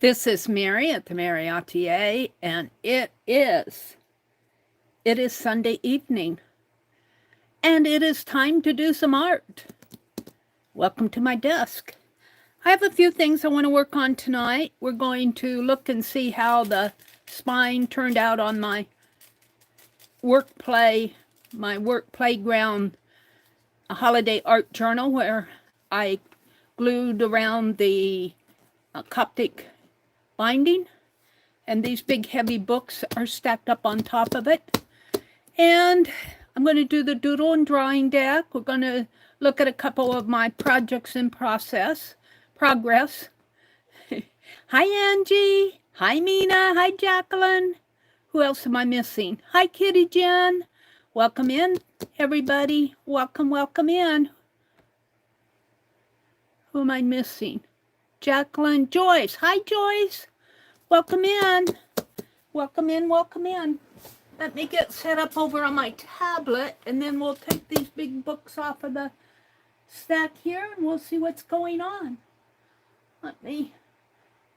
This is Meri at the Meri Atelier, and it is Sunday evening, and it is time to do some art. Welcome to my desk. I have a few things I want to work on tonight. We're going to look and see how the spine turned out on my work playground holiday art journal, where I glued around the Coptic binding, and these big heavy books are stacked up on top of it. And I'm going to do the doodle and drawing deck. We're going to look at a couple of my projects in progress. Hi Angie, hi Mina, hi Jacqueline. Who else am I missing? Hi Kitty Jen. Welcome in, everybody. Welcome in. Who am I missing? Jacqueline, Joyce. Hi, Joyce. Welcome in. Welcome in. Let me get set up over on my tablet, and then we'll take these big books off of the stack here, and we'll see what's going on. Let me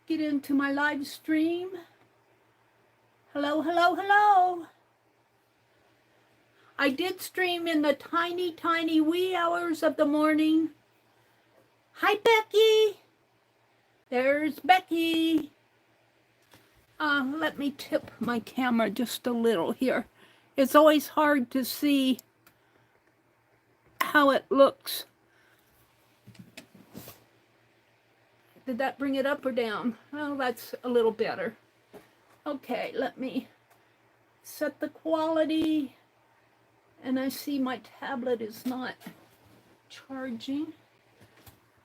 get into my live stream. Hello. I did stream in the tiny wee hours of the morning. Hi, Becky. There's Becky. Let me tip my camera just a little here. It's always hard to see how it looks. Did that bring it up or down? Well, that's a little better. Okay, let me set the quality. And I see my tablet is not charging.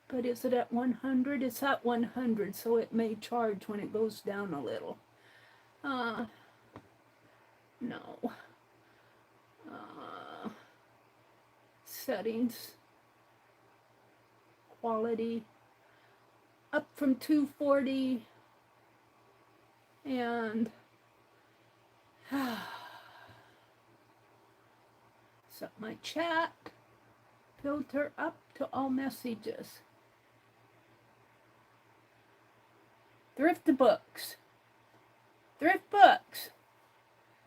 But is it at 100? It's at 100, so it may charge when it goes down a little. No. Settings. Quality. Up from 240. And set my chat. Filter up to all messages. Thrift books.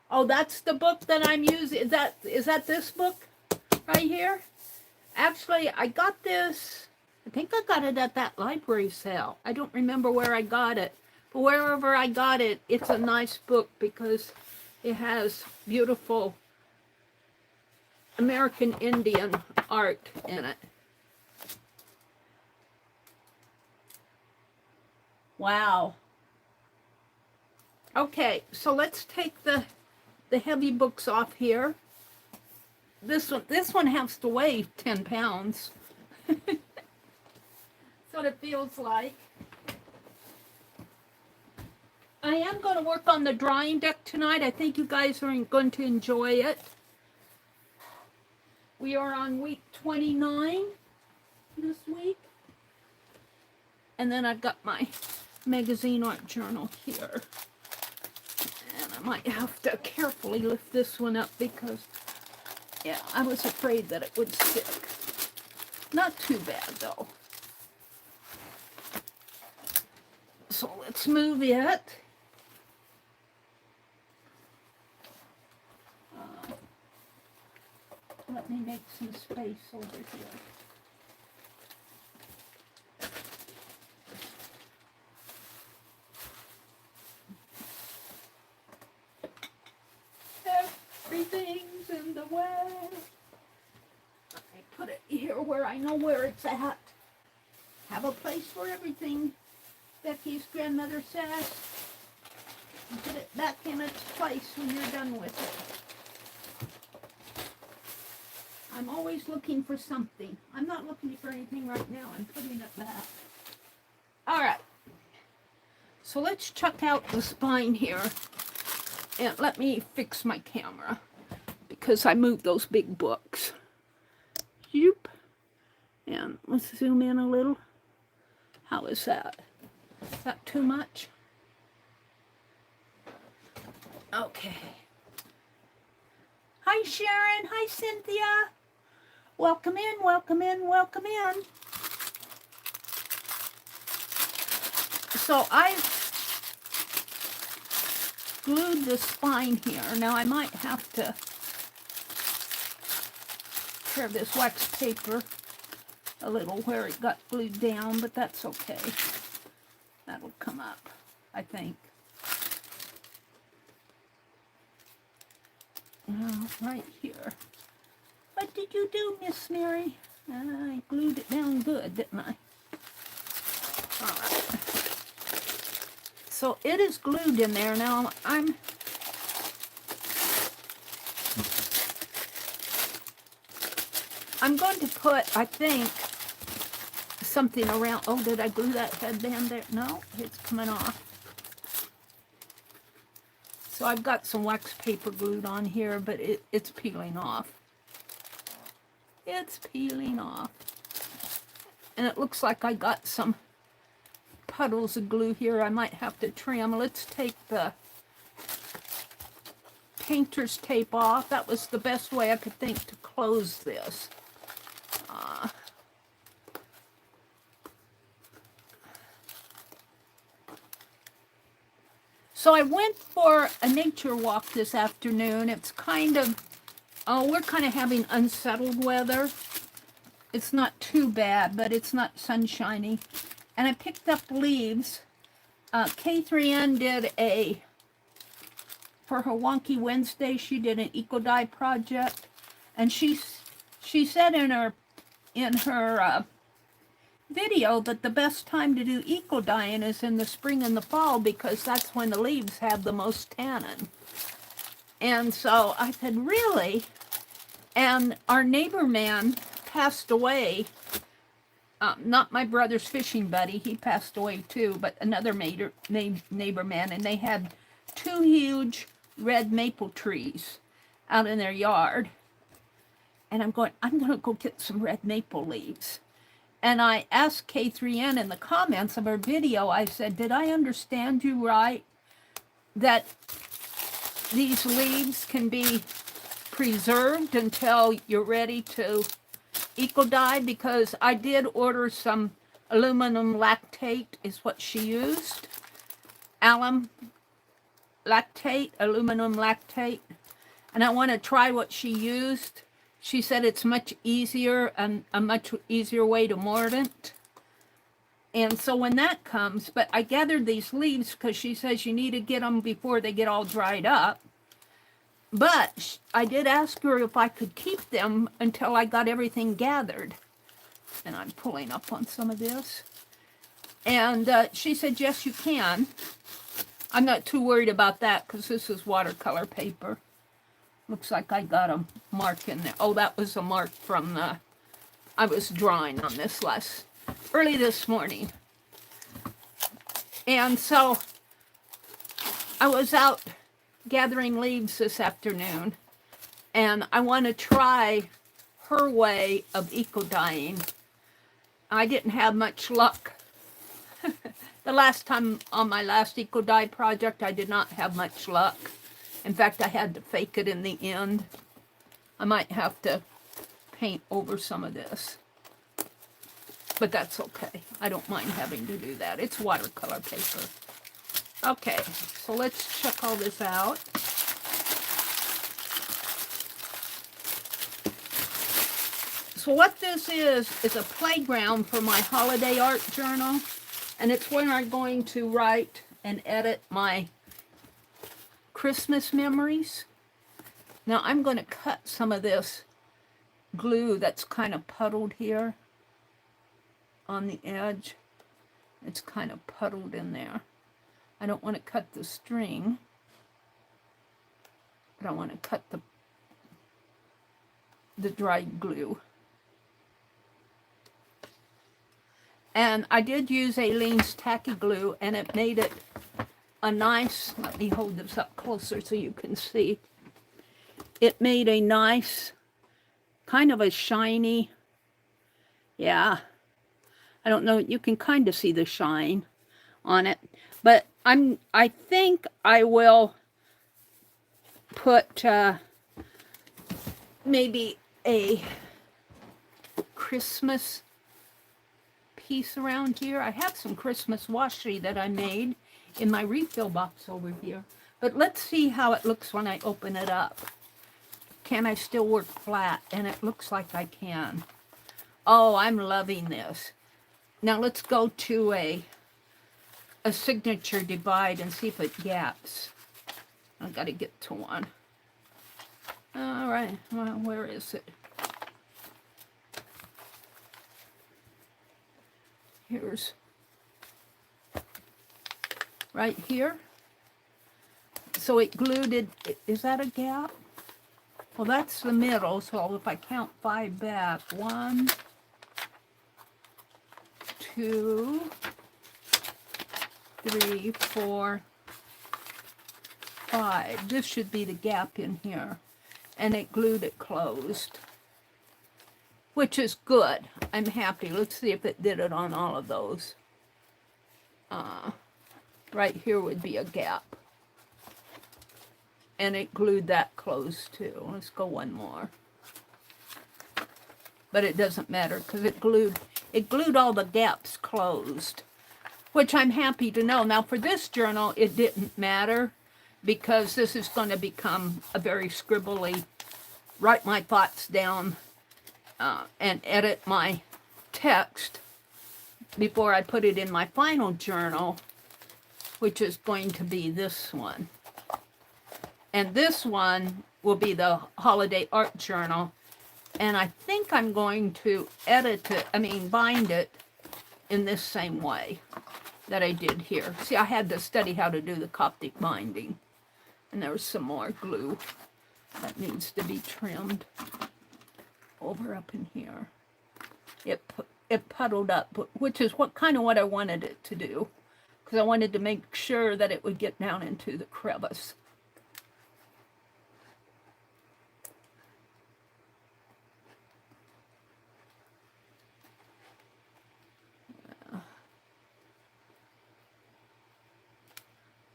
Oh, that's the book that I'm using. Is that this book right here? Actually, I got this. I think I got it at that library sale. I don't remember where I got it. But wherever I got it, it's a nice book because it has beautiful American Indian art in it. Wow. Okay, so let's take the heavy books off here. This one has to weigh 10 pounds. That's what it feels like. I am going to work on the drawing deck tonight. I think you guys are going to enjoy it. We are on week 29 this week. And then I've got my magazine art journal here. And I might have to carefully lift this one up because, yeah, I was afraid that it would stick. Not too bad, though. So let's move it. Let me make some space over here. Everything's in the way. Let me put it here where I know where it's at. Have a place for everything, Becky's grandmother says. And put it back in its place when you're done with it. I'm always looking for something. I'm not looking for anything right now. I'm putting it back. All right. So let's chuck out the spine here. And let me fix my camera because I moved those big books. Zoop. And let's zoom in a little. How is that? Is that too much? Okay. Hi Sharon. Hi Cynthia. Welcome in. So I've glued the spine here. Now I might have to tear this wax paper a little where it got glued down, but that's okay. That'll come up, I think. Right here. What did you do, Miss Meri? I glued it down good, didn't I? All right. So it is glued in there. Now I'm going to put, I think, something around. Oh, did I glue that headband there? No, it's coming off. So I've got some wax paper glued on here, but it's peeling off. It's peeling off. And it looks like I got some puddles of glue here I might have to trim. Let's take the painter's tape off. That was the best way I could think to close this. So I went for a nature walk this afternoon. It's kind of, we're kind of having unsettled weather. It's not too bad, but it's not sunshiny. And I picked up leaves. K3N did for her Wonky Wednesday, she did an eco-dye project. And she said in her video that the best time to do eco-dyeing is in the spring and the fall because that's when the leaves have the most tannin. And so I said, really? And our neighbor man passed away. Not my brother's fishing buddy, he passed away too, but another neighbor man, and they had 2 huge red maple trees out in their yard. And I'm going to go get some red maple leaves. And I asked K3N in the comments of her video, I said, did I understand you right? That these leaves can be preserved until you're ready to eco-dye? Because I did order some aluminum lactate, is what she used. Alum lactate, aluminum lactate. And I want to try what she used. She said it's much easier and a much easier way to mordant. And so when that comes, but I gathered these leaves because she says you need to get them before they get all dried up. But I did ask her if I could keep them until I got everything gathered. And I'm pulling up on some of this. And she said, yes, you can. I'm not too worried about that because this is watercolor paper. Looks like I got a mark in there. Oh, that was a mark from I was drawing on this early this morning. And so I was out gathering leaves this afternoon, and I want to try her way of eco-dyeing. I didn't have much luck. The last time on my last eco-dye project, I did not have much luck. In fact, I had to fake it in the end. I might have to paint over some of this. But that's okay. I don't mind having to do that. It's watercolor paper. Okay, so let's check all this out. So what this is a playground for my holiday art journal. And it's where I'm going to write and edit my Christmas memories. Now I'm going to cut some of this glue that's kind of puddled here on the edge. It's kind of puddled in there. I don't want to cut the string, but I want to cut the dried glue. And I did use Aleene's tacky glue, and it made it a nice, let me hold this up closer so you can see. It made a nice, kind of a shiny, yeah, I don't know, you can kind of see the shine on it. But I think I will put maybe a Christmas piece around here. I have some Christmas washi that I made in my refill box over here. But let's see how it looks when I open it up. Can I still work flat? And it looks like I can. Oh, I'm loving this. Now let's go to a signature divide and see if it gaps. I've got to get to one. All right, well, where is it? Here's right here. So it glued it. Is that a gap? Well, that's the middle. So if I count 5 back, 1, 2, 3, 4, 5. This should be the gap in here. And it glued it closed, which is good. I'm happy. Let's see if it did it on all of those. Right here would be a gap. And it glued that closed too. Let's go one more. But it doesn't matter because it glued all the gaps closed, which I'm happy to know. Now for this journal, it didn't matter because this is going to become a very scribbly, write my thoughts down and edit my text before I put it in my final journal, which is going to be this one. And this one will be the holiday art journal. And I think I'm going to bind it in this same way that I did here. See, I had to study how to do the Coptic binding. And there was some more glue that needs to be trimmed over up in here. It puddled up, which is what I wanted it to do, because I wanted to make sure that it would get down into the crevice.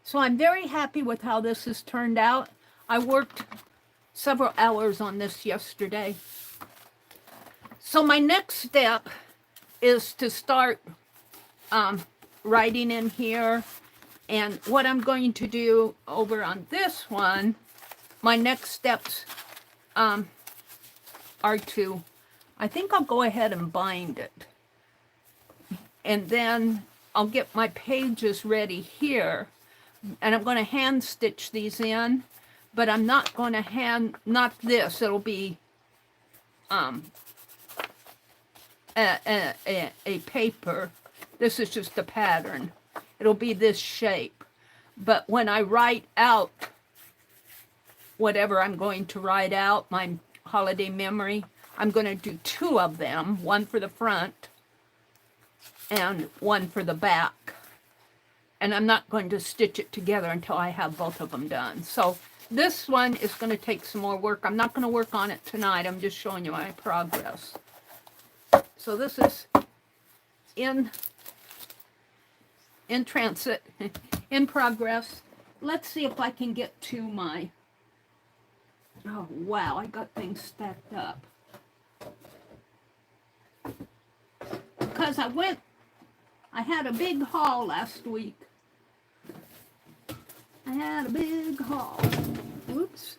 So I'm very happy with how this has turned out. I worked several hours on this yesterday. So my next step is to start writing in here. And what I'm going to do over on this one, my next steps are to, I think I'll go ahead and bind it. And then I'll get my pages ready here. And I'm going to hand stitch these in, but I'm not going to not this. It'll be a paper. This is just a pattern. It'll be this shape. But when I write out whatever I'm going to write out, my holiday memory, I'm going to do 2 of them, one for the front and one for the back. And I'm not going to stitch it together until I have both of them done. So this one is going to take some more work. I'm not going to work on it tonight. I'm just showing you my progress. So this is in transit, in progress. Let's see if I can get to my, oh wow, I got things stacked up. Because I had a big haul last week. I had a big haul. Whoops.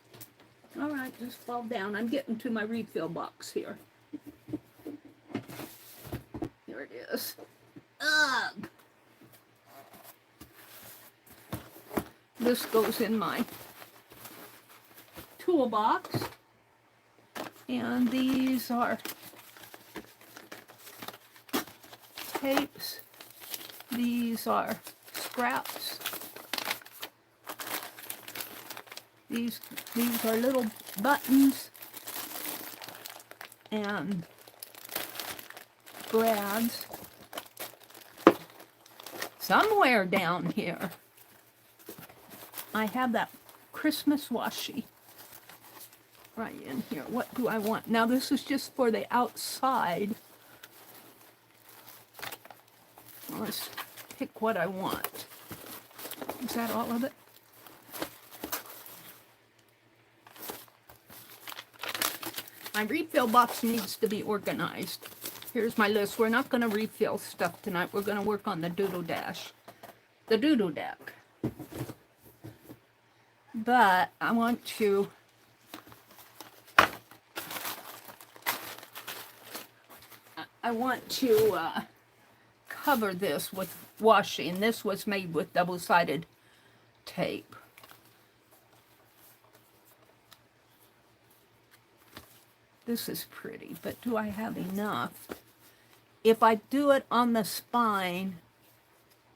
All right, just fall down. I'm getting to my refill box here. Here it is. Ugh. This goes in my toolbox. And these are tapes. These are scraps. These are little buttons and brads. Somewhere down here, I have that Christmas washi right in here. What do I want? Now this is just for the outside. Let's pick what I want. Is that all of it? My refill box needs to be organized. Here's my list. We're not going to refill stuff tonight. We're going to work on the doodle deck. But I want to cover this with washi, and this was made with double-sided tape. This is pretty, but do I have enough? If I do it on the spine,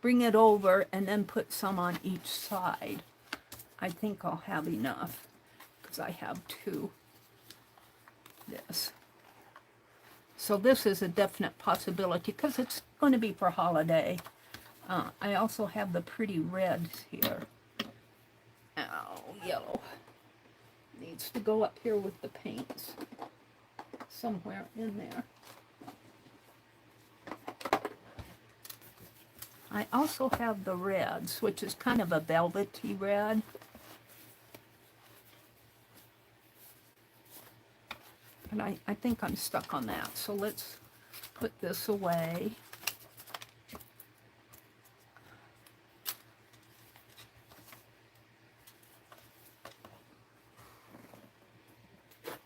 bring it over, and then put some on each side, I think I'll have enough, because I have two. This. So this is a definite possibility, because it's going to be for holiday. I also have the pretty reds here. Oh, yellow. Needs to go up here with the paints. Somewhere in there. I also have the reds, which is kind of a velvety red. And I think I'm stuck on that. So let's put this away.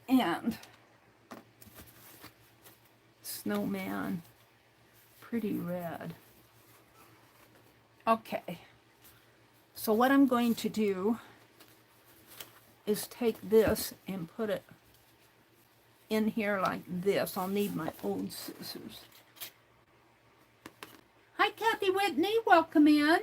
And snowman, pretty red. Okay, so what I'm going to do is take this and put it in here like this. I'll need my old scissors. Hi, Kathy Whitney, welcome in.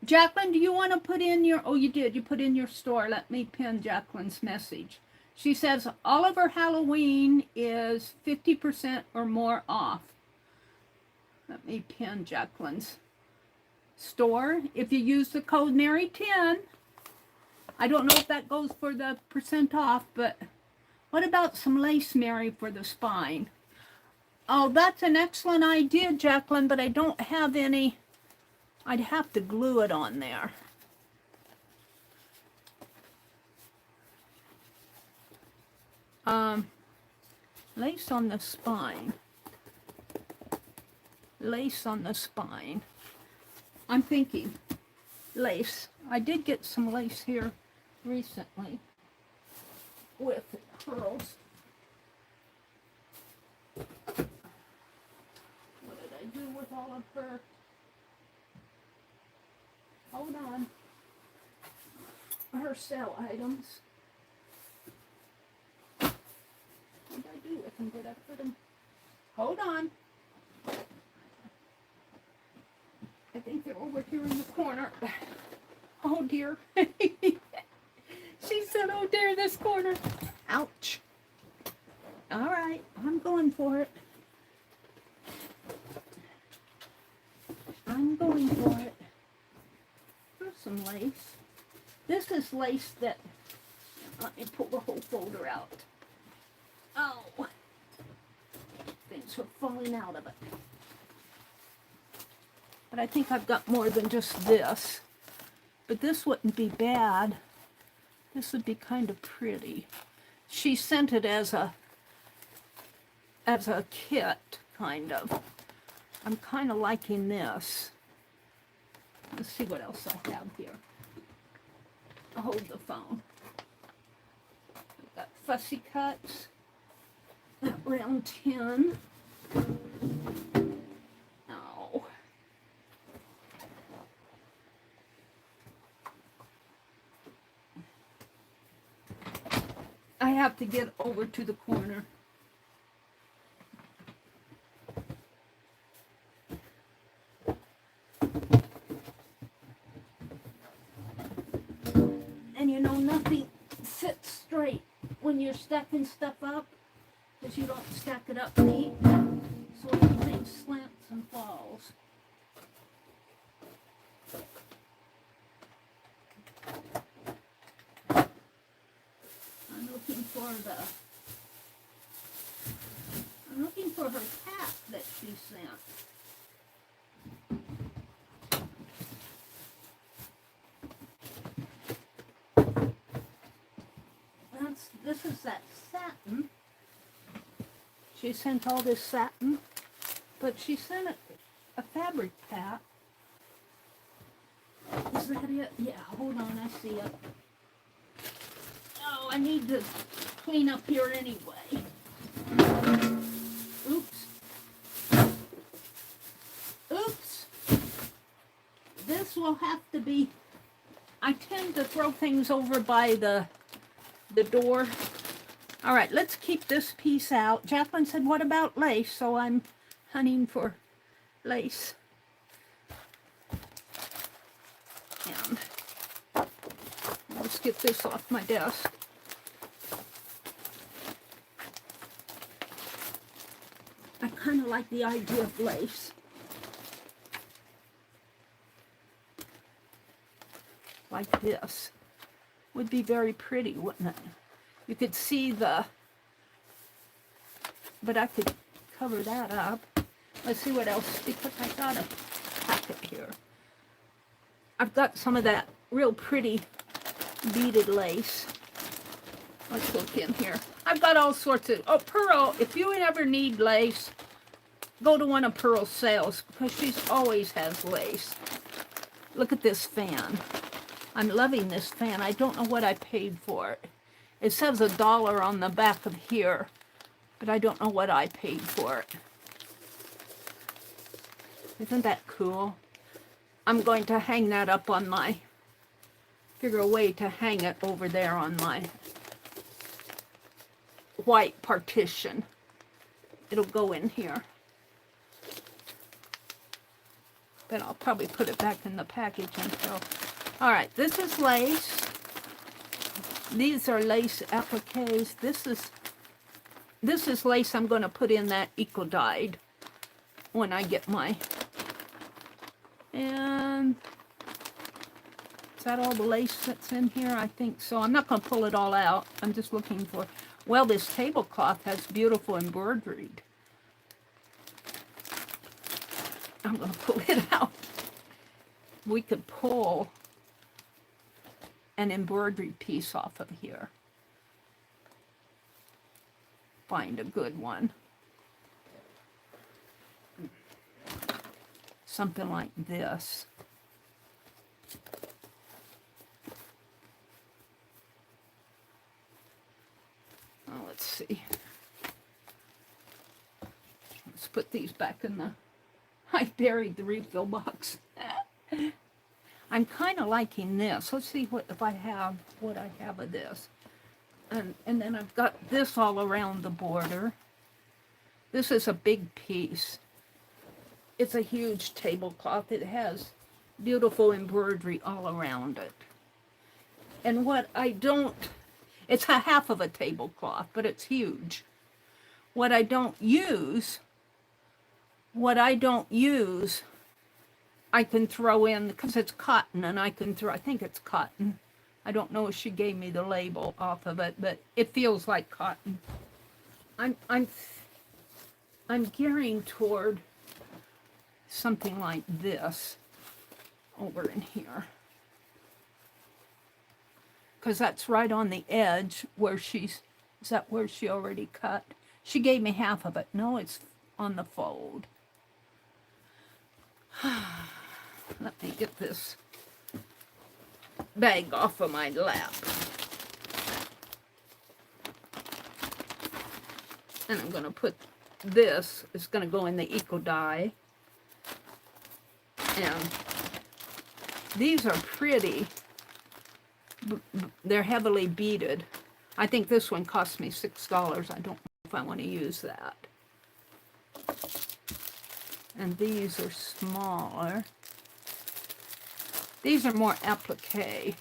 Jacqueline, do you want to put in your, oh, you did, you put in your store. Let me pin Jacqueline's message. She says, Oliver Halloween is 50% or more off. Let me pin Jacqueline's store. If you use the code Meri10, I don't know if that goes for the % off, but what about some lace, Mary, for the spine? Oh, that's an excellent idea, Jacqueline, but I don't have any. I'd have to glue it on there. Lace on the spine. Lace on the spine. I'm thinking lace. I did get some lace here recently with pearls. What did I do with all of her? Hold on. Her sale items. What did I do with them? Did I put them? Hold on. I think they're over here in the corner. Oh dear. She said, oh dear, this corner. Ouch. All right, I'm going for it. I'm going for it. Here's some lace. This is lace that, let me pull the whole folder out. Oh, things are falling out of it. But I think I've got more than just this. But this wouldn't be bad. This would be kind of pretty. She sent it as a kit, kind of. I'm kind of liking this. Let's see what else I have here. I'll hold the phone. I've got fussy cuts. That round tin. Oh. I have to get over to the corner. And you know, nothing sits straight when you're stacking stuff up, because you don't stack it up neat, so everything slants and falls. I'm looking for her cap that she sent. This is that satin. She sent all this satin, but she sent a fabric pack. Is that it? Yeah, hold on, I see it. Oh, I need to clean up here anyway. Oops. Oops. This will have to be, I tend to throw things over by the door. All right, let's keep this piece out. Jacqueline said, what about lace? So I'm hunting for lace. And let's get this off my desk. I kind of like the idea of lace. Like this. Would be very pretty, wouldn't it? You could see the, but I could cover that up. Let's see what else, because I got a packet here. I've got some of that real pretty beaded lace. Let's look in here. I've got all sorts of, oh, Pearl, if you ever need lace, go to one of Pearl's sales, because she always has lace. Look at this fan. I'm loving this fan. I don't know what I paid for it. It says $1 on the back of here, but I don't know what I paid for it. Isn't that cool? I'm going to hang that up on my, figure a way to hang it over there on my white partition. It'll go in here. But I'll probably put it back in the package until... All right, this is lace. These are lace appliques. This is lace I'm going to put in that eco dyed when I get my... And is that all the lace that's in here? I think so. I'm not going to pull it all out. I'm just looking for... Well, this tablecloth has beautiful embroidery. I'm going to pull it out. We could pull an embroidery piece off of here. Find a good one. Something like this. Oh, let's see. Let's put these back in the... I buried the refill box. I'm kind of liking this. Let's see what if I have what I have of this. And then I've got this all around the border. This is a big piece. It's a huge tablecloth. It has beautiful embroidery all around it. And what I don't, it's a half of a tablecloth, but it's huge. What I don't use, I can throw in, because it's cotton, and I can throw, I think it's cotton. I don't know if she gave me the label off of it, but it feels like cotton. I'm gearing toward something like this over in here. Because that's right on the edge where she's, is that where she already cut? She gave me half of it. No, it's on the fold. Let me get this bag off of my lap. And I'm going to put this, it's going to go in the eco dye. And these are pretty. They're heavily beaded. I think this one cost me $6. I don't know if I want to use that. And these are smaller. These are more applique.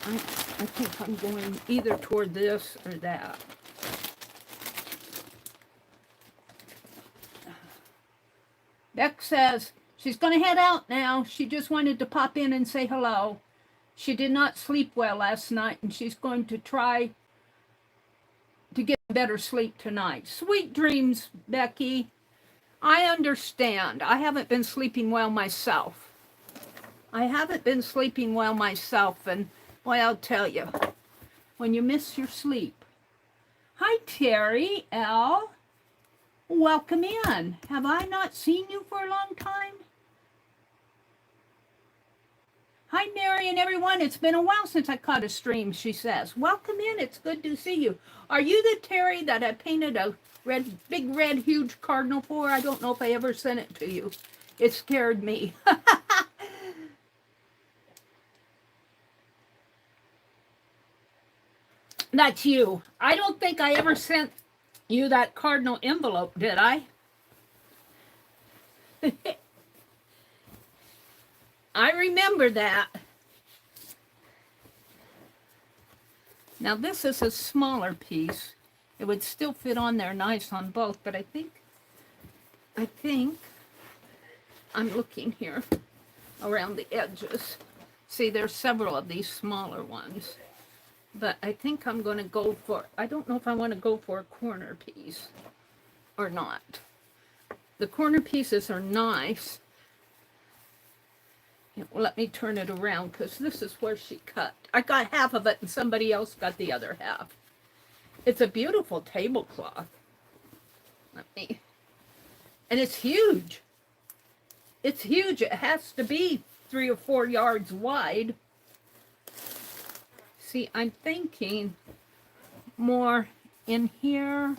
I think I'm going either toward this or that. Beck says she's going to head out now. She just wanted to pop in and say hello. She did not sleep well last night, and she's going to try to get better sleep tonight. Sweet dreams, Becky. I understand. I haven't been sleeping well myself. And boy, I'll tell you, when you miss your sleep, Hi, Terry L. Welcome in. Have I not seen you for a long time? Hi, Mary and everyone. It's been a while since I caught a stream, she says. Welcome in. It's good to see you. Are you the Terry that I painted a big red, huge cardinal for? I don't know if I ever sent it to you. It scared me. That's you. I don't think I ever sent you that cardinal envelope, did I? I remember that. Now this is a smaller piece. It would still fit on there nice on both, but I think I'm looking here around the edges. See, there's several of these smaller ones. But I think I'm going to go for, I don't know if I want to go for a corner piece or not. The corner pieces are nice. Let me turn it around because this is where she cut. I got half of it and somebody else got the other half. It's a beautiful tablecloth. And it's huge. It's huge. It has to be 3 or 4 yards wide. See, I'm thinking more in here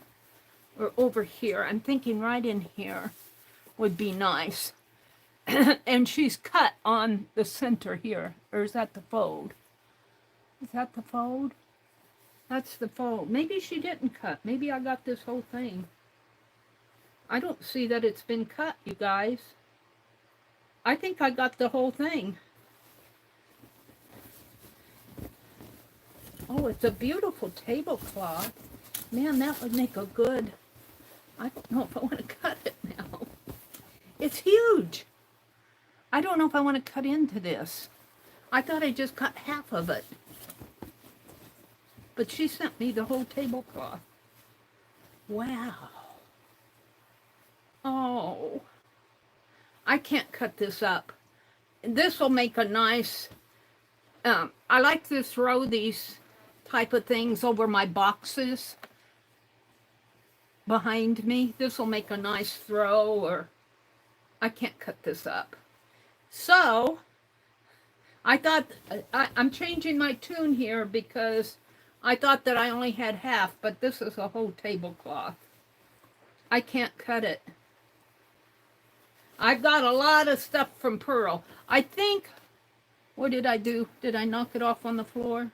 or over here. I'm thinking right in here would be nice. And she's cut on the center here. Or is that the fold? Is that the fold? That's the fold. Maybe she didn't cut. Maybe I got this whole thing. I don't see that it's been cut, you guys. I think I got the whole thing. Oh, it's a beautiful tablecloth. Man, that would make a good... I don't know if I want to cut it now. It's huge. I don't know if I want to cut into this. I thought I just cut half of it. But she sent me the whole tablecloth. Wow. Oh. I can't cut this up. This will make a nice... I like to throw these type of things over my boxes behind me. This will make a nice throw, or I can't cut this up. So I thought I'm changing my tune here because I thought that I only had half, but this is a whole tablecloth. I can't cut it. I've got a lot of stuff from Pearl. I think, what did I do? Did I knock it off on the floor?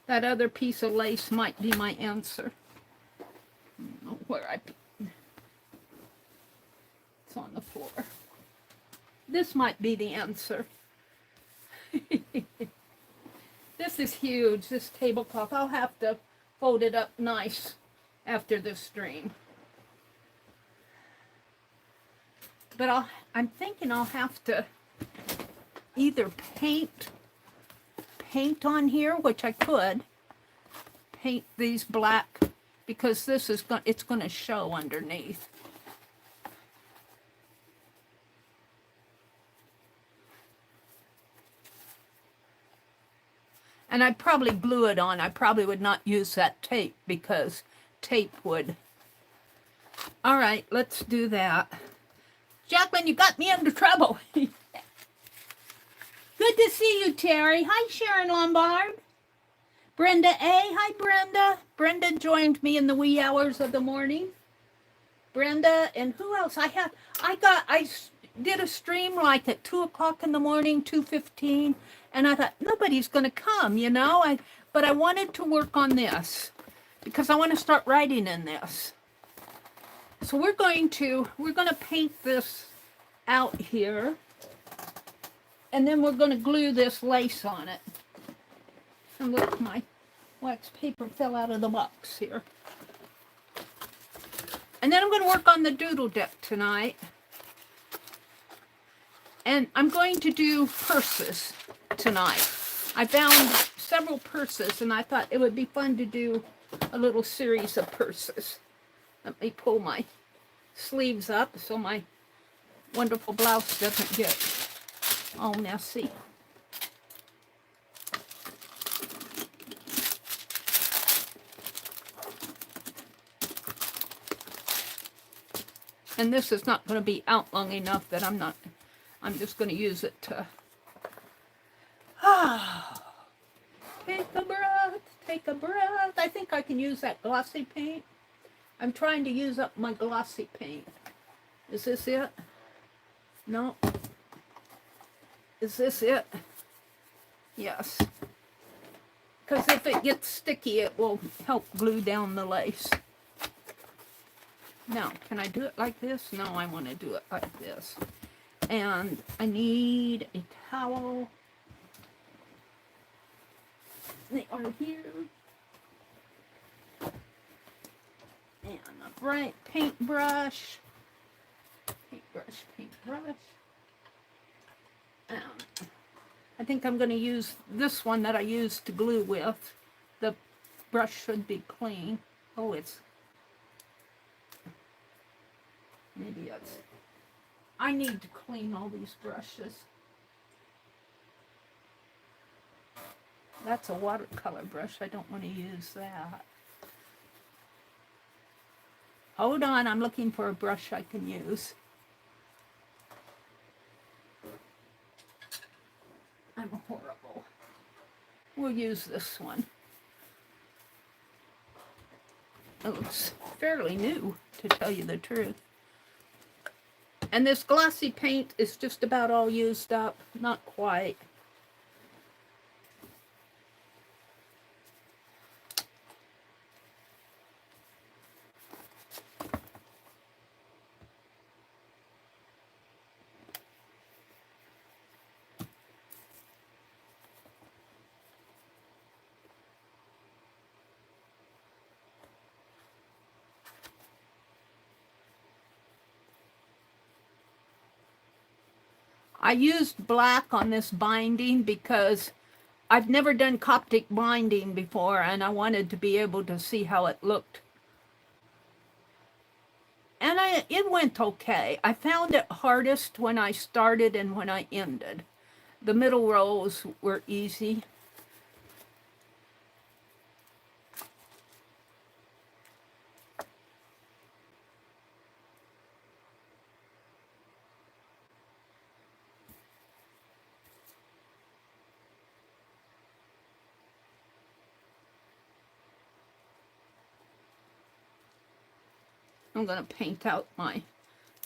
That other piece of lace might be my answer. I don't know where it's on the floor. This might be the answer. This is huge, this tablecloth. I'll have to fold it up nice after this stream. But I'm thinking I'll have to either paint on here, which I could paint these black, because this is it's going to show underneath. And I'd probably glue it on. I probably would not use that tape because tape would. All right, let's do that. Jacqueline, you got me into trouble. Good to see you, Terry. Hi, Sharon Lombard. Brenda A. Hi, Brenda. Brenda joined me in the wee hours of the morning. Brenda, and who else? I did a stream like at 2 o'clock in the morning, 2:15, and I thought, nobody's going to come, you know? But I wanted to work on this because I want to start writing in this. So we're going to paint this out here. And then we're going to glue this lace on it. And look, my wax paper fell out of the box here. And then I'm going to work on the doodle deck tonight. And I'm going to do purses tonight. I found several purses, and I thought it would be fun to do a little series of purses. Let me pull my sleeves up so my wonderful blouse doesn't get all messy. And this is not going to be out long enough that I'm just going to use it to, take a breath, take a breath. I think I can use that glossy paint. I'm trying to use up my glossy paint. Is this it? No. Is this it? Yes. Because if it gets sticky, it will help glue down the lace. Now, can I do it like this? No, I want to do it like this. And I need a towel. They are here. And a bright paintbrush. Paintbrush. I think I'm going to use this one that I used to glue with. The brush should be clean. Oh, it's... Maybe it's... I need to clean all these brushes. That's a watercolor brush. I don't want to use that. Hold on, I'm looking for a brush I can use. I'm horrible. We'll use this one. It looks fairly new, to tell you the truth. And this glossy paint is just about all used up. Not quite. I used black on this binding because I've never done Coptic binding before, and I wanted to be able to see how it looked. And it went okay. I found it hardest when I started and when I ended. The middle rows were easy. I'm going to paint out my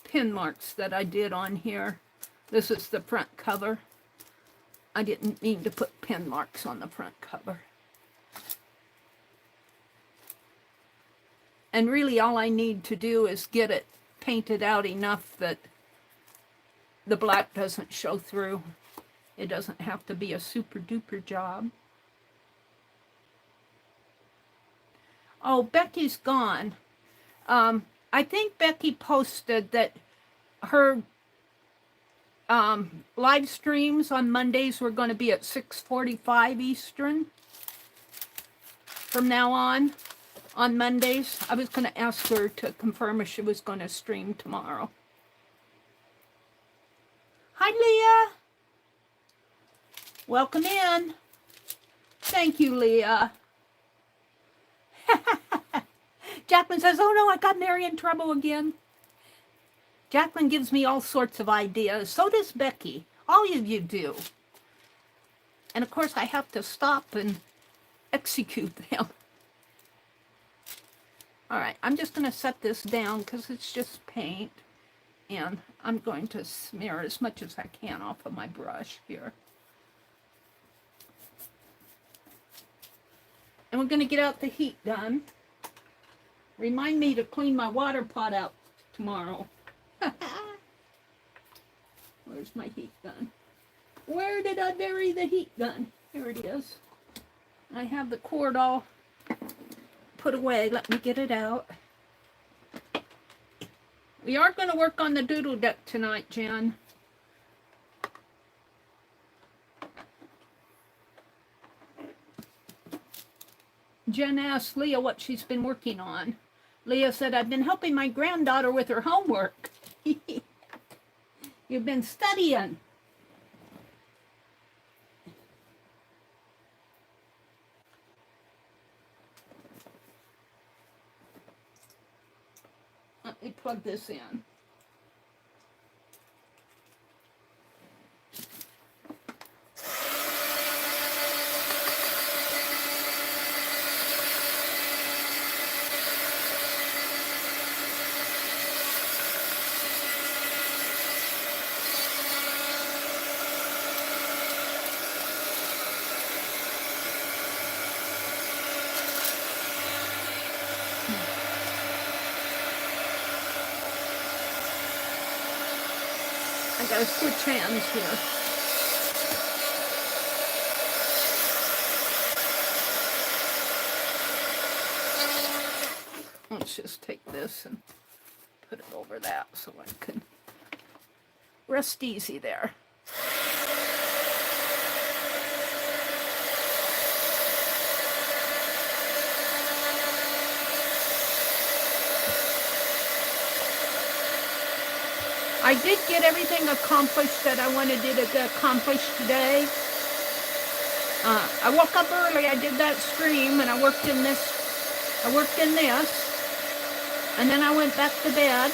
pin marks that I did on here. This is the front cover. I didn't mean to put pin marks on the front cover. And really all I need to do is get it painted out enough that the black doesn't show through. It doesn't have to be a super duper job. Oh, Becky's gone. I think Becky posted that her live streams on Mondays were going to be at 6:45 Eastern from now on Mondays. I was going to ask her to confirm if she was going to stream tomorrow. Hi, Leah. Welcome in. Thank you, Leah. Jacqueline says, oh no, I got Meri in trouble again. Jacqueline gives me all sorts of ideas. So does Becky. All of you do. And of course I have to stop and execute them. All right, I'm just going to set this down because it's just paint. And I'm going to smear as much as I can off of my brush here. And we're going to get out the heat gun. Remind me to clean my water pot out tomorrow. Where's my heat gun? Where did I bury the heat gun? Here it is. I have the cord all put away. Let me get it out. We are going to work on the doodle deck tonight, Jen. Jen asked Leah what she's been working on. Leah said, I've been helping my granddaughter with her homework. You've been studying. Let me plug this in. I gotta switch hands here. Let's just take this and put it over that so I can rest easy there. I did get everything accomplished that I wanted to accomplish today. I woke up early, I did that stream, and I worked in this, and then I went back to bed,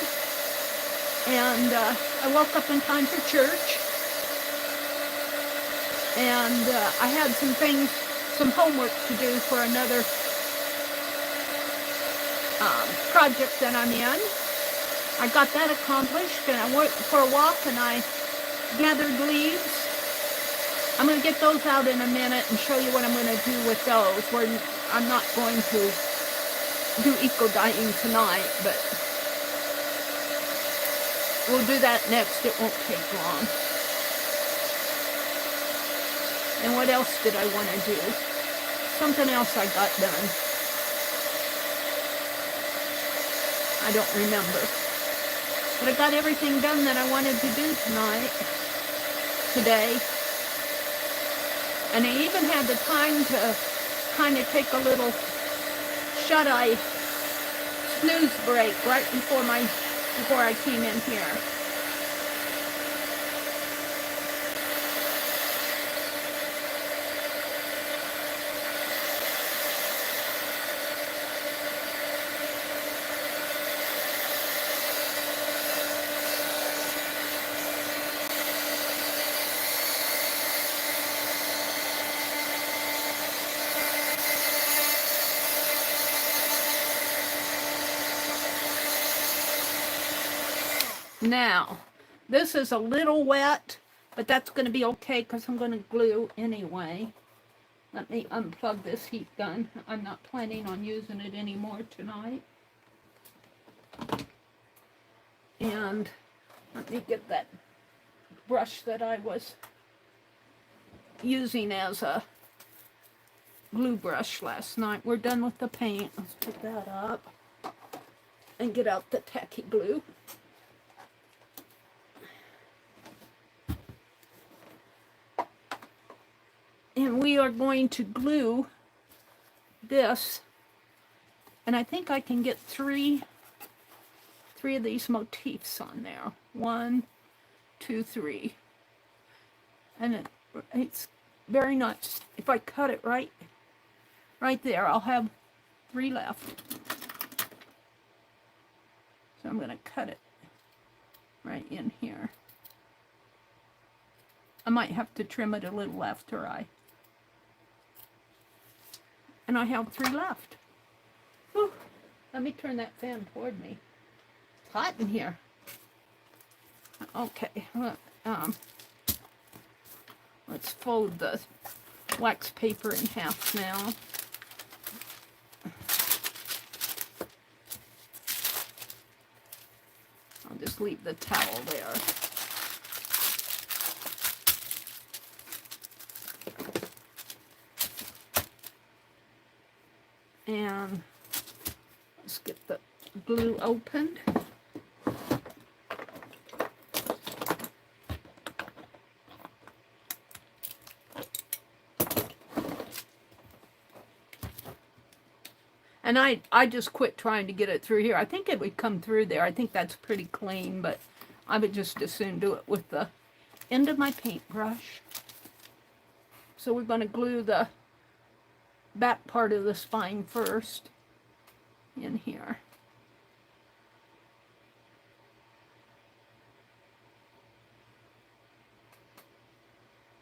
and I woke up in time for church, and I had some homework to do for another project that I'm in. I got that accomplished, and I went for a walk, and I gathered leaves. I'm going to get those out in a minute and show you what I'm going to do with those. I'm not going to do eco-dyeing tonight, but we'll do that next. It won't take long. And what else did I want to do? Something else I got done. I don't remember. But I got everything done that I wanted to do today. And I even had the time to kind of take a little shut-eye snooze break right before I came in here. Now, this is a little wet, but that's going to be okay because I'm going to glue anyway. Let me unplug this heat gun. I'm not planning on using it anymore tonight. And let me get that brush that I was using as a glue brush last night. We're done with the paint. Let's put that up and get out the tacky glue. And we are going to glue this, and I think I can get three of these motifs on there. 1, 2, 3. And it's very nice. If I cut it right there, I'll have 3 left. So I'm going to cut it right in here. I might have to trim it a little after and I have 3 left. Whew. Let me turn that fan toward me. It's hot in here. Okay, let's fold the wax paper in half now. I'll just leave the towel there. And let's get the glue opened. And I just quit trying to get it through here. I think it would come through there. I think that's pretty clean, but I would just as soon do it with the end of my paintbrush. So we're going to glue the back part of the spine first in here.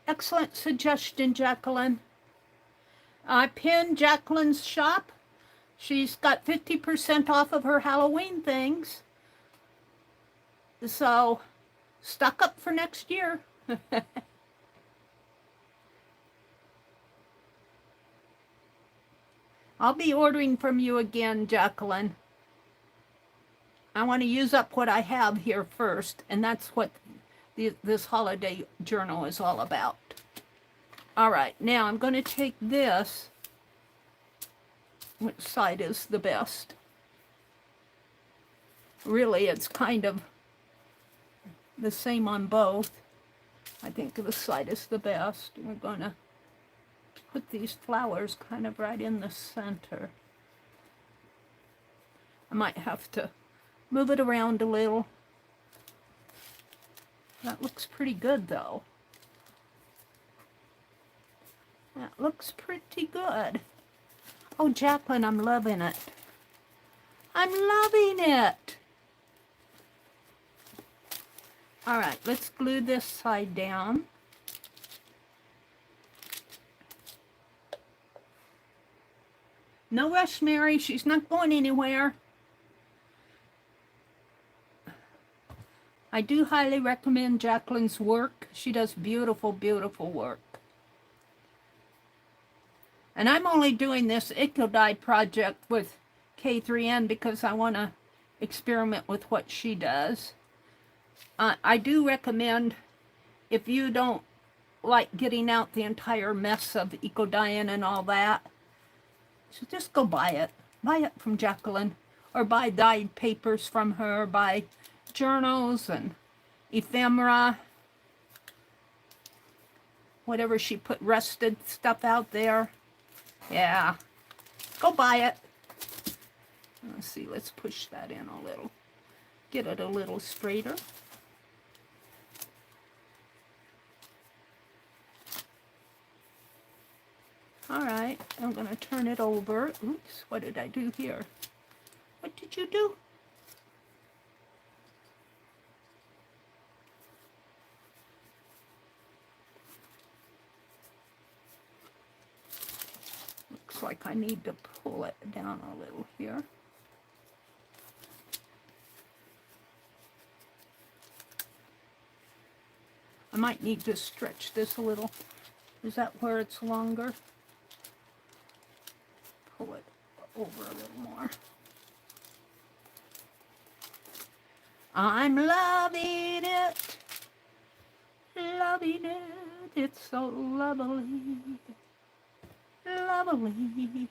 Excellent suggestion, Jacqueline. I pinned Jacqueline's shop. She's got 50% off of her Halloween things. So, stock up for next year. I'll be ordering from you again, Jacqueline. I want to use up what I have here first, and that's what this holiday journal is all about. All right, now I'm going to take this. Which side is the best? Really, it's kind of the same on both. I think this side is the best. We're going to put these flowers kind of right in the center. I might have to move it around a little. That looks pretty good, though. That looks pretty good. Oh, Jacqueline, I'm loving it. I'm loving it. All right, let's glue this side down. No rush, Mary. She's not going anywhere. I do highly recommend Jacqueline's work. She does beautiful, beautiful work. And I'm only doing this Ikigai project with K3N because I want to experiment with what she does. I do recommend, if you don't like getting out the entire mess of eco-dyeing and all that, so just go buy it. Buy it from Jacqueline, or buy dyed papers from her, buy journals and ephemera, whatever she put rusted stuff out there. Yeah, go buy it. Let's see, let's push that in a little. Get it a little straighter. All right, I'm going to turn it over. Oops, what did I do here? What did you do? Looks like I need to pull it down a little here. I might need to stretch this a little. Is that where it's longer? Pull it over a little more. I'm loving it. Loving it. It's so lovely. Lovely.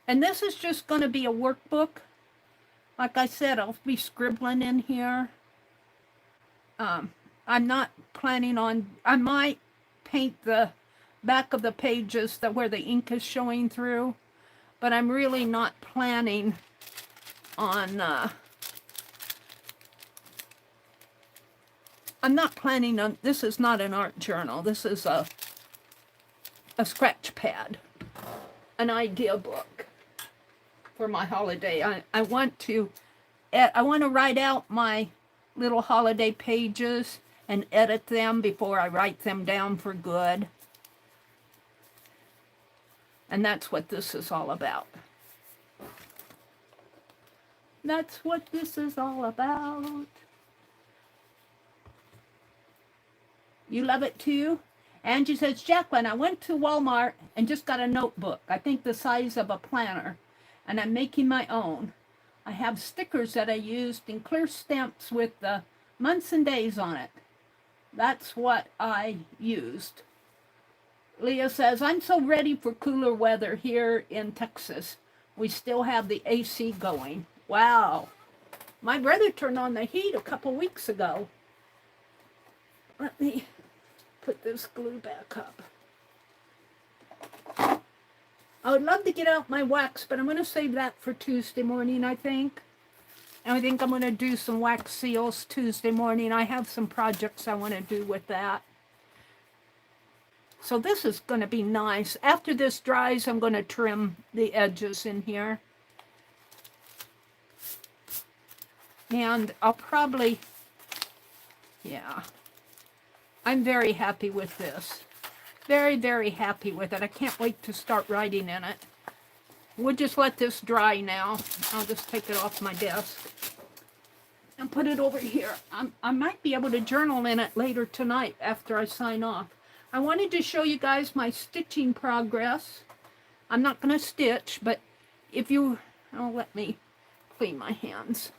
And this is just going to be a workbook. Like I said, I'll be scribbling in here. I'm not planning on, I might paint the back of the pages where the ink is showing through, but I'm really not planning on, this is not an art journal. This is a scratch pad, an idea book for my holiday. I want to write out my little holiday pages and edit them before I write them down for good. And that's what this is all about. That's what this is all about. You love it too? Angie says, Jacqueline, I went to Walmart and just got a notebook. I think the size of a planner. And I'm making my own. I have stickers that I used and clear stamps with the months and days on it. That's what I used. Leah says, I'm so ready for cooler weather here in Texas. We still have the AC going. Wow. My brother turned on the heat a couple weeks ago. Let me put this glue back up. I would love to get out my wax, but I'm going to save that for Tuesday morning, I think. And I think I'm going to do some wax seals Tuesday morning. I have some projects I want to do with that. So this is going to be nice. After this dries, I'm going to trim the edges in here. And I'll probably, yeah, I'm very happy with this. Very, very happy with it. I can't wait to start writing in it. We'll just let this dry now. I'll just take it off my desk and put it over here. I might be able to journal in it later tonight after I sign off. I wanted to show you guys my stitching progress. I'm not going to stitch, but if you... Oh, let me clean my hands.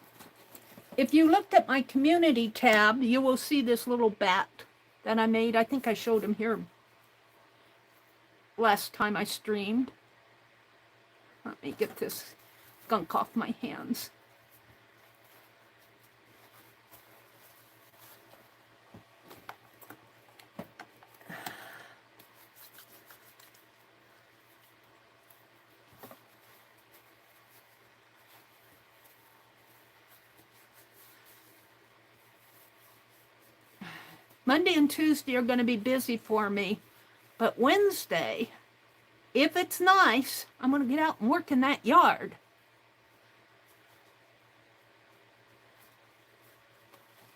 if you looked at my community tab, you will see this little bat that I made. I think I showed him here last time I streamed. Let me get this gunk off my hands. Monday and Tuesday are going to be busy for me, but Wednesday, if it's nice, I'm going to get out and work in that yard.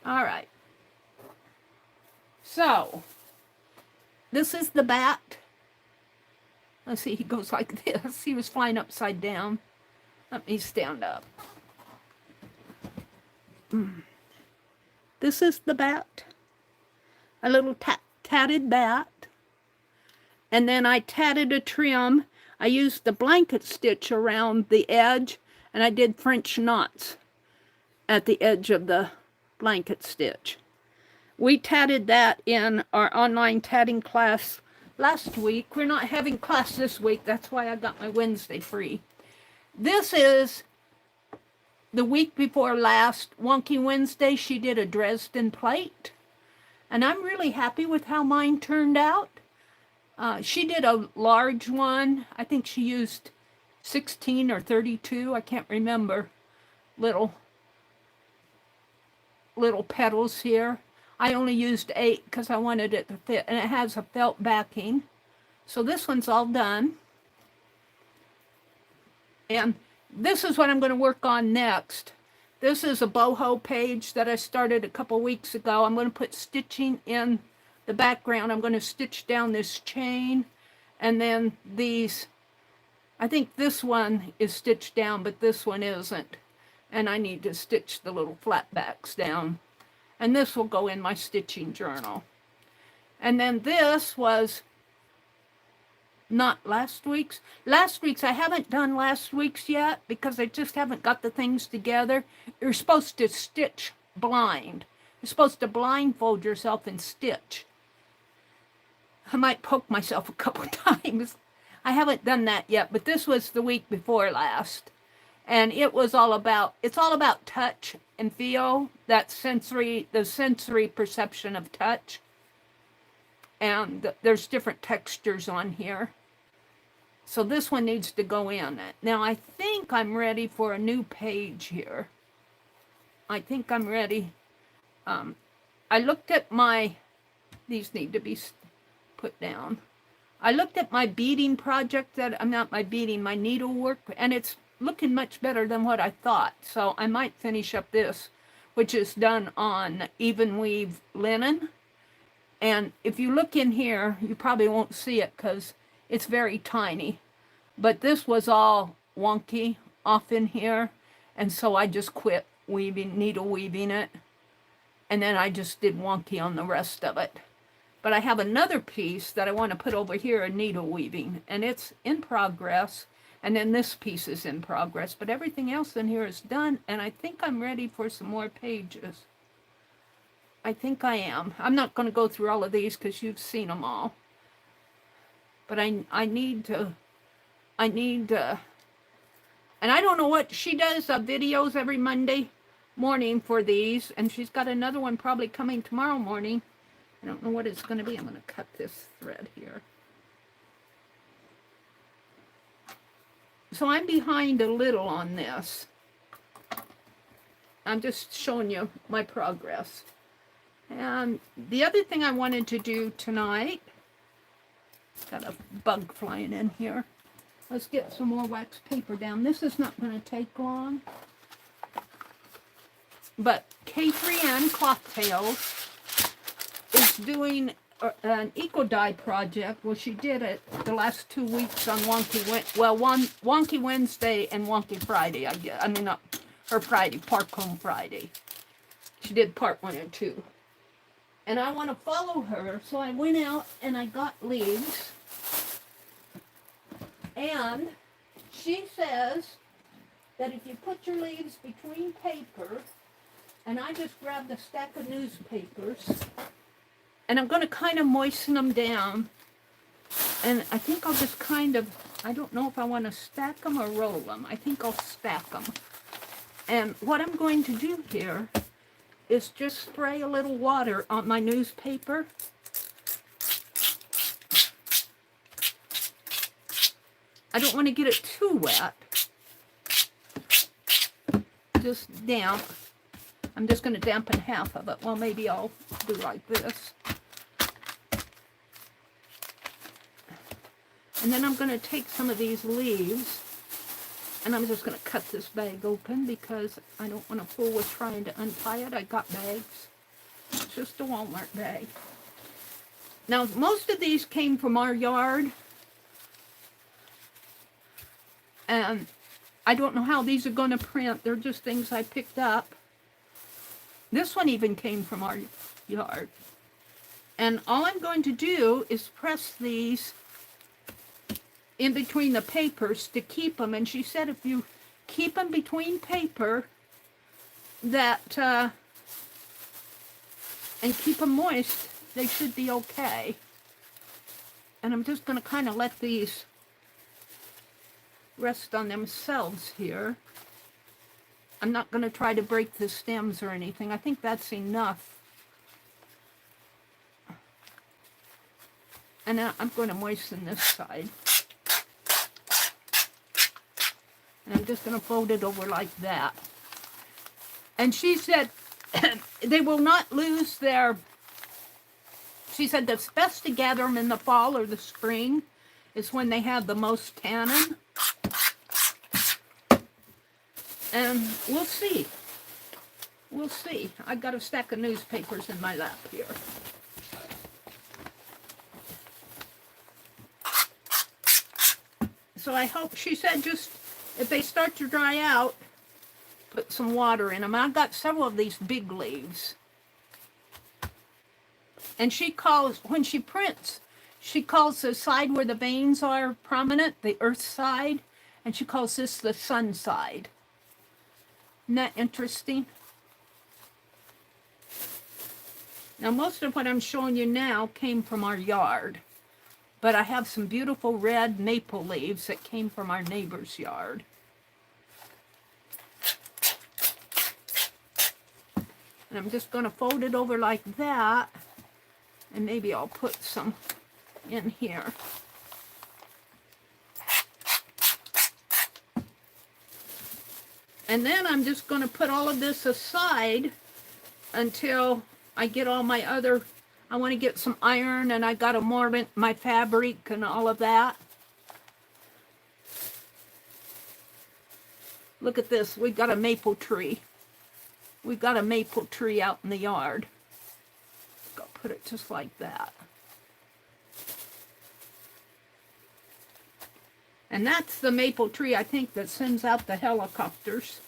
All right. So, this is the bat. Let's see, he goes like this. He was flying upside down. Let me stand up. This is the bat. A little tatted bat. And then I tatted a trim. I used the blanket stitch around the edge, and I did French knots at the edge of the blanket stitch. We tatted that in our online tatting class last week. We're not having class this week. That's why I got my Wednesday free. This is the week before last, Wonky Wednesday. She did a Dresden plate. And I'm really happy with how mine turned out. She did a large one. I think she used 16 or 32. I can't remember. Little petals here. I only used 8 because I wanted it to fit. And it has a felt backing. So this one's all done. And this is what I'm going to work on next. This is a boho page that I started a couple weeks ago. I'm going to put stitching in the background. I'm going to stitch down this chain, and then these, I think this one is stitched down, but this one isn't. And I need to stitch the little flat backs down. And this will go in my stitching journal. And then this was not last week's. Last week's, I haven't done last week's yet because I just haven't got the things together. You're supposed to stitch blind. You're supposed to blindfold yourself and stitch. I might poke myself a couple times. I haven't done that yet, but this was the week before last. And it was all about, it's all about touch and feel, that sensory, the sensory perception of touch. And there's different textures on here. So this one needs to go in. Now I think I'm ready for a new page here. I think I'm ready. I looked at my, these need to be put down. I looked at my beading project that, I'm not my beading, my needlework, and it's looking much better than what I thought. So I might finish up this, which is done on even weave linen. And if you look in here, you probably won't see it because it's very tiny. But this was all wonky off in here. And so I just quit weaving, needle weaving it. And then I just did wonky on the rest of it. But I have another piece that I want to put over here in needle weaving. And it's in progress. And then this piece is in progress. But everything else in here is done. And I think I'm ready for some more pages. I think I am. I'm not going to go through all of these because you've seen them all. But I need to, and I don't know what, she does videos every Monday morning for these, and she's got another one probably coming tomorrow morning. I don't know what it's going to be. I'm going to cut this thread here. So I'm behind a little on this. I'm just showing you my progress. And the other thing I wanted to do tonight, got a bug flying in here. Let's get some more wax paper down. This is not going to take long. But K3N Cloth Tales is doing an eco-dye project. Well, she did it the last 2 weeks on Wonky Wednesday and Wonky Friday, I guess. I mean, not her Friday, Park Home Friday. She did part 1 and 2. And I want to follow her, so I went out and I got leaves. And she says that if you put your leaves between paper, And I just grabbed a stack of newspapers. And I'm going to kind of moisten them down. And I think I'll just kind of, I don't know if I want to stack them or roll them. I think I'll stack them. And what I'm going to do here is just spray a little water on my newspaper. I don't want to get it too wet. Just damp. I'm just going to dampen half of it. Well, maybe I'll do like this. And then I'm going to take some of these leaves, and I'm just going to cut this bag open because I don't want to fool with trying to untie it. I got bags. It's just a Walmart bag. Now, most of these came from our yard, and I don't know how these are going to print. They're just things I picked up. This one even came from our yard. And all I'm going to do is press these in between the papers to keep them. And she said if you keep them between paper, that, and keep them moist, they should be okay. And I'm just going to kind of let these rest on themselves here. I'm not going to try to break the stems or anything. I think that's enough. And now I'm going to moisten this side. And I'm just going to fold it over like that. And she said they will not lose their... She said it's best to gather them in the fall or the spring is when they have the most tannin. And we'll see. We'll see. I got a stack of newspapers in my lap here. So I hope, she said just, if they start to dry out, put some water in them. I've got several of these big leaves. And she calls, when she prints, she calls the side where the veins are prominent, the earth side, and she calls this the sun side. Isn't that interesting? Now, most of what I'm showing you now came from our yard. But I have some beautiful red maple leaves that came from our neighbor's yard. And I'm just going to fold it over like that. And maybe I'll put some in here. And then I'm just going to put all of this aside until I get all my other, I want to get some iron, and I got to mordant my fabric and all of that. Look at this. We've got a maple tree. We've got a maple tree out in the yard. I'll put it just like that. And that's the maple tree, I think, that sends out the helicopters.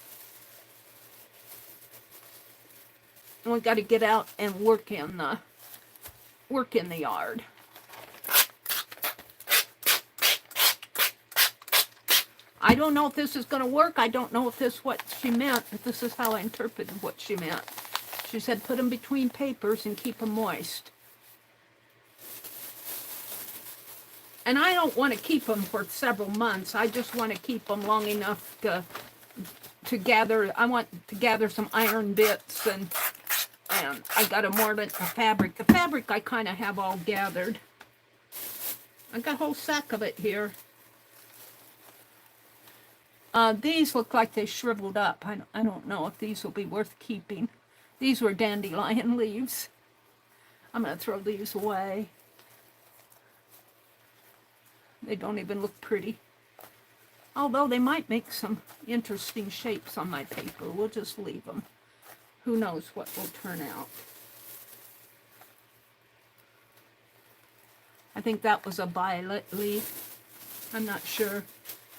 And we got to get out and work in the yard. I don't know if this is going to work. I don't know if this is what she meant, but this is how I interpreted what she meant. She said put them between papers and keep them moist. And I don't want to keep them for several months. I just want to keep them long enough to gather. I want to gather some iron bits, and I got to mordant the fabric. The fabric I kind of have all gathered. I got a whole sack of it here. These look like they shriveled up. I don't know if these will be worth keeping. These were dandelion leaves. I'm going to throw these away. They don't even look pretty. Although they might make some interesting shapes on my paper. We'll just leave them. Who knows what will turn out. I think that was a violet leaf. I'm not sure.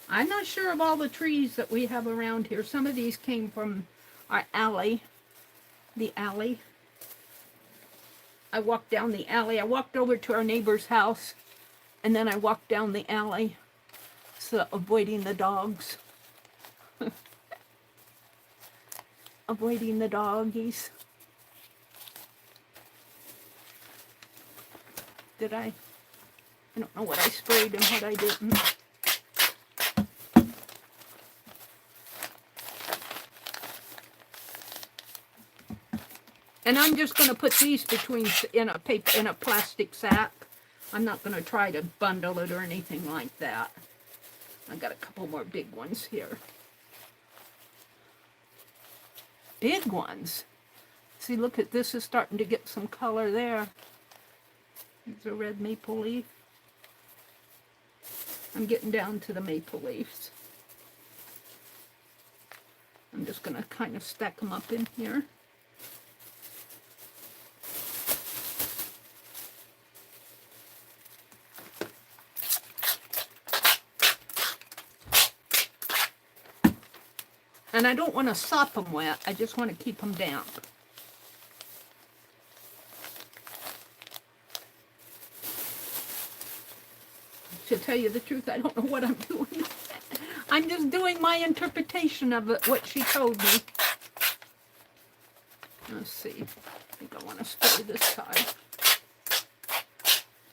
I'm not sure of all the trees that we have around here. Some of these came from our alley. The alley. I walked down the alley. I walked over to our neighbor's house. And then I walked down the alley, so avoiding the dogs. avoiding the doggies. Did I don't know what I sprayed and what I didn't. And I'm just going to put these in a plastic sack. I'm not going to try to bundle it or anything like that. I got a couple more big ones here. Big ones. See, look at this is starting to get some color there. There's a red maple leaf. I'm getting down to the maple leaves. I'm just going to kind of stack them up in here. And I don't want to sop them wet, I just want to keep them damp. To tell you the truth, I don't know what I'm doing. I'm just doing my interpretation of it, what she told me. Let's see. I think I want to spray this side.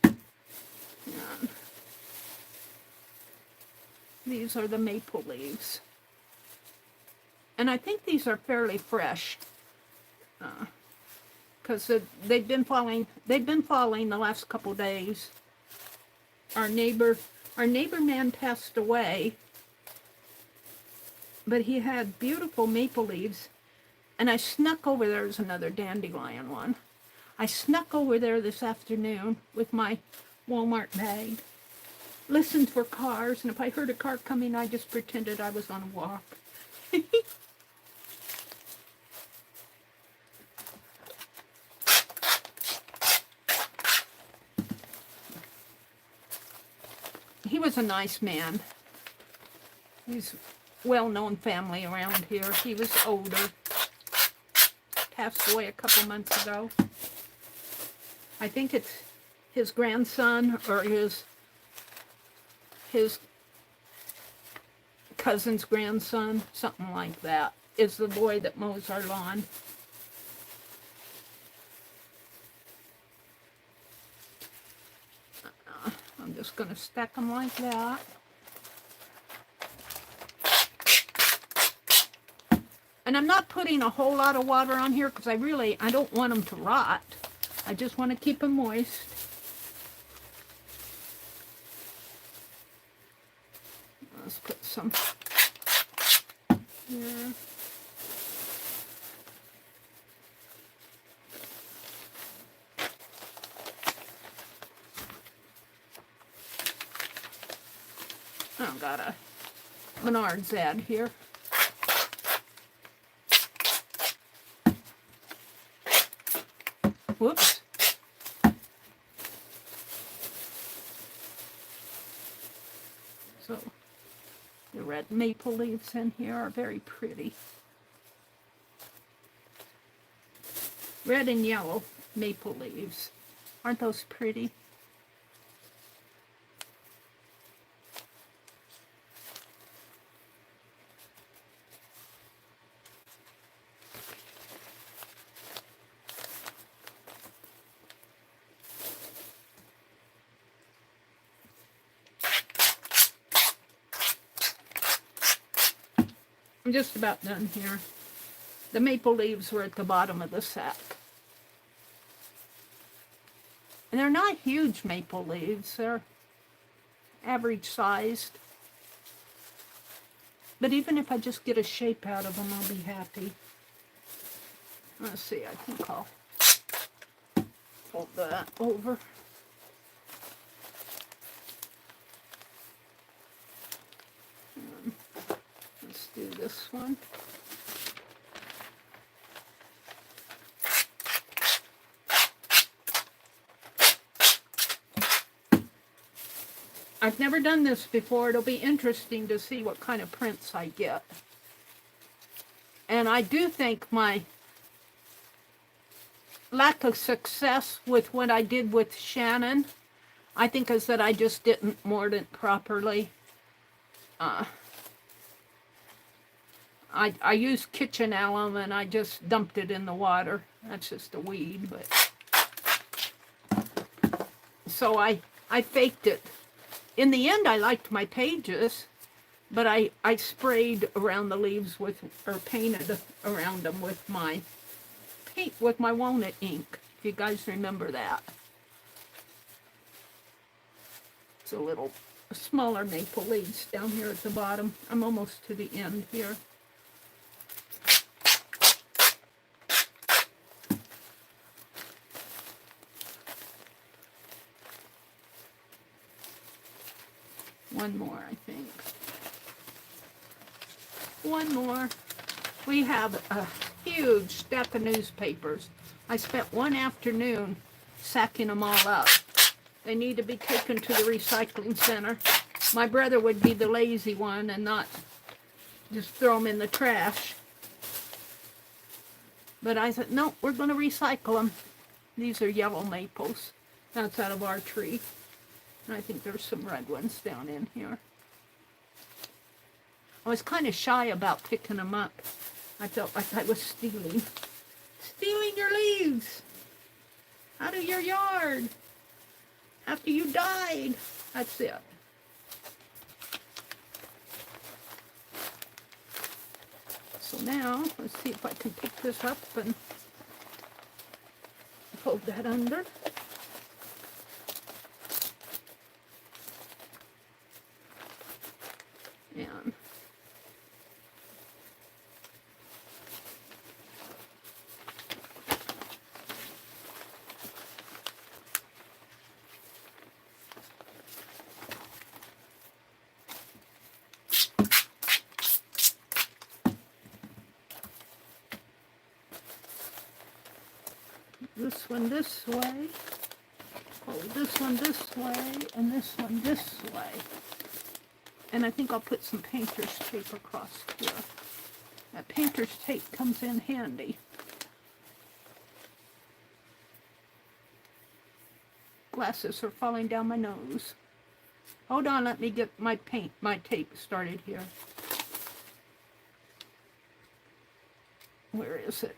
And these are the maple leaves. And I think these are fairly fresh, because they've been falling the last couple days. Our neighbor man passed away, but he had beautiful maple leaves, and I snuck over there. There's another dandelion one. I snuck over there this afternoon with my Walmart bag, listened for cars, and if I heard a car coming, I just pretended I was on a walk. He was a nice man. He's well-known family around here. He was older. Passed away a couple months ago. I think it's his grandson or his cousin's grandson, something like that, is the boy that mows our lawn. I'm just going to stack them like that. And I'm not putting a whole lot of water on here because I don't want them to rot. I just want to keep them moist. Let's put some here. I've got a Menard's ad here. Whoops. So, the red maple leaves in here are very pretty. Red and yellow maple leaves. Aren't those pretty? I'm just about done here. The maple leaves were at the bottom of the sack. And they're not huge maple leaves. They're average sized. But even if I just get a shape out of them, I'll be happy. Let's see, I think I'll fold that over. Let's do this one. I've never done this before. It'll be interesting to see what kind of prints I get. And I do think my lack of success with what I did with Shannon, I think is that I just didn't mordant properly. I used kitchen alum and I just dumped it in the water. That's just a weed, but so I faked it. In the end, I liked my pages, but I sprayed around the leaves with, or painted around them with my walnut ink. If you guys remember that. It's a little smaller maple leaves down here at the bottom. I'm almost to the end here. One more, I think. One more. We have a huge stack of newspapers. I spent one afternoon sacking them all up. They need to be taken to the recycling center. My brother would be the lazy one and not just throw them in the trash. But I said, no, we're going to recycle them. These are yellow maples. That's out of our tree. And I think there's some red ones down in here. I was kind of shy about picking them up. I felt like I was stealing your leaves out of your yard after you died. That's it. So now, let's see if I can pick this up and hold that under. And this one this way, hold this one this way, and this one this way. And I think I'll put some painter's tape across here. That painter's tape comes in handy. Glasses are falling down my nose. Hold on, let me get my tape started here. Where is it?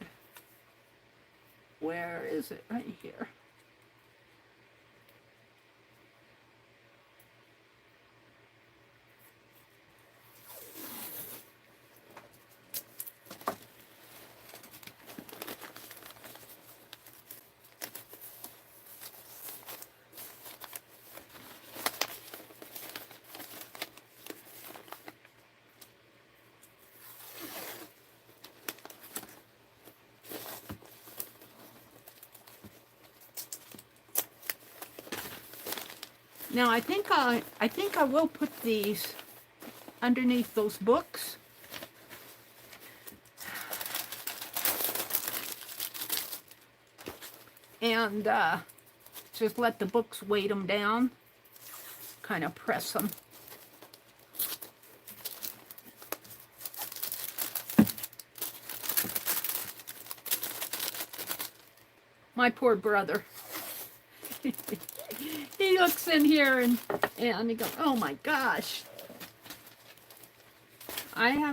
Where is it? Right here. Now I think I will put these underneath those books. And just let the books weight them down. Kind of press them. My poor brother. He looks in here and he goes, oh my gosh.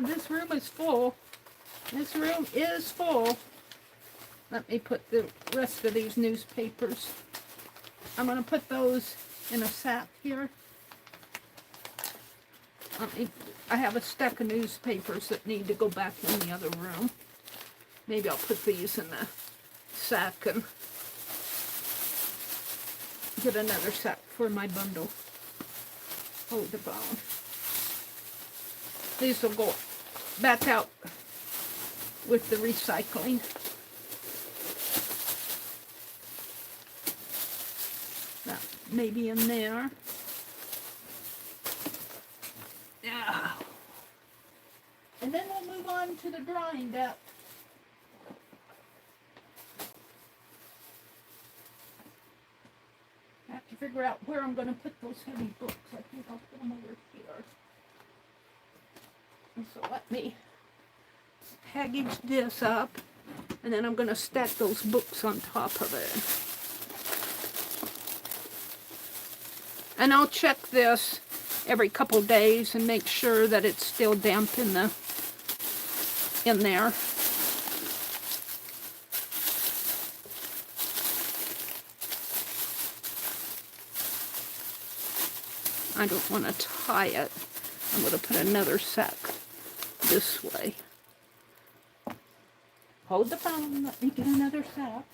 This room is full. This room is full. Let me put the rest of these newspapers. I'm going to put those in a sack here. I have a stack of newspapers that need to go back in the other room. Maybe I'll put these in the sack and get another sack for my bundle. Hold the bone. These will go back out with the recycling. That maybe in there. Yeah. And then we'll move on to the drawing deck. I have to figure out where I'm going to put those heavy books. I think I'll put them over here. And so let me package this up, and then I'm going to stack those books on top of it. And I'll check this every couple days and make sure that it's still damp in the in there. I don't want to tie it. I'm going to put another sack this way. Hold the phone. Let me get another sack.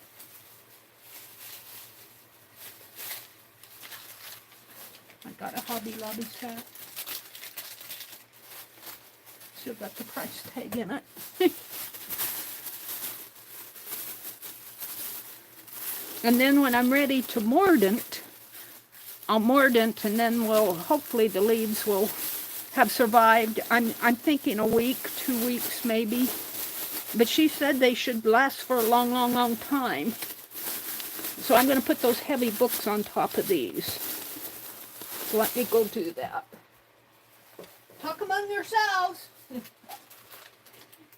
I got a Hobby Lobby sack. Still got the price tag in it. And then when I'm ready to mordant, I'll mordant, and then hopefully the leaves will have survived. I'm thinking a week, 2 weeks maybe. But she said they should last for a long, long, long time. So I'm going to put those heavy books on top of these. So let me go do that. Talk among yourselves.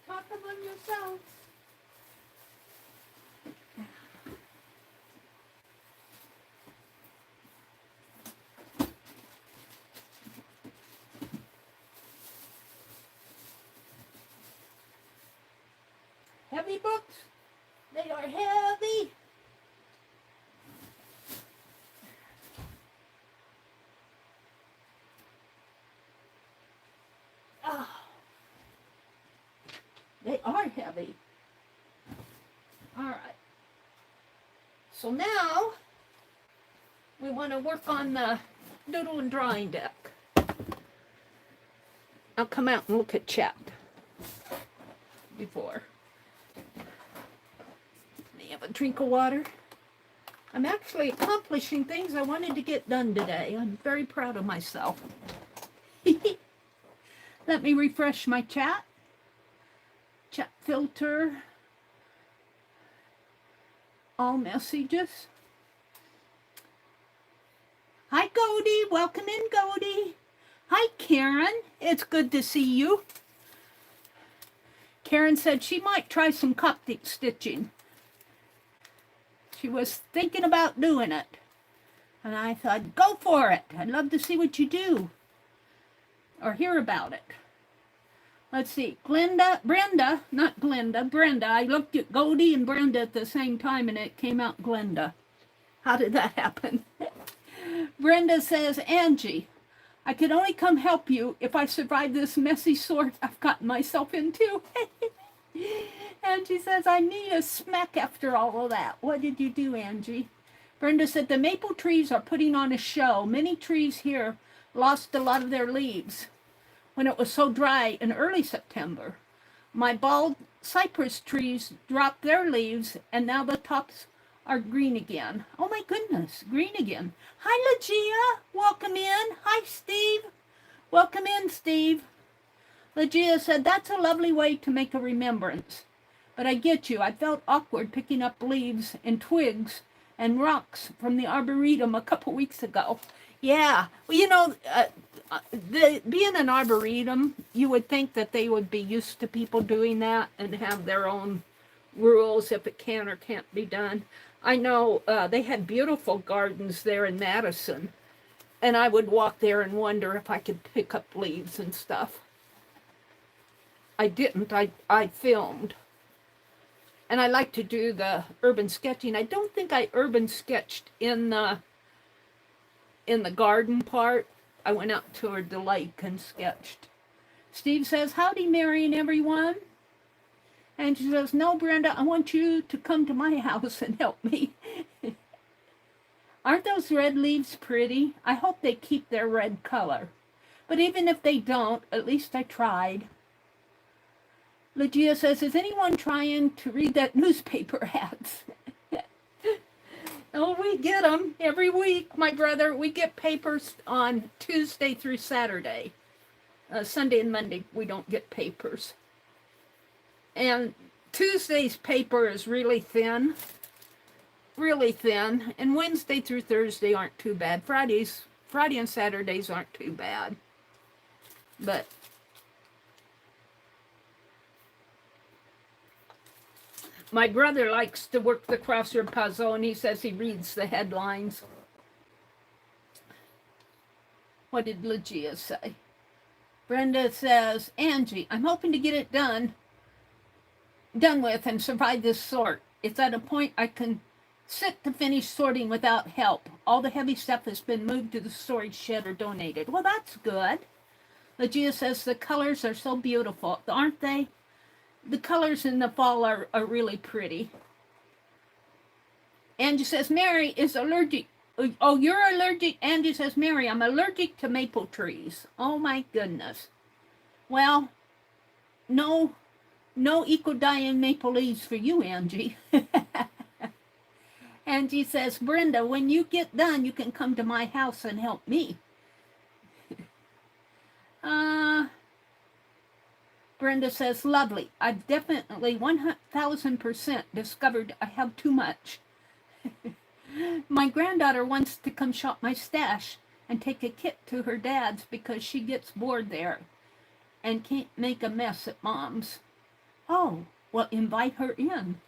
Talk among yourselves. Heavy books. They are heavy. Oh, they are heavy. All right. So now we want to work on the doodle and drawing deck. I'll come out and look at chat before. Let me have a drink of water. I'm actually accomplishing things I wanted to get done today. I'm very proud of myself. Let me refresh my chat. Chat filter. All messages. Hi, Godie. Welcome in, Godie. Hi, Karen. It's good to see you. Karen said she might try some Coptic stitching. She was thinking about doing it. And I thought, go for it. I'd love to see what you do. Or hear about it. Let's see. Brenda. I looked at Goldie and Brenda at the same time and it came out Glenda. How did that happen? Brenda says, Angie, I could only come help you if I survive this messy sort I've gotten myself into. Angie says, I need a smack after all of that. What did you do, Angie? Brenda said, the maple trees are putting on a show. Many trees here lost a lot of their leaves when it was so dry in early September. My bald cypress trees dropped their leaves, and now the tops are green again. Oh my goodness, green again. Hi, Legia. Welcome in. Hi, Steve. Welcome in, Steve. Legia said, that's a lovely way to make a remembrance. But I get you. I felt awkward picking up leaves and twigs and rocks from the Arboretum a couple weeks ago. Yeah. Well, you know, being an Arboretum, you would think that they would be used to people doing that and have their own rules if it can or can't be done. I know they had beautiful gardens there in Madison, and I would walk there and wonder if I could pick up leaves and stuff. I didn't. I filmed. And I like to do the urban sketching. I don't think I urban sketched in the garden part. I went out toward the lake and sketched. Steve says, howdy, Mary and everyone. And she says, no, Brenda, I want you to come to my house and help me. Aren't those red leaves pretty? I hope they keep their red color. But even if they don't, at least I tried. Legia says, is anyone trying to read that newspaper ads? Oh, we get them every week, my brother. We get papers on Tuesday through Saturday. Sunday and Monday, we don't get papers. And Tuesday's paper is really thin. And Wednesday through Thursday aren't too bad. Friday and Saturdays aren't too bad. But my brother likes to work the crossword puzzle, and he says he reads the headlines. What did Legia say? Brenda says, Angie, I'm hoping to get it done done with and survive this sort. It's at a point I can sit to finish sorting without help. All the heavy stuff has been moved to the storage shed or donated. Well, that's good. Legia says the colors are so beautiful, aren't they? The colors in the fall are really pretty. Angie says Meri is allergic. Oh, you're allergic? Angie says, Meri, I'm allergic to maple trees. Oh my goodness. Well, no eco-dye maple leaves for you, Angie. Angie says, Brenda, when you get done, you can come to my house and help me. Brenda says, lovely. I've definitely 1,000% discovered I have too much. My granddaughter wants to come shop my stash and take a kit to her dad's because she gets bored there and can't make a mess at mom's. Oh, well, invite her in.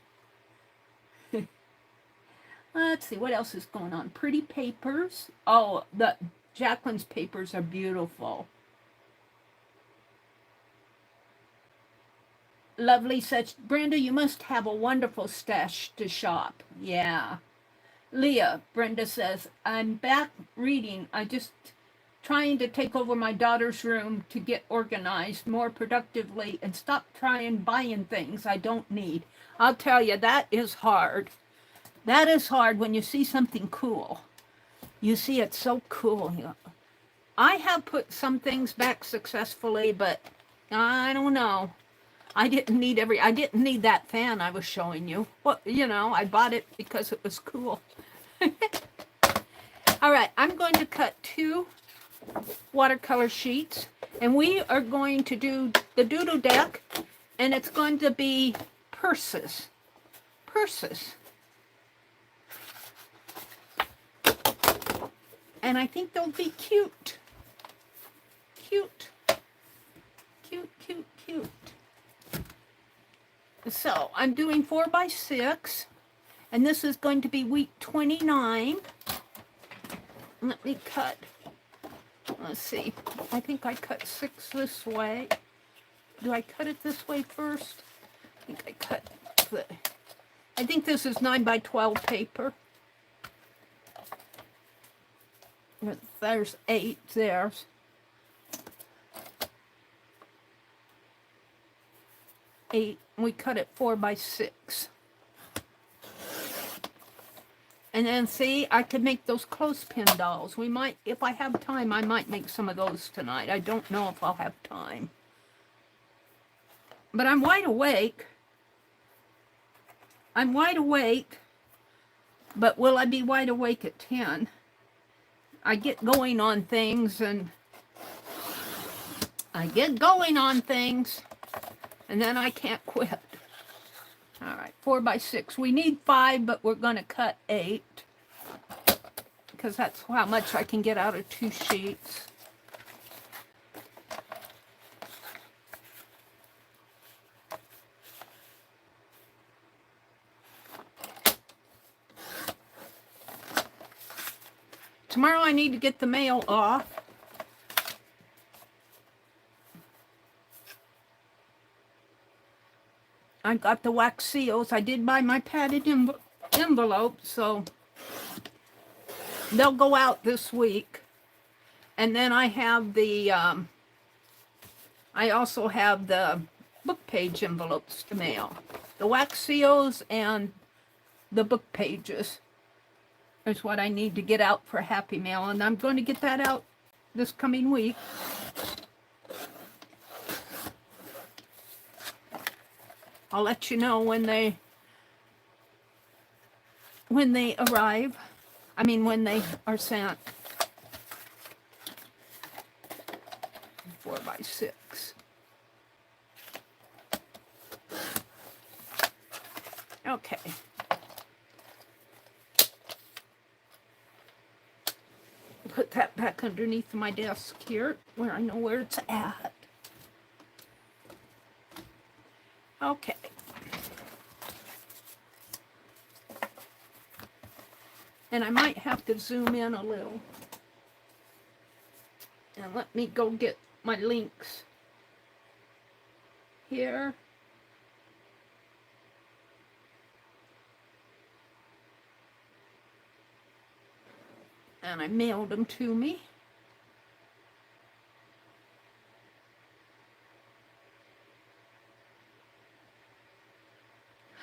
Let's see, what else is going on? Pretty papers. Oh, the Jacqueline's papers are beautiful. Lovely says, Brenda, you must have a wonderful stash to shop. Yeah. Leah, Brenda says, I'm back reading. I just trying to take over my daughter's room to get organized more productively and stop buying things I don't need. I'll tell you, that is hard. That is hard when you see something cool. You see it's so cool. I have put some things back successfully, but I don't know. I didn't need that fan I was showing you. Well, I bought it because it was cool. All right, I'm going to cut 2 watercolor sheets, and we are going to do the doodle deck, and it's going to be purses. And I think they'll be cute. Cute. So I'm doing 4x6, and this is going to be week 29. Let me cut. Let's see. I think I cut 6 this way. Do I cut it this way first? I think this is 9x12 paper. There's 8 there. We cut it 4x6. And then see, I could make those clothespin dolls. We might, if I have time, I might make some of those tonight. I don't know if I'll have time. But I'm wide awake. But will I be wide awake at 10? I get going on things and then I can't quit. All right, 4x6. We need 5, but we're going to cut 8 because that's how much I can get out of 2 sheets. Tomorrow I need to get the mail off. I got the wax seals. I did buy my padded envelope, so they'll go out this week. And then I have the, I also have the book page envelopes to mail. The wax seals and the book pages is what I need to get out for Happy Mail, and I'm going to get that out this coming week. I'll let you know when they arrive. I mean, when they are sent. 4x6. Okay. Put that back underneath my desk here, where I know where it's at. Okay. And I might have to zoom in a little. And let me go get my links here. And I mailed them to me.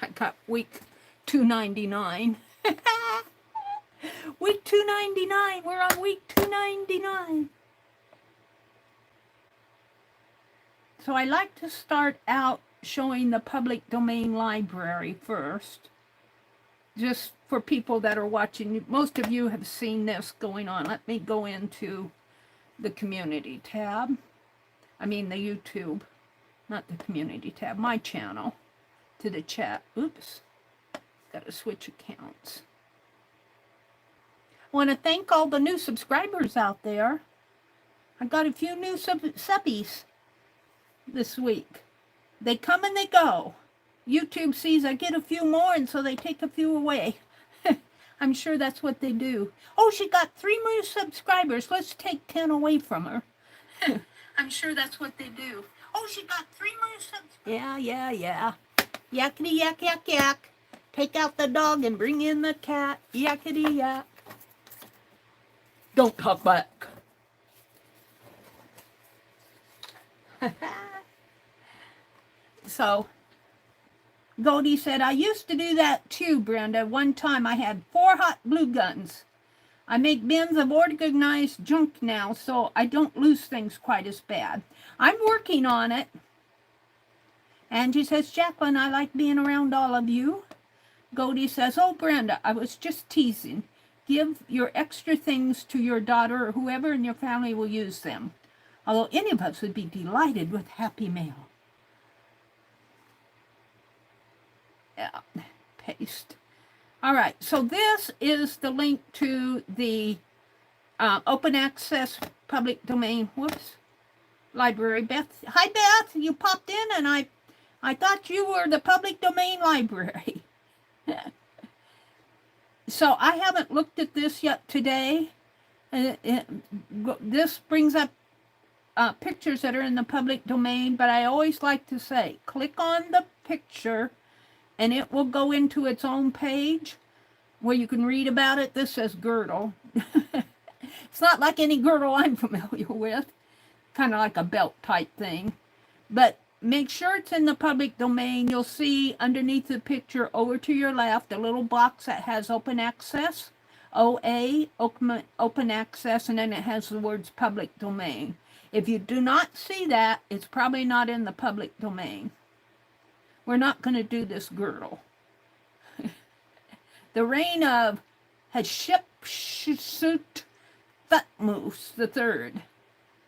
I got week 299. Week 299. We're on week 299. So I like to start out showing the public domain library first. Just for people that are watching. Most of you have seen this going on. Let me go into the community tab. I mean the YouTube. Not the community tab. My channel. To the chat. Oops. Got to switch accounts. I want to thank all the new subscribers out there. I got a few new subbies this week. They come and they go. YouTube sees I get a few more, and so they take a few away. I'm sure that's what they do. Oh, she got 3 new subscribers. Let's take 10 away from her. I'm sure that's what they do. Oh, she got 3 new subscribers. Yeah. Yakety yak yak yak. Take out the dog and bring in the cat. Yakety yak. Don't talk back. So, Goldie said, I used to do that too, Brenda. One time I had 4 hot glue guns. I make bins of organized junk now, so I don't lose things quite as bad. I'm working on it. Angie says, Jacqueline, I like being around all of you. Goldie says, oh, Brenda, I was just teasing. Give your extra things to your daughter or whoever in your family will use them. Although any of us would be delighted with Happy Mail. Yeah, paste. All right, so this is the link to the open access public domain, library. Beth, hi Beth, you popped in and I thought you were the public domain library. So I haven't looked at this yet today. This brings up pictures that are in the public domain, but I always like to say, click on the picture and it will go into its own page where you can read about it. This says girdle. It's not like any girdle I'm familiar with. Kind of like a belt type thing. But make sure it's in the public domain. You'll see underneath the picture over to your left a little box that has open access. OA, open access, and then it has the words public domain. If you do not see that, it's probably not in the public domain. We're not going to do this girdle. The reign of Hatshepsut Thutmose III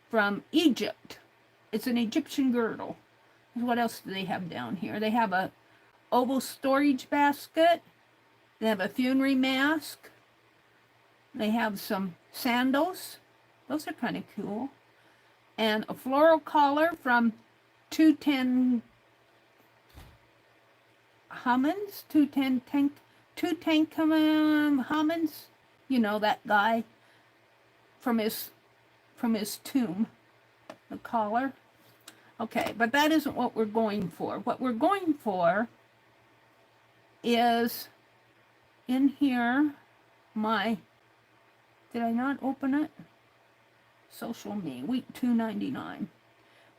from Egypt. It's an Egyptian girdle. What else do they have down here? They have a oval storage basket. They have a funerary mask. They have some sandals. Those are kind of cool. And a floral collar from 210 Hammonds, Hammonds, you know, that guy from his tomb, the collar. Okay, but that isn't what we're going for. What we're going for is in here, did I not open it? Social Me, week 299.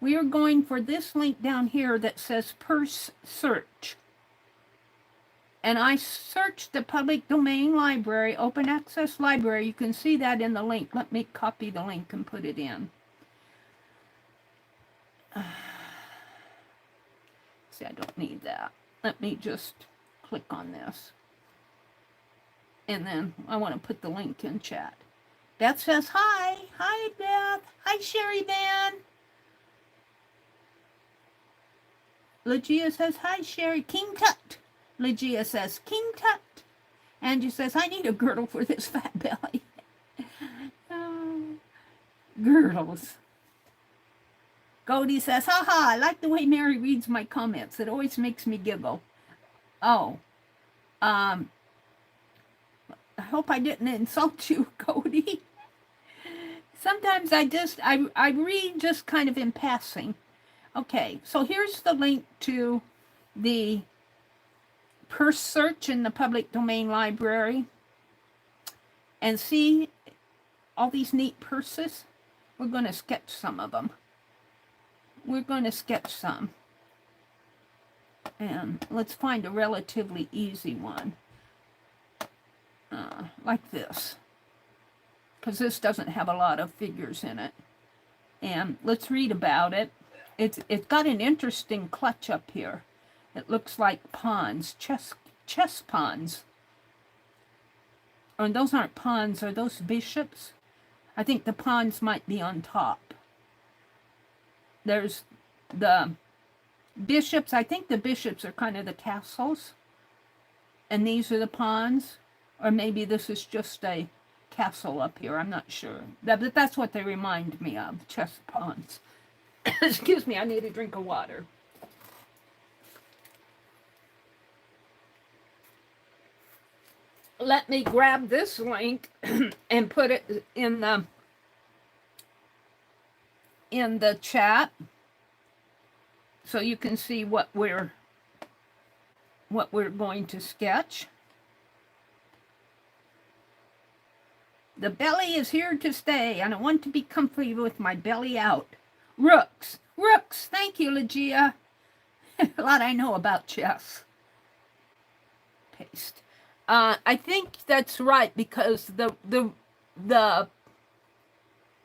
We are going for this link down here that says purse search. And I searched the public domain library, open access library. You can see that in the link. Let me copy the link and put it in. See, I don't need that. Let me just click on this. And then I want to put the link in chat. Beth says, hi. Hi, Beth. Hi, Sherry Van. Legia says, hi, Sherry. King Tut. Legia says, King Tut. Angie says, I need a girdle for this fat belly. Oh, girdles. Goldie says, haha, I like the way Meri reads my comments. It always makes me giggle. Oh, I hope I didn't insult you, Cody. Sometimes I read just kind of in passing. Okay, so here's the link to the purse search in the public domain library. And see, all these neat purses. We're going to sketch some of them. We're going to sketch some. And let's find a relatively easy one. Like this. Because this doesn't have a lot of figures in it. And let's read about it. It's got an interesting clutch up here. It looks like pawns, chess pawns. And those aren't pawns, are those bishops? I think the pawns might be on top. There's the bishops. I think the bishops are kind of the castles. And these are the pawns. Or maybe this is just a castle up here. I'm not sure. But that's what they remind me of, chess pawns. Excuse me, I need a drink of water. Let me grab this link and put it in the chat so you can see what we're going to sketch. The belly is here to stay, and I want to be comfy with my belly out. Rooks. Rooks. Thank you, Legia. A lot I know about chess. Paste. I think that's right, because the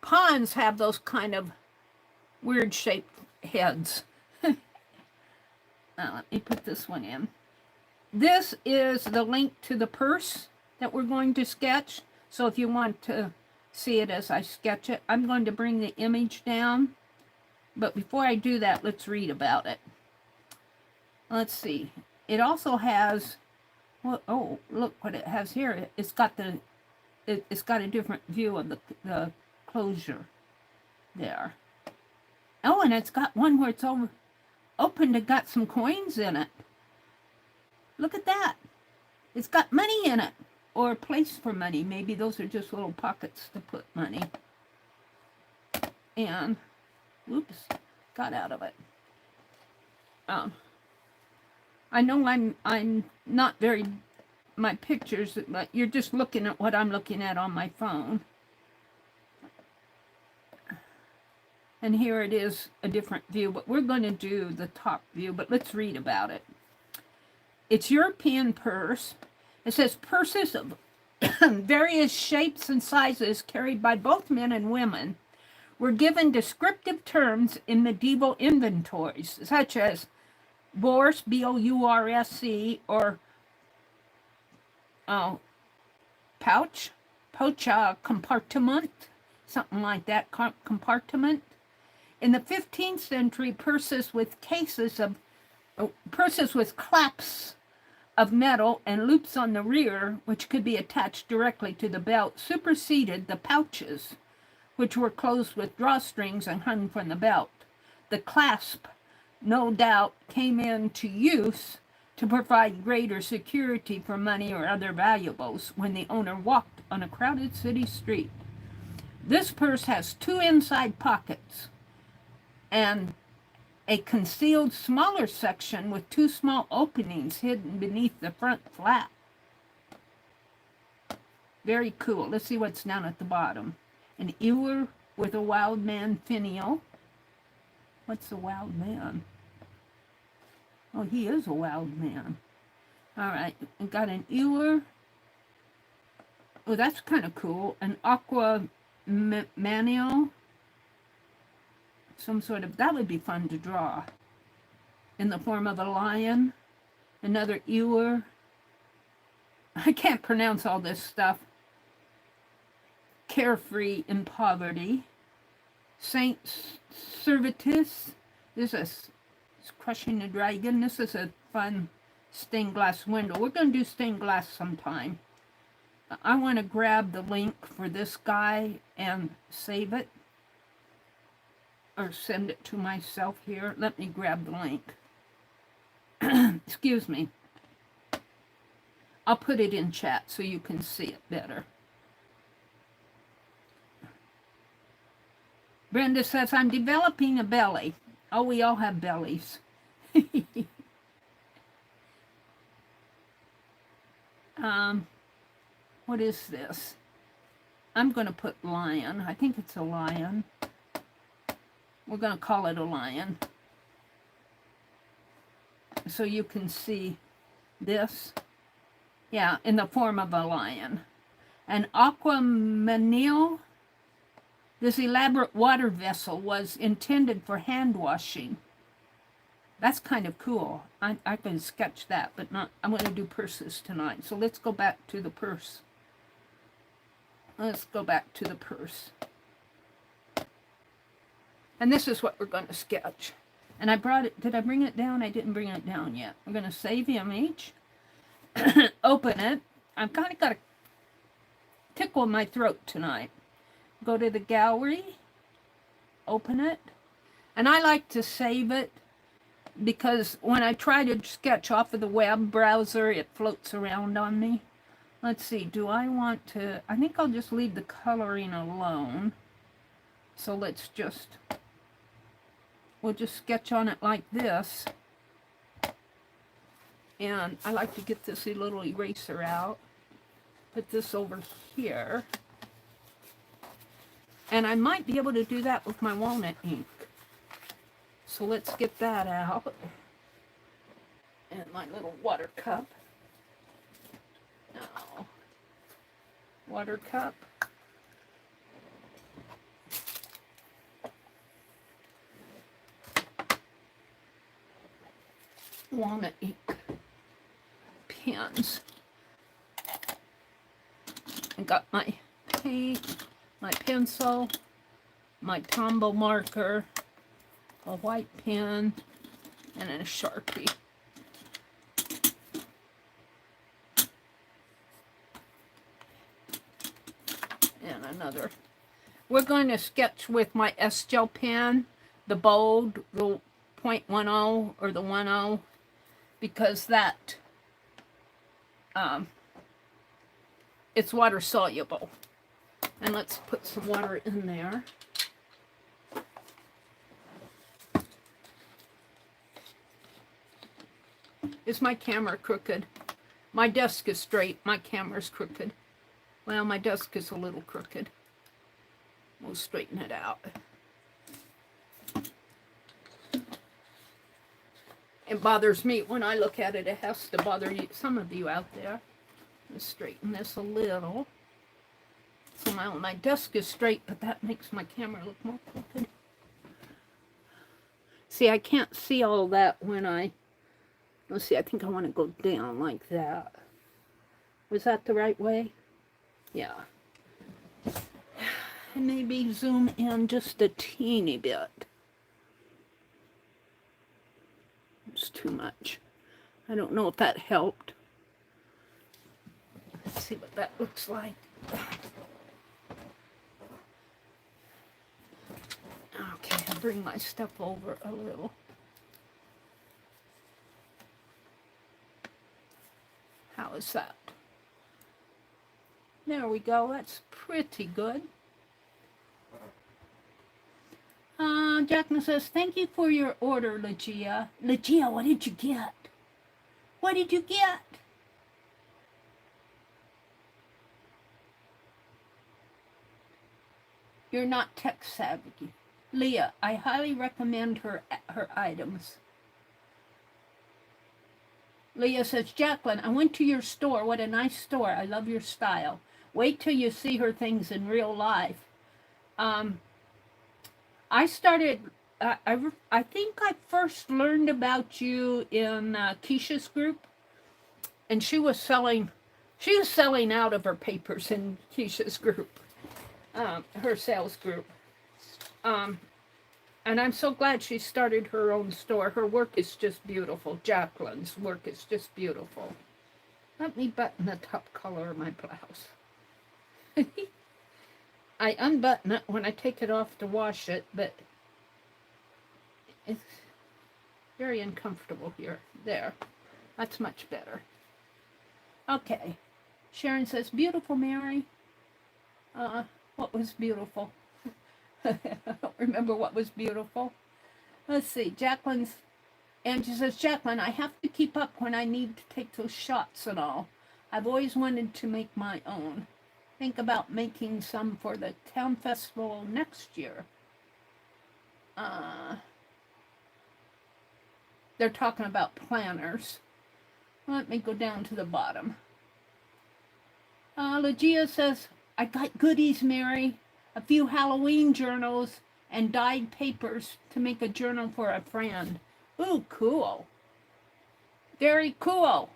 pawns have those kind of weird shaped heads. Let me put this one in. This is the link to the purse that we're going to sketch. So if you want to see it as I sketch it, I'm going to bring the image down. But before I do that, let's read about it. Let's see. It also has, well, oh, look what it has here. It's got a different view of the closure there. Oh, and it's got one where it's opened and got some coins in it. Look at that. It's got money in it. Or a place for money. Maybe those are just little pockets to put money. And, whoops, got out of it. I know I'm not very, my pictures, but you're just looking at what I'm looking at on my phone. And here it is, a different view, but we're going to do the top view, but let's read about it. It's European purse. It says purses of various shapes and sizes carried by both men and women were given descriptive terms in medieval inventories, such as bourse, B-O-U-R-S-E, or pouch, compartment, something like that, compartment. In the 15th century, purses with claps of metal and loops on the rear, which could be attached directly to the belt, superseded the pouches, which were closed with drawstrings and hung from the belt. The clasp, no doubt, came into use to provide greater security for money or other valuables when the owner walked on a crowded city street. This purse has 2 inside pockets and a concealed smaller section with 2 small openings hidden beneath the front flap. Very cool. Let's see what's down at the bottom. An ewer with a wild man finial. What's a wild man? Oh, he is a wild man. All right, we got an ewer. Oh, that's kind of cool. An aqua manual. Some sort of, that would be fun to draw. In the form of a lion. Another ewer. I can't pronounce all this stuff. Carefree in poverty. Saint Servetus. This is crushing the dragon. This is a fun stained glass window. We're going to do stained glass sometime. I want to grab the link for this guy and save it. Or send it to myself here. Let me grab the link. Excuse me. I'll put it in chat so you can see it better. Brenda says, I'm developing a belly. Oh, we all have bellies. What is this? I'm going to put lion. I think it's a lion. We're going to call it a lion. So you can see this. Yeah, in the form of a lion. An aquamanile. This elaborate water vessel was intended for hand washing. That's kind of cool. I can sketch that, but not. I'm going to do purses tonight. So let's go back to the purse. Let's go back to the purse. And this is what we're going to sketch. And I brought it. Did I bring it down? I didn't bring it down yet. I'm going to save image. Open it. I've kind of got a tickle in my throat tonight. Go to the gallery. Open it. And I like to save it because when I try to sketch off of the web browser, it floats around on me. Let's see. Do I want to... I think I'll just leave the coloring alone. So let's just... We'll just sketch on it like this. And I like to get this little eraser out. Put this over here. And I might be able to do that with my walnut ink. So let's get that out. And my little water cup. No. Water cup. Walnut ink. Pens. I got my paint, my pencil, my Tombow marker, a white pen, and a Sharpie. And another. We're going to sketch with my S-Gel pen, the bold, the 0.10 or the 10, because that it's water soluble. And let's put some water in there. Is my camera crooked? My desk is straight, my camera's crooked. Well, my desk is a little crooked. We'll straighten it out. It bothers me when I look at it. It has to bother you, some of you out there. Let's straighten this a little. So my desk is straight, but that makes my camera look more crooked. See, I can't see all that when I... Let's see, I think I want to go down like that. Was that the right way? Yeah. And maybe zoom in just a teeny bit. It's too much. I don't know if that helped. Let's see what that looks like. Okay, I'll bring my stuff over a little. How is that? There we go. That's pretty good. Jackman says, thank you for your order, Legia. Legia, what did you get? What did you get? You're not tech savvy. Leah, I highly recommend her items. Leah says, Jacqueline, I went to your store. What a nice store. I love your style. Wait till you see her things in real life. I started, I think I first learned about you in Keisha's group. And she was selling out of her papers in Keisha's group. Her sales group. And I'm so glad she started her own store. Her work is just beautiful. Jacqueline's work is just beautiful. Let me button the top color of my blouse. I unbutton it when I take it off to wash it, but it's very uncomfortable here. There. That's much better. Okay. Sharon says, beautiful, Mary. What was beautiful? I don't remember what was beautiful. Let's see. Jacqueline's, and she says, Jacqueline, I have to keep up when I need to take those shots and all. I've always wanted to make my own. think about making some for the town festival next year. They're talking about planners. Let me go down to the bottom. Legia says, I got goodies, Meri. A few Halloween journals and dyed papers to make a journal for a friend. Ooh, cool. Very cool.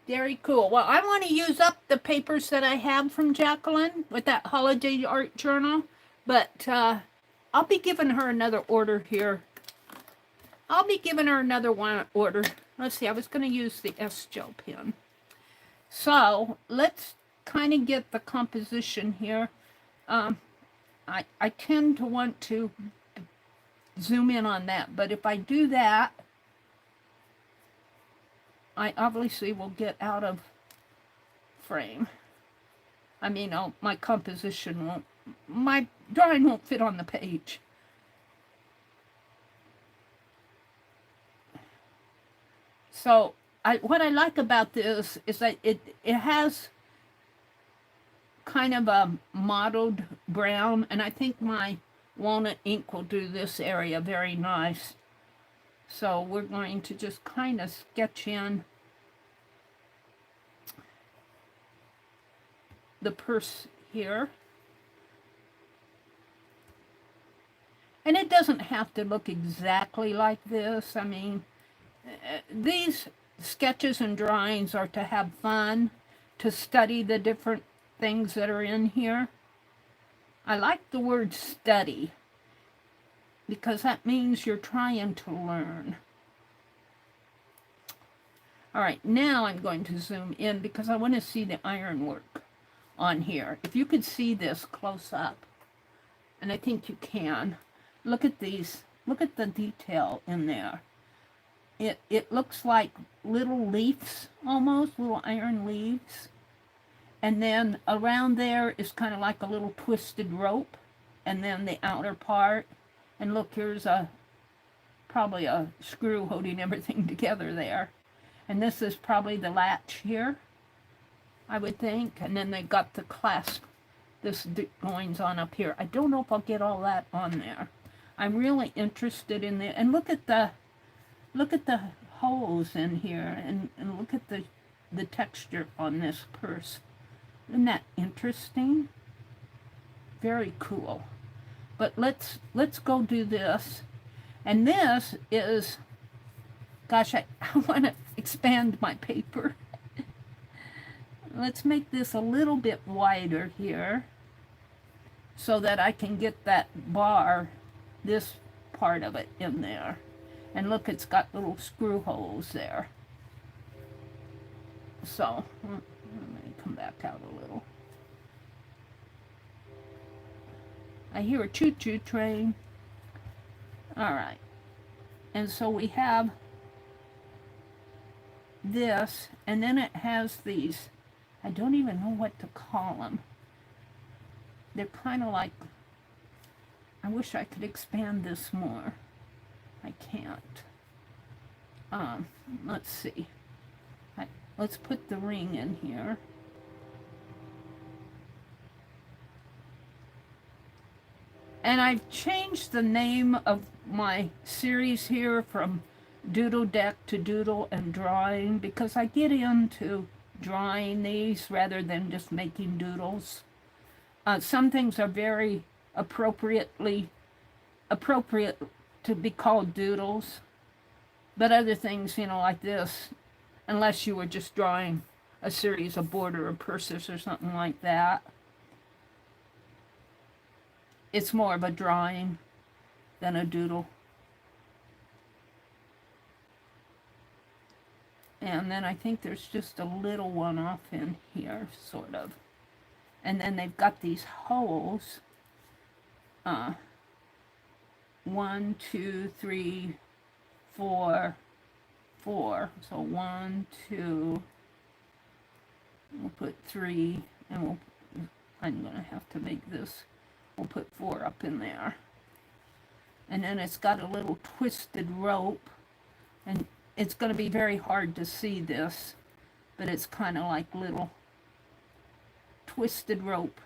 Very cool. Well, I want to use up the papers that I have from Jacqueline with that holiday art journal, but I'll be giving her another order here. I'll be giving her another order. Let's see, I was going to use the S-Gel pen. So, let's kind of get the composition here. I tend to want to zoom in on that, but if I do that, I obviously will get out of frame. I mean, my composition won't, my drawing won't fit on the page. So, what I like about this is that it has kind of a mottled brown, and I think my walnut ink will do this area very nice. So we're going to just kind of sketch in the purse here. And it doesn't have to look exactly like this. I mean, these sketches and drawings are to have fun, to study the different things that are in here. I like the word study, because that means you're trying to learn. All right, now I'm going to zoom in because I want to see the ironwork on here. If you could see this close up, and I think you can, look at these, look at the detail in there. It looks like little leaves, almost, little iron leaves. And then around there is kind of like a little twisted rope, and then the outer part. And look, here's probably a screw holding everything together there. And this is probably the latch here, I would think. And then they got the clasp, this goings on up here. I don't know if I'll get all that on there. I'm really interested in the, and look at the holes in here, and look at the texture on this purse. Isn't that interesting? Very cool. But let's go do this. And this is, gosh, I want to expand my paper. Let's make this a little bit wider here so that I can get that bar, this part of it in there. And look, it's got little screw holes there. So, let me come back out a little. I hear a choo-choo train. All right. And so we have this, and then it has these, I don't even know what to call them. They're kind of like, I wish I could expand this more. I can't. Let's see. Let's put the ring in here. And I've changed the name of my series here from Doodle Deck to Doodle and Drawing, because I get into drawing these rather than just making doodles. Some things are very appropriate to be called doodles, but other things, you know, like this, unless you were just drawing a series of border or purses or something like that, it's more of a drawing than a doodle. And then I think there's just a little one off in here, sort of. And then they've got these holes. 1, 2, 3, 4, 4. So 1, 2. We'll put 3, and I'm gonna have to make this. We'll put 4 up in there. And then it's got a little twisted rope, and it's going to be very hard to see this, but it's kind of like little twisted rope,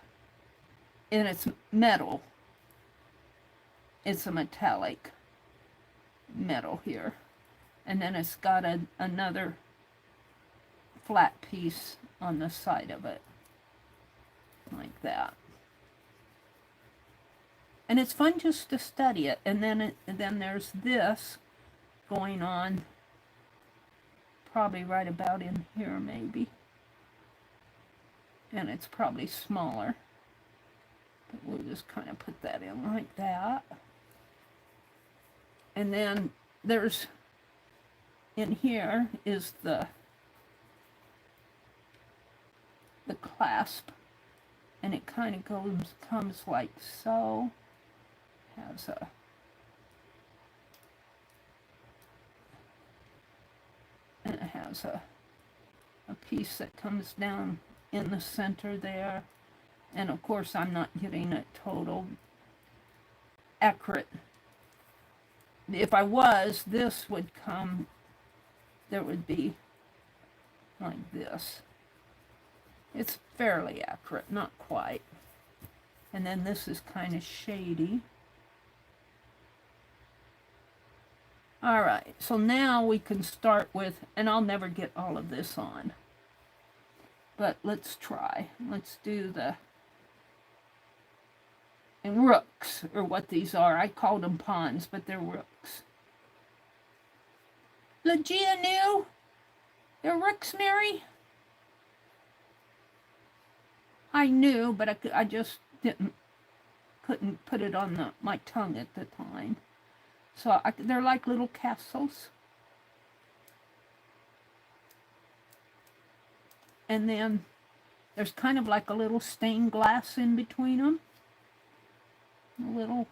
and it's metal. It's a metallic metal here. And then it's got another flat piece on the side of it, like that. And it's fun just to study it. And then there's this going on, probably right about in here maybe. And it's probably smaller. But we'll just kind of put that in like that. And then there's, in here is the clasp. And it kind of comes like so. Has a and it has a piece that comes down in the center there. And of course I'm not getting it total accurate. If I was, this would come, there would be like this. It's fairly accurate, not quite. And then this is kind of shady. All right, so now we can start with, and I'll never get all of this on, but let's try. Let's do the, and rooks, or what these are. I called them pawns, but they're rooks. Legia knew? They're rooks, Meri? I knew, but I just couldn't put it on my tongue at the time. So they're like little castles. And then there's kind of like a little stained glass in between them. A little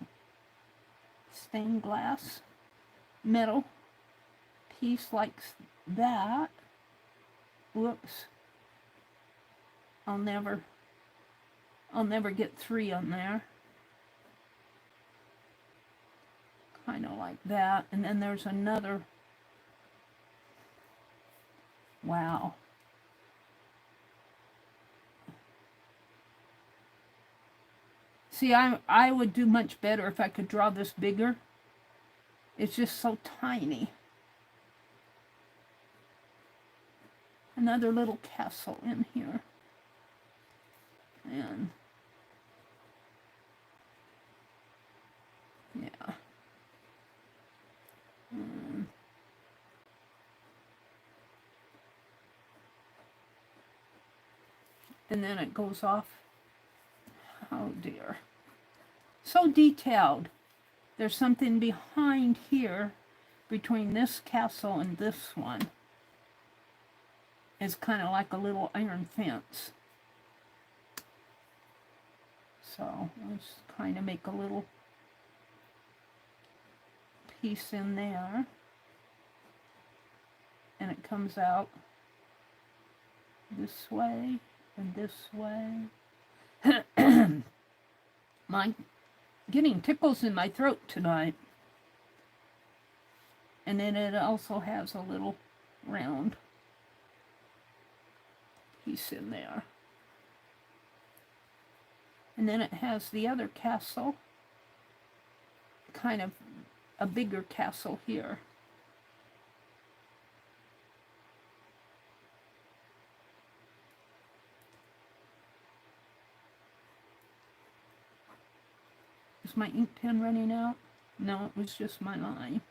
stained glass metal piece like that. Whoops. I'll never get 3 on there. Kind of like that. And then there's another. Wow. See, I would do much better if I could draw this bigger. It's just so tiny. Another little castle in here. And yeah. And then it goes off. Oh dear. So detailed. There's something behind here between this castle and this one. It's kind of like a little iron fence. So let's kind of make a little piece in there. And it comes out this way and this way. My getting tickles in my throat tonight. And then it also has a little round piece in there. And then it has the other castle, kind of a bigger castle here. Is my ink pen running out? No, it was just my line.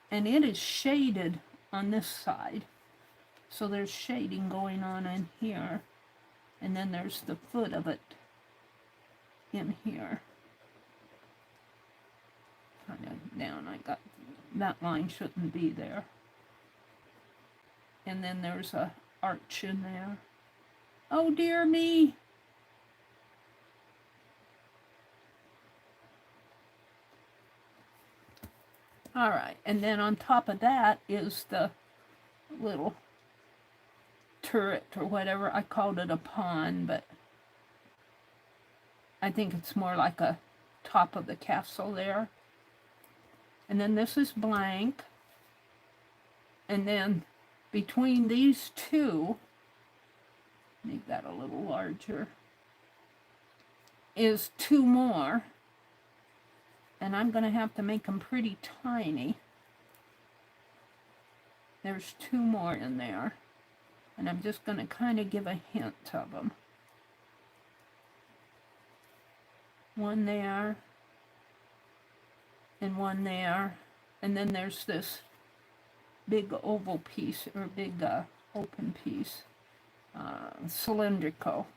And it is shaded on this side. So there's shading going on in here. And then there's the foot of it in here. Kind of down. I got that line shouldn't be there. And then there's a arch in there. Oh dear me. All right, and then on top of that is the little turret or whatever. I called it a pawn, but I think it's more like a top of the castle there. And then this is blank. And then between these two, let me make that a little larger, is 2 more. And I'm going to have to make them pretty tiny. There's 2 more in there. And I'm just going to kind of give a hint of them. 1 there. And 1 there. And then there's this big oval piece, or big open piece. Cylindrical.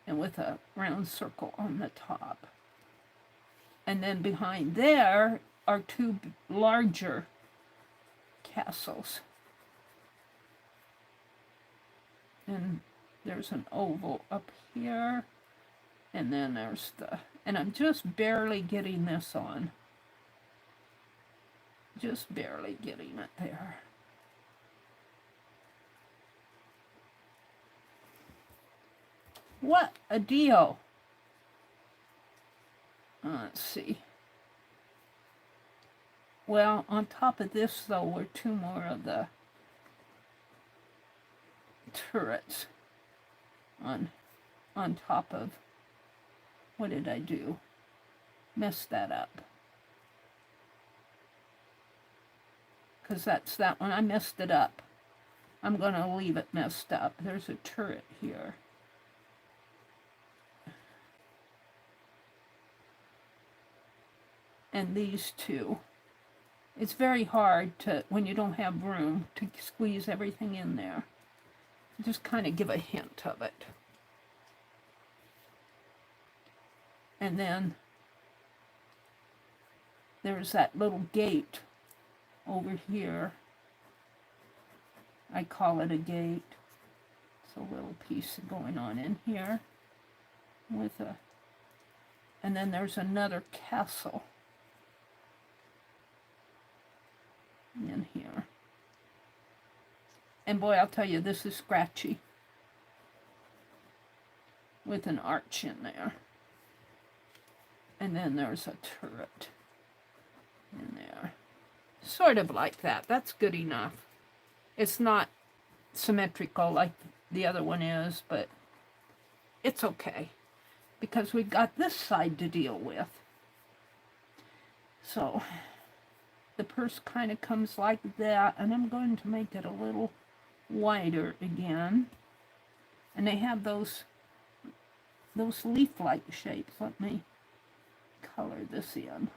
And with a round circle on the top. And then behind there are 2 larger castles. And there's an oval up here. And then there's and I'm just barely getting this on. Just barely getting it there. What a deal. Let's see. Well, on top of this, though, were 2 more of the turrets on top of, what did I do? Messed that up. Because that's that one. I messed it up. I'm going to leave it messed up. There's a turret here. And these 2. It's very hard to, when you don't have room, to squeeze everything in there. Just kind of give a hint of it. And then there's that little gate over here. I call it a gate. It's a little piece going on in here with a, and then there's another castle in here. And boy, I'll tell you, this is scratchy with an arch in there. And then there's a turret in there. Sort of like that. That's good enough. It's not symmetrical like the other one is, but it's okay. Because we've got this side to deal with. So the purse kind of comes like that, and I'm going to make it a little wider again. And they have those leaf-like shapes. Let me color this in.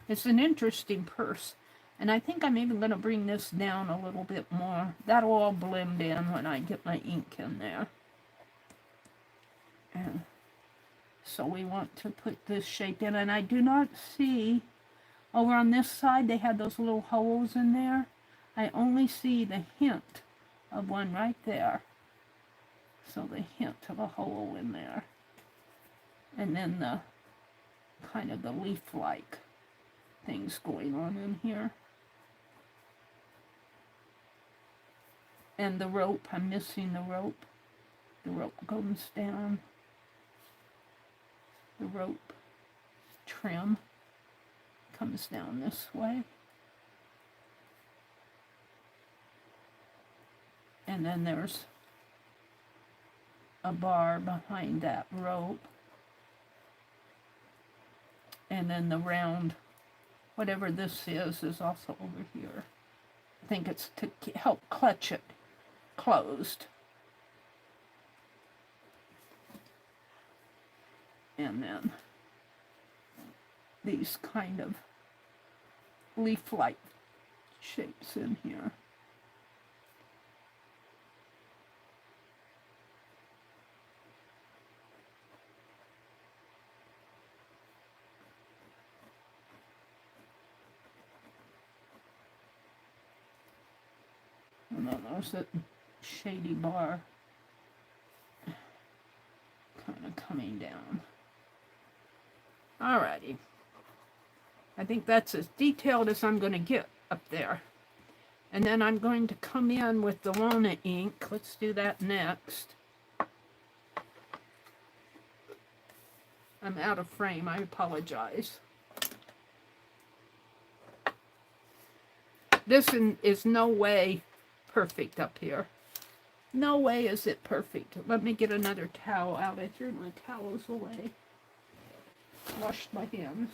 It's an interesting purse. And I think I'm even going to bring this down a little bit more. That'll all blend in when I get my ink in there. And so we want to put this shape in. And I do not see, over on this side, they had those little holes in there. I only see the hint of one right there. So the hint of a hole in there. And then the kind of the leaf-like things going on in here. And the rope, I'm missing the rope. The rope goes down. The rope trim comes down this way. And then there's a bar behind that rope. And then the round, whatever this is also over here. I think it's to help clutch it closed. And then these kind of leaf-like shapes in here. And then there's a shady bar kind of coming down. Alrighty. I think that's as detailed as I'm going to get up there. And then I'm going to come in with the walnut ink. Let's do that next. I'm out of frame. I apologize. This is no way perfect up here. No way is it perfect. Let me get another towel out. I threw my towels away. Washed my hands.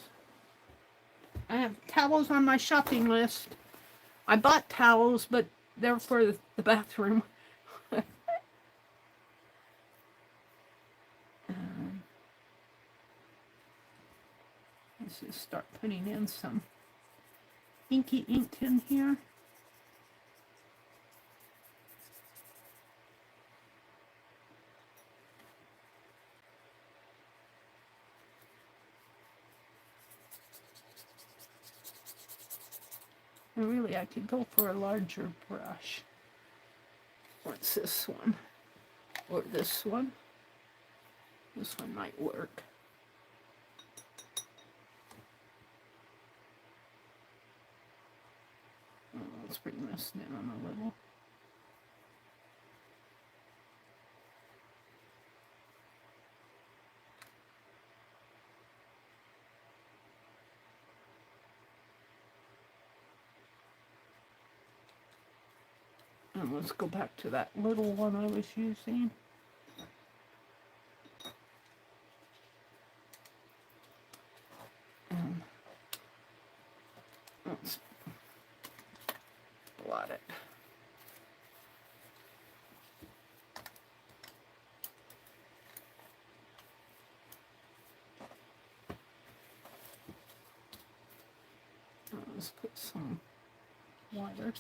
I have towels on my shopping list. I bought towels, but they're for the bathroom. Let's just start putting in some inky ink in here. And really, I could go for a larger brush. What's this one? Or this one? This one might work. Oh, let's bring this down a little. And let's go back to that little one I was using. And let's blot it. Let's put some water.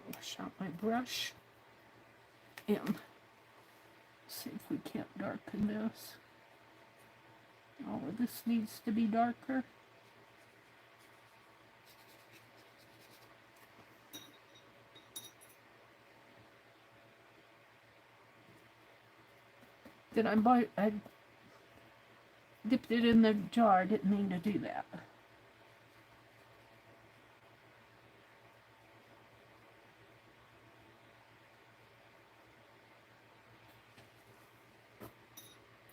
Wash out my brush and see if we can't darken this. All of this needs to be darker. Did I buy? I dipped it in the jar. Didn't mean to do that.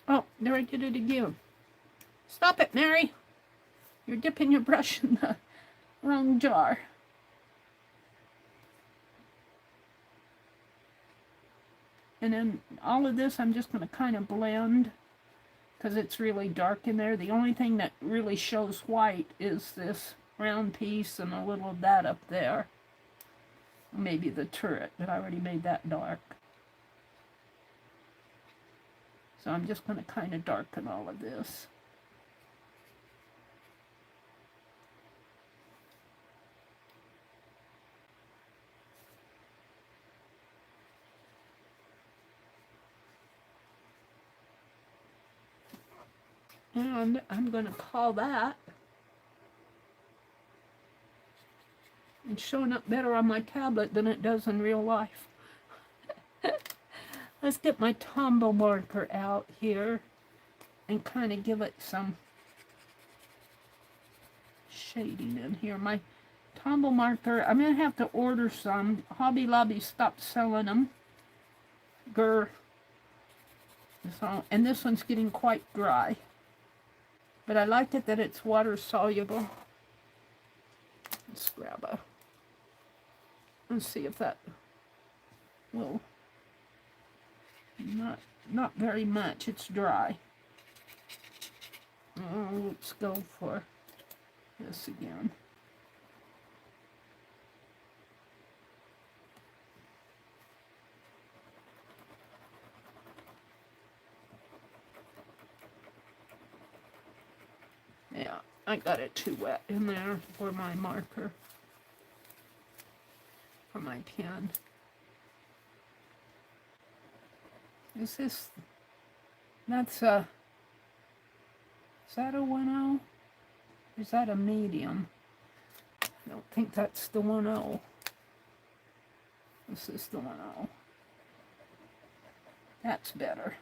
Oh, there I did it again. Stop it, Meri. You're dipping your brush in the wrong jar. And then all of this I'm just going to kind of blend because it's really dark in there. The only thing that really shows white is this round piece and a little of that up there. Maybe the turret, but I already made that dark. So I'm just going to kind of darken all of this. And I'm going to call that. It's showing up better on my tablet than it does in real life. Let's get my Tombow marker out here and kind of give it some shading in here. My Tombow marker, I'm going to have to order some. Hobby Lobby stopped selling them. Grr. So, and this one's getting quite dry. But I like it that it's water soluble. Let's grab a, let's see if that will, not very much, it's dry. Oh, let's go for this again. Yeah, I got it too wet in there for my marker, for my pen. Is this, that's a, is that a 1-0? Is that a medium? I don't think that's the 1-0. This is the one. Oh, that's better.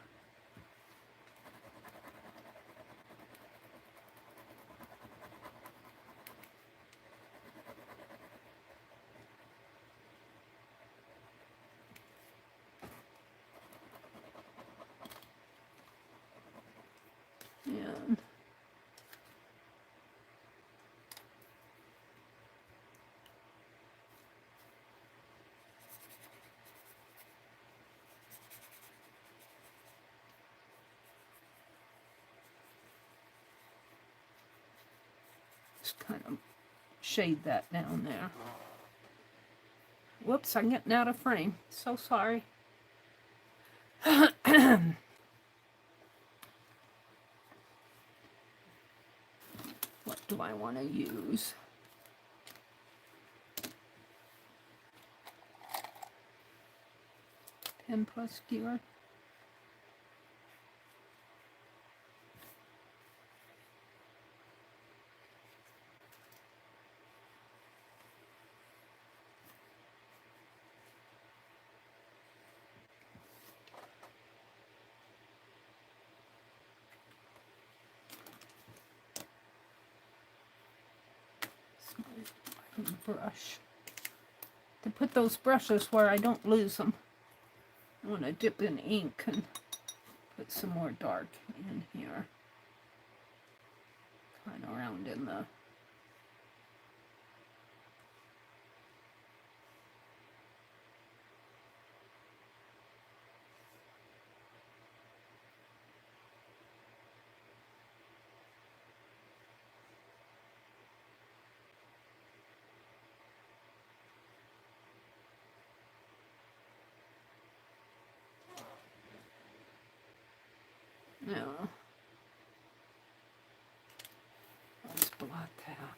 And just kind of shade that down there. Whoops, I'm getting out of frame. So sorry. What do I want to use? Pen plus skewer. Brush to put those brushes where I don't lose them. I want to dip in ink and put some more dark in here, kind of around in the no. Let's blot that.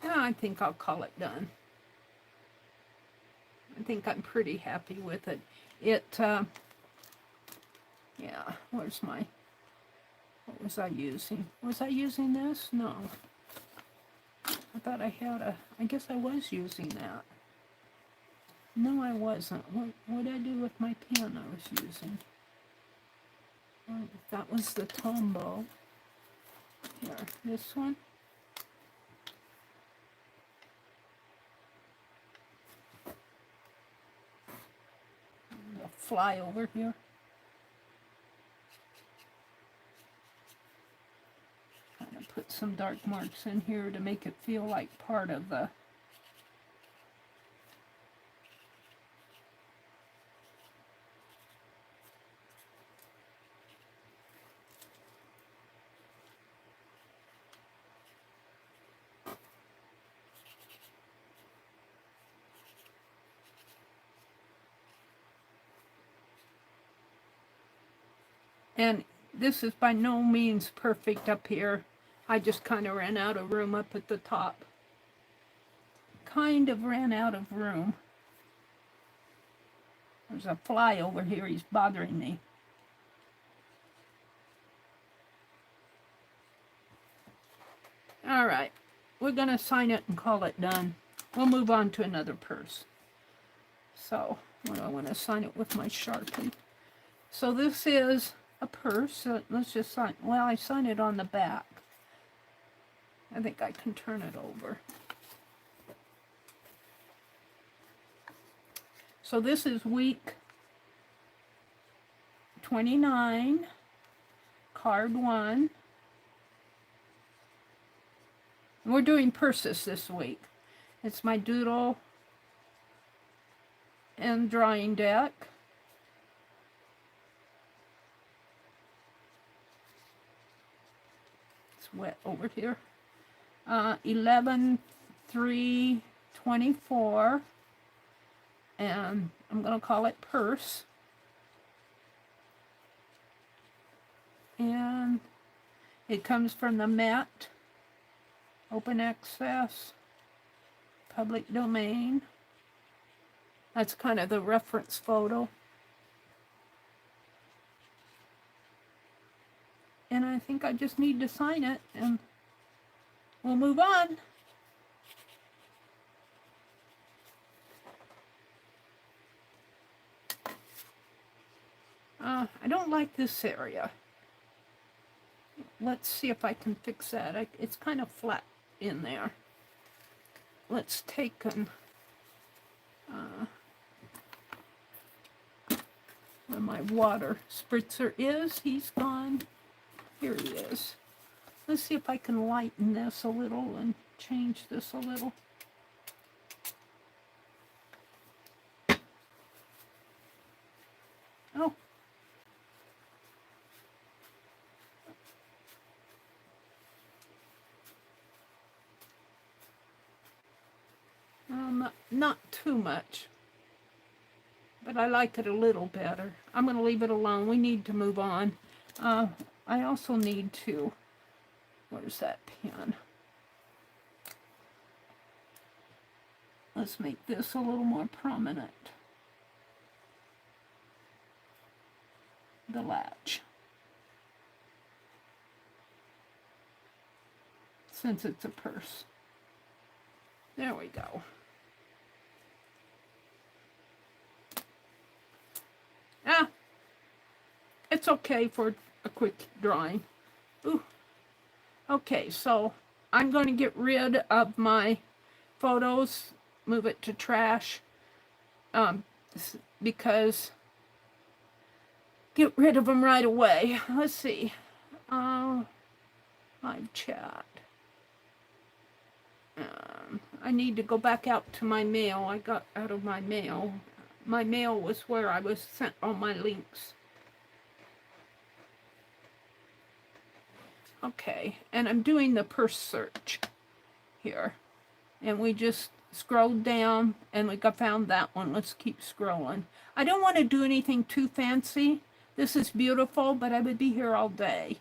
Yeah, I think I'll call it done. I think I'm pretty happy with it. Yeah, where's my, what was I using? Was I using this? No. I thought I had I guess I was using that. No, I wasn't. What did I do with my pen I was using? Oh, that was the Tombow. Here, this one. A fly over here. Kind of put some dark marks in here to make it feel like part of the and this is by no means perfect up here. I just kind of ran out of room up at the top. Kind of ran out of room. There's a fly over here. He's bothering me. All right. We're going to sign it and call it done. We'll move on to another purse. So, what do I want to sign it with my Sharpie? So this is a purse. So let's just sign. Well, I sign it on the back. I think I can turn it over. So this is week 29, card 1. And we're doing purses this week. It's my Doodle and drawing deck. Wet over here. 11/3/24, and I'm going to call it purse. And it comes from the Met, open access, public domain. That's kind of the reference photo. I just need to sign it and we'll move on. I don't like this area. Let's see if I can fix that. It's kind of flat in there. Let's take an, where my water spritzer is. He's gone. Here he is. Let's see if I can lighten this a little and change this a little. Oh. Not too much, but I like it a little better. I'm going to leave it alone. We need to move on. I also need to, where's that pen? Let's make this a little more prominent. The latch. Since it's a purse. There we go. It's okay for a quick drawing. Ooh. Okay, so I'm going to get rid of my photos, move it to trash, because get rid of them right away. Let's see. Live chat. I need to go back out to my mail. I got out of my mail. My mail was where I was sent all my links. Okay, and I'm doing the purse search here. And we just scrolled down and we found that one. Let's keep scrolling. I don't want to do anything too fancy. This is beautiful, but I would be here all day.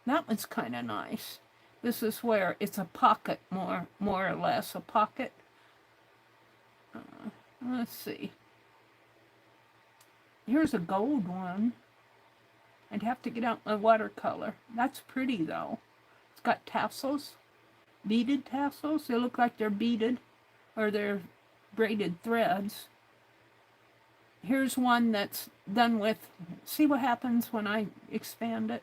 That one's kind of nice. This is where it's a pocket, more or less a pocket. Let's see. Here's a gold one. I'd have to get out my watercolor. That's pretty though. It's got tassels, beaded tassels. They look like they're beaded, or they're braided threads. Here's one that's done with, see what happens when I expand it?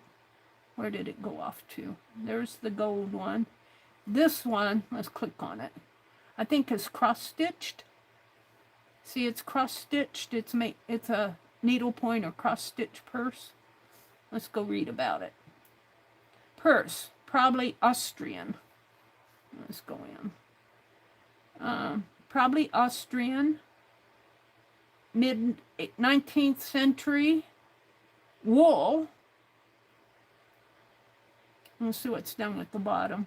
Where did it go off to? There's the gold one. This one, let's click on it. I think it's cross-stitched. See, it's cross-stitched. It's a needlepoint or cross-stitch purse. Let's go read about it. Purse, probably Austrian. Let's go in. Probably Austrian. Mid-19th century. Wool. Let's see what's down at the bottom.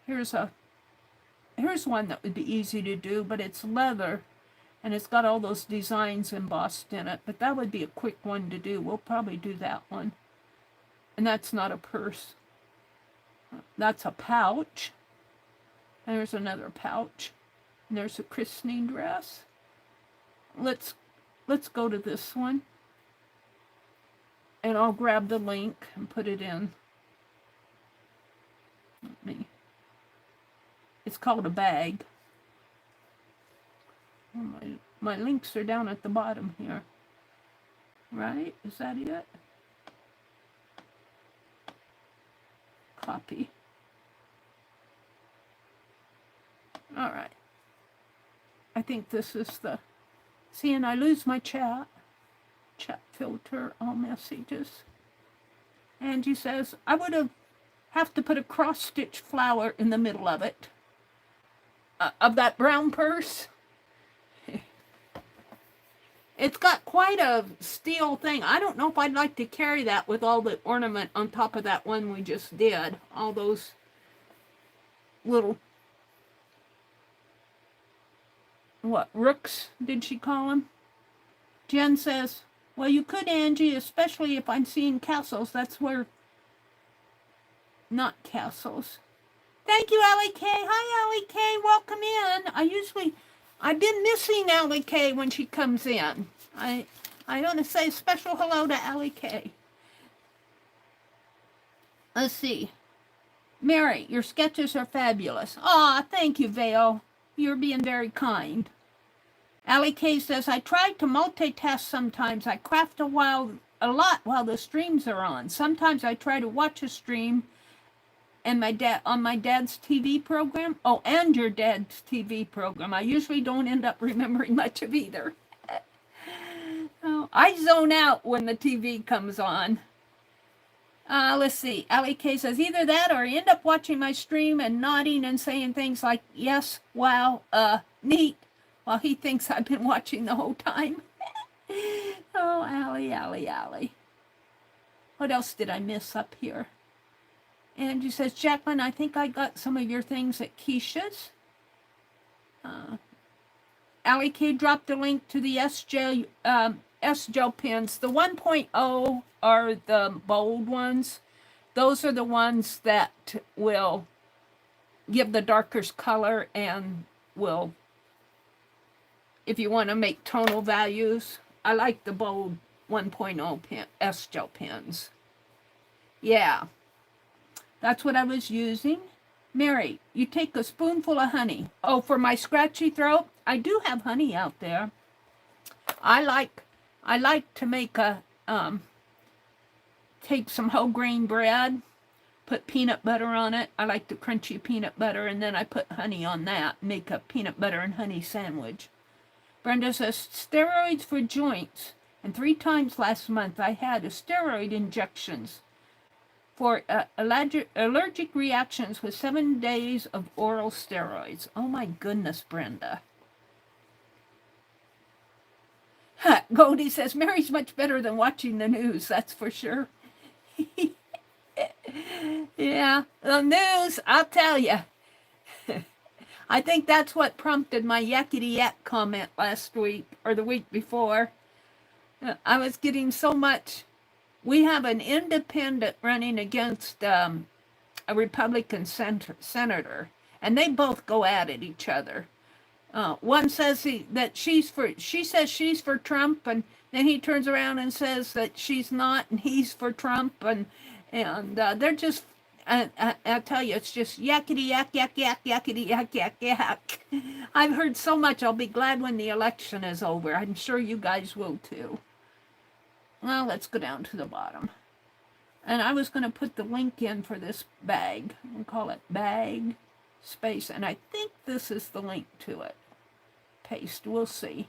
Here's one that would be easy to do, but it's leather. And it's got all those designs embossed in it. But that would be a quick one to do. We'll probably do that one. And that's not a purse. That's a pouch. And there's another pouch. And there's a christening dress. Let's go to this one. And I'll grab the link and put it in. It's called a bag. Oh, my links are down at the bottom here. Right? Is that it? Copy. All right. I think this is the... See, and I lose my chat. Chat filter, all messages. Angie says, I would have to put a cross-stitch flower in the middle of it. Of that brown purse. It's got quite a steel thing. I don't know if I'd like to carry that with all the ornament on top of that one we just did. All those little, what, rooks, did she call them? Jen says, well, you could, Angie, especially if I'm seeing castles. That's where, not castles. Thank you, Allie K. Hi, Allie K. Welcome in. I've been missing Allie K when she comes in. I want to say a special hello to Allie K. Let's see. Meri, your sketches are fabulous. Aw, thank you, Vale. You're being very kind. Allie K says, I try to multitask sometimes. I craft a lot while the streams are on. Sometimes I try to watch a stream and on my dad's TV program. Oh, and your dad's TV program. I usually don't end up remembering much of either. Oh, I zone out when the TV comes on. Let's see. Allie K says, either that or I end up watching my stream and nodding and saying things like, yes, wow, neat, while he thinks I've been watching the whole time. Oh, Allie. What else did I miss up here? Angie says, Jacqueline, I think I got some of your things at Keisha's. Allie K dropped a link to the S-Gel pens. The 1.0 are the bold ones. Those are the ones that will give the darkest color and will, if you want to make tonal values, I like the bold 1.0 S-Gel pens. Yeah, that's what I was using. Meri, you take a spoonful of honey. Oh, for my scratchy throat, I do have honey out there. I like to make a, take some whole grain bread, put peanut butter on it. I like the crunchy peanut butter, and then I put honey on that, make a peanut butter and honey sandwich. Brenda says, steroids for joints. And 3 times last month I had steroid injections for allergic reactions with 7 days of oral steroids. Oh my goodness, Brenda. Goldie says, Meri's much better than watching the news, that's for sure. Yeah, the news, I'll tell you. I think that's what prompted my yakety yak comment last week, or the week before. I was getting so much. We have an independent running against a Republican senator, and they both go at it each other. One says she says she's for Trump, and then he turns around and says that she's not, and he's for Trump, and they're just, I'll tell you, it's just yakety yak, yak, yak, yakety yak, yak, yak. I've heard so much, I'll be glad when the election is over. I'm sure you guys will too. Well, let's go down to the bottom. And I was going to put the link in for this bag. We'll call it bag space, and I think this is the link to it. Paste, we'll see.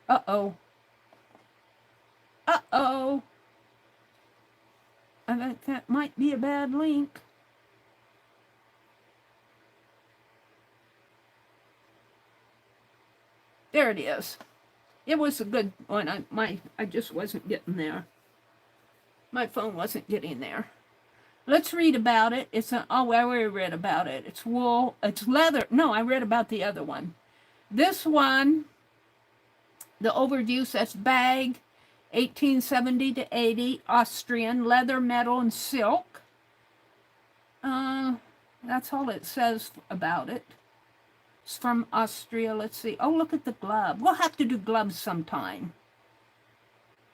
Uh-oh. Uh-oh. I think that might be a bad link. There it is. It was a good one. I just wasn't getting there. My phone wasn't getting there. Let's read about it. I already read about it. It's wool. It's leather. No, I read about the other one. This one, the overview says bag, 1870 to 80, Austrian, leather, metal, and silk. That's all it says about it. It's from Austria. Let's see. Oh, look at the glove. We'll have to do gloves sometime.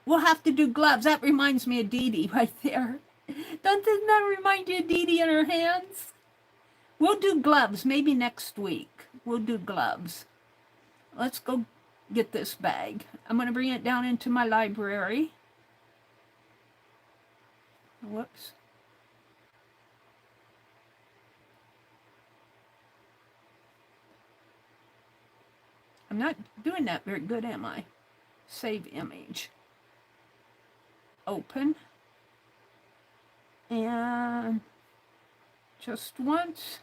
We'll have to do gloves. That reminds me of Dee Dee right there. Doesn't that remind you of Dee Dee and her hands? We'll do gloves maybe next week. We'll do gloves. Let's go get this bag. I'm going to bring it down into my library. Whoops. I'm not doing that very good, am I? Save image. Open. And just once.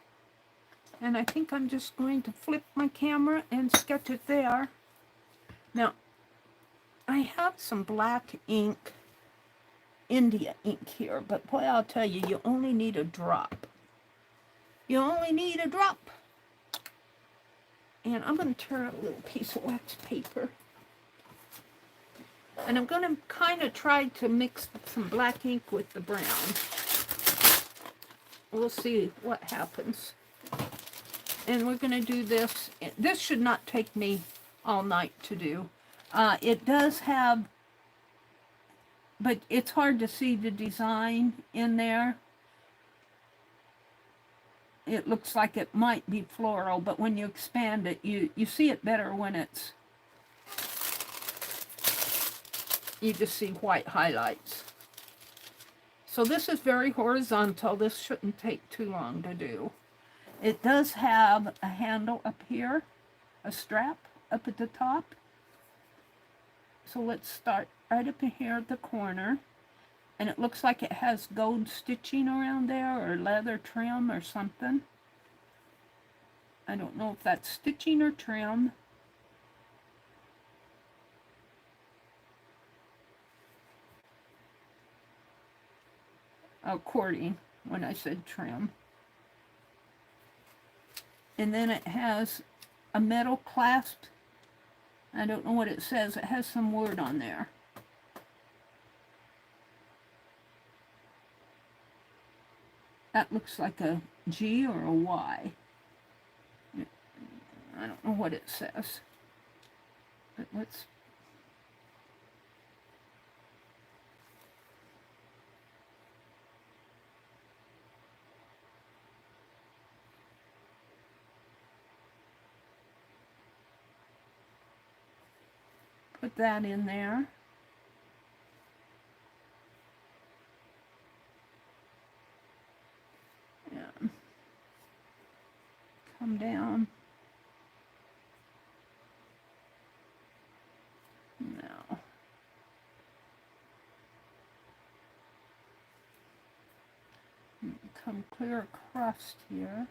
And I think I'm just going to flip my camera and sketch it there. Now, I have some black ink, India ink here, but boy, I'll tell you, you only need a drop. You only need a drop. And I'm going to tear out a little piece of wax paper. And I'm going to kind of try to mix some black ink with the brown. We'll see what happens. And we're going to do this. This should not take me all night to do. It does have but it's hard to see the design in there. It looks like it might be floral, but when you expand it, you see it better when it's, you just see white highlights. So this is very horizontal. This shouldn't take too long to do. It does have a handle up here, a strap up at the top. So let's start right up in here at the corner. And it looks like it has gold stitching around there, or leather trim or something. I don't know if that's stitching or trim. Oh, cording, when I said trim. And then it has a metal clasp. I don't know what it says. It has some word on there. That looks like a G or a Y. I don't know what it says. But let's... put that in there. Yeah. Come down. Now. Come clear across here.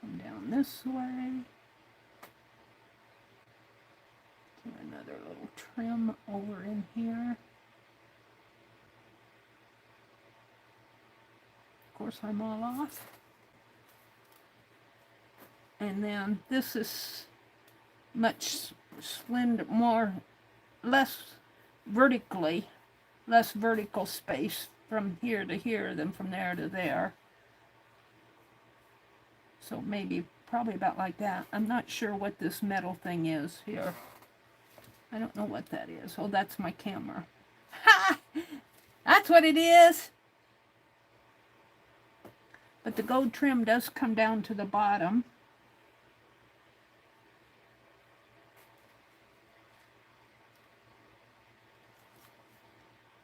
Come down this way. Do another little trim over in here. Of course, I'm all off. And then this is much slender, less vertical space from here to here than from there to there. So maybe, probably about like that. I'm not sure what this metal thing is here. I don't know what that is. Oh, that's my camera. Ha! That's what it is! But the gold trim does come down to the bottom.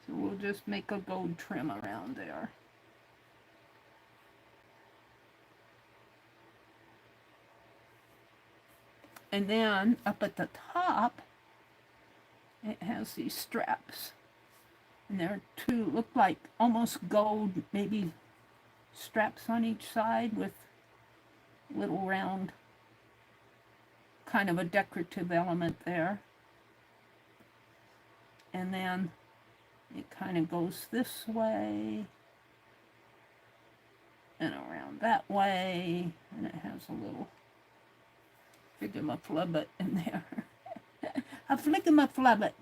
So we'll just make a gold trim around there. And then up at the top, it has these straps. And there are two, look like almost gold, maybe straps on each side with little round, kind of a decorative element there. And then it kind of goes this way and around that way, and it has a little fligamaflubbit in there. A fligamaflubbit.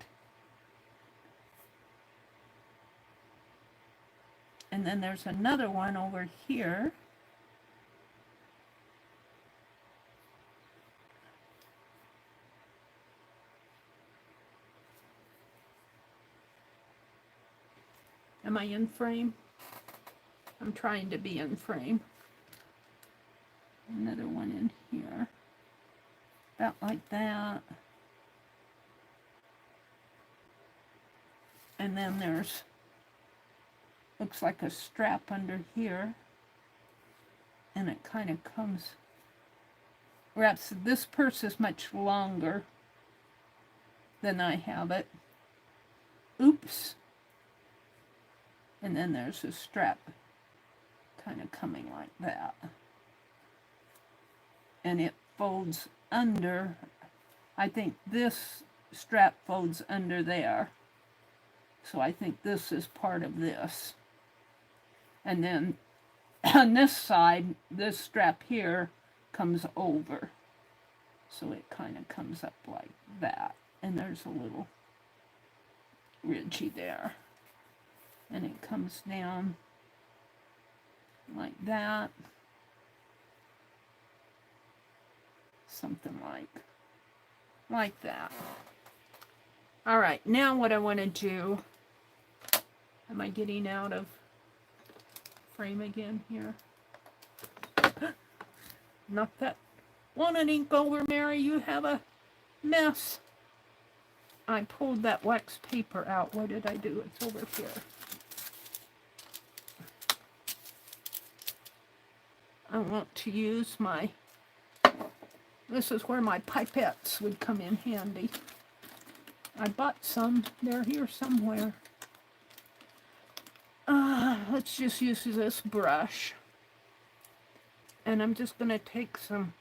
And then there's another one over here. Am I in frame? I'm trying to be in frame. Another one in here. About like that. And then there's, looks like a strap under here. And it kind of comes, wraps, this purse is much longer than I have it. Oops. And then there's a strap kind of coming like that. And it folds under, I think this strap folds under there. So I think this is part of this. And then on this side, this strap here comes over. So it kind of comes up like that. And there's a little ridgey there. And it comes down like that. something like that. All right, now what I want to do, am I getting out of frame again here? Knock that walnut ink over, Mary. You have a mess. I pulled that wax paper out. What did I do? It's over here. I want to use my, this is where my pipettes would come in handy. I bought some. They're here somewhere. Let's just use this brush. And I'm just going to take some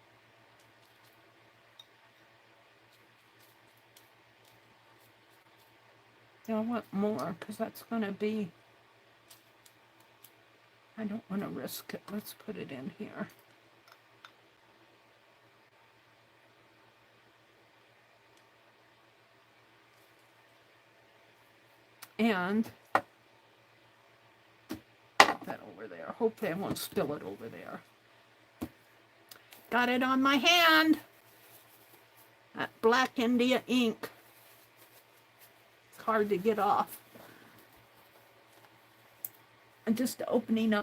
I want more because that's going to be, I don't want to risk it. Let's put it in here. And put that over there. Hopefully I won't spill it over there. Got it on my hand. That black India ink. It's hard to get off. And just opening it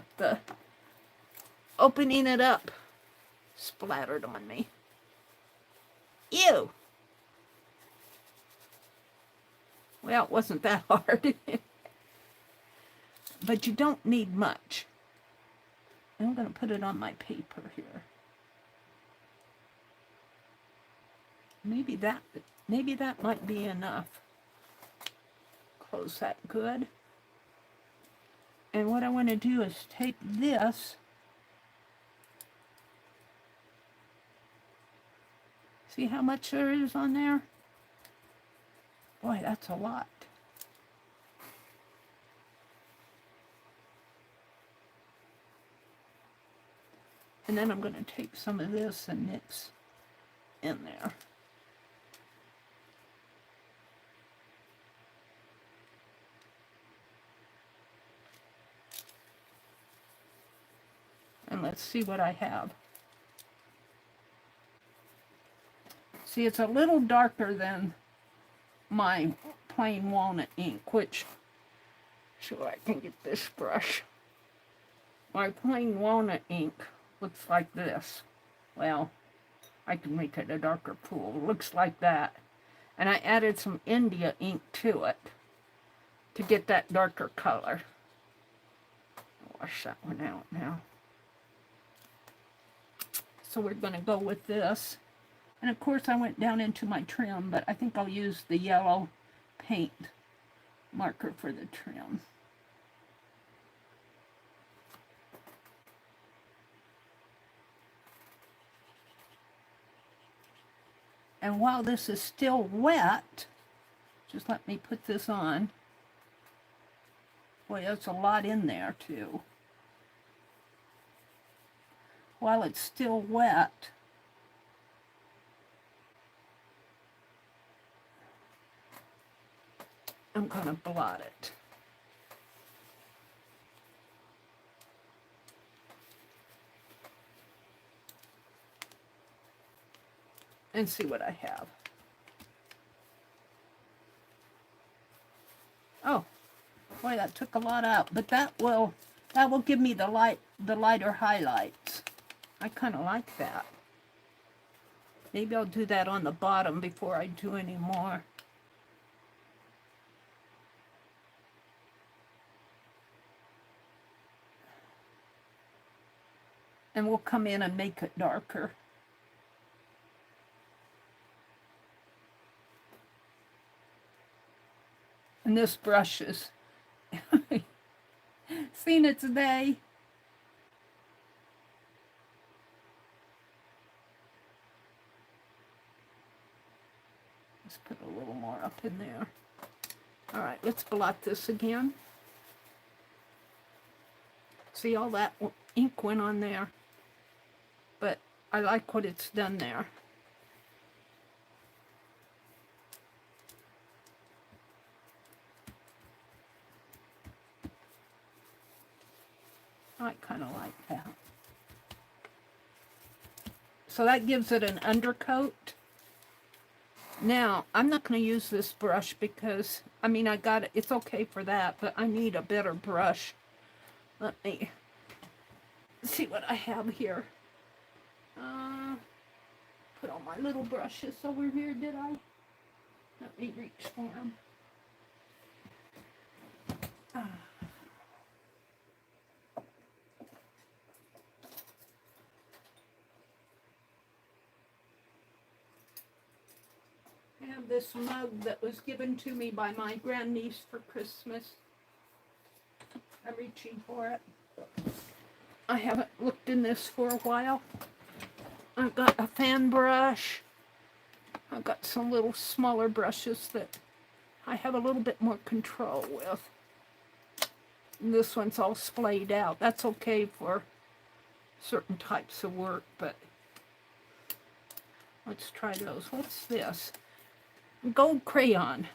up, splattered on me. Ew. Well, it wasn't that hard. But you don't need much. I'm going to put it on my paper here. Maybe that might be enough. Close that good. And what I want to do is take this. See how much there is on there? Boy, that's a lot. And then I'm going to take some of this and mix in there. And let's see what I have. See, it's a little darker than my plain walnut ink, which, sure, I can get this brush. My plain walnut ink looks like this. Well, I can make it a darker pool. It looks like that. And I added some India ink to it to get that darker color. I'll wash that one out now. So we're going to go with this. And of course I went down into my trim, but I think I'll use the yellow paint marker for the trim. And while this is still wet, just let me put this on. Boy, there's a lot in there too. While it's still wet, I'm going to blot it. And see what I have. Oh, boy, that took a lot out, but that will give me the lighter highlights. I kind of like that. Maybe I'll do that on the bottom before I do any more. And we'll come in and make it darker. And this brush is seen its day. Let's put a little more up in there. All right, let's blot this again. See, all that ink went on there. But I like what it's done there. I kind of like that. So that gives it an undercoat. Now, I'm not going to use this brush because, I mean, I got it. It's okay for that, but I need a better brush. Let me see what I have here. Put all my little brushes over here, did I? Let me reach for them. I have this mug that was given to me by my grandniece for Christmas. I'm reaching for it. I haven't looked in this for a while. I've got a fan brush. I've got some little smaller brushes that I have a little bit more control with. And this one's all splayed out. That's okay for certain types of work, but let's try those. What's this? Gold crayon.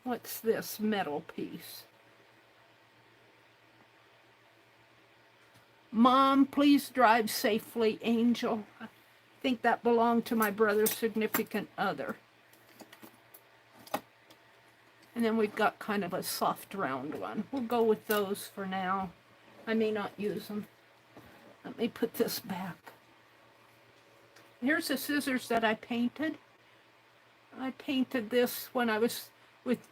What's this metal piece? Mom, please drive safely, Angel. I think that belonged to my brother's significant other. And then we've got kind of a soft round one. We'll go with those for now. I may not use them. Let me put this back. Here's the scissors that I painted. I painted this when I was with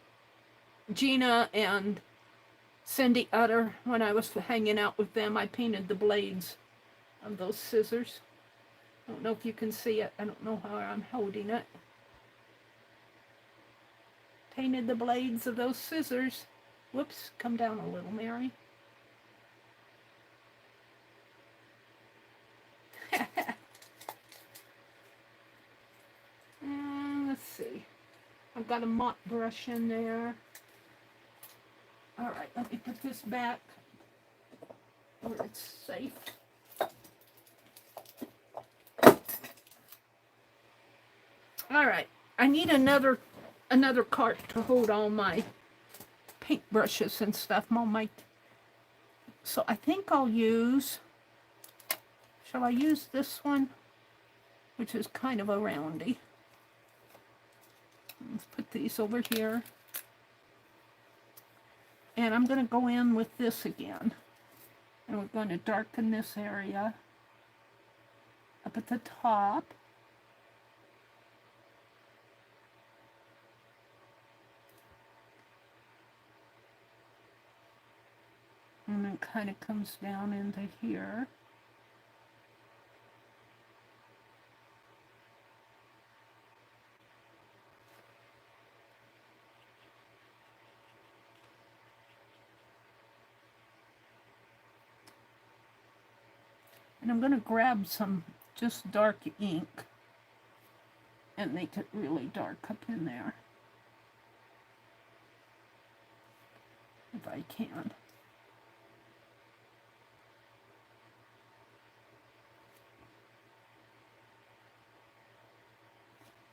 Gina and Cindy Utter. When I was hanging out with them, I painted the blades of those scissors. I don't know if you can see it. I don't know how I'm holding it. Painted the blades of those scissors. Whoops, come down a little, Mary. Let's see. I've got a mop brush in there. All right, let me put this back where it's safe. All right, I need another cart to hold all my paint brushes and stuff. So I think I'll use, shall I use this one, which is kind of a roundy. Let's put these over here. And I'm going to go in with this again. And we're going to darken this area up at the top. And it kind of comes down into here. And I'm going to grab some just dark ink and make it really dark up in there, if I can.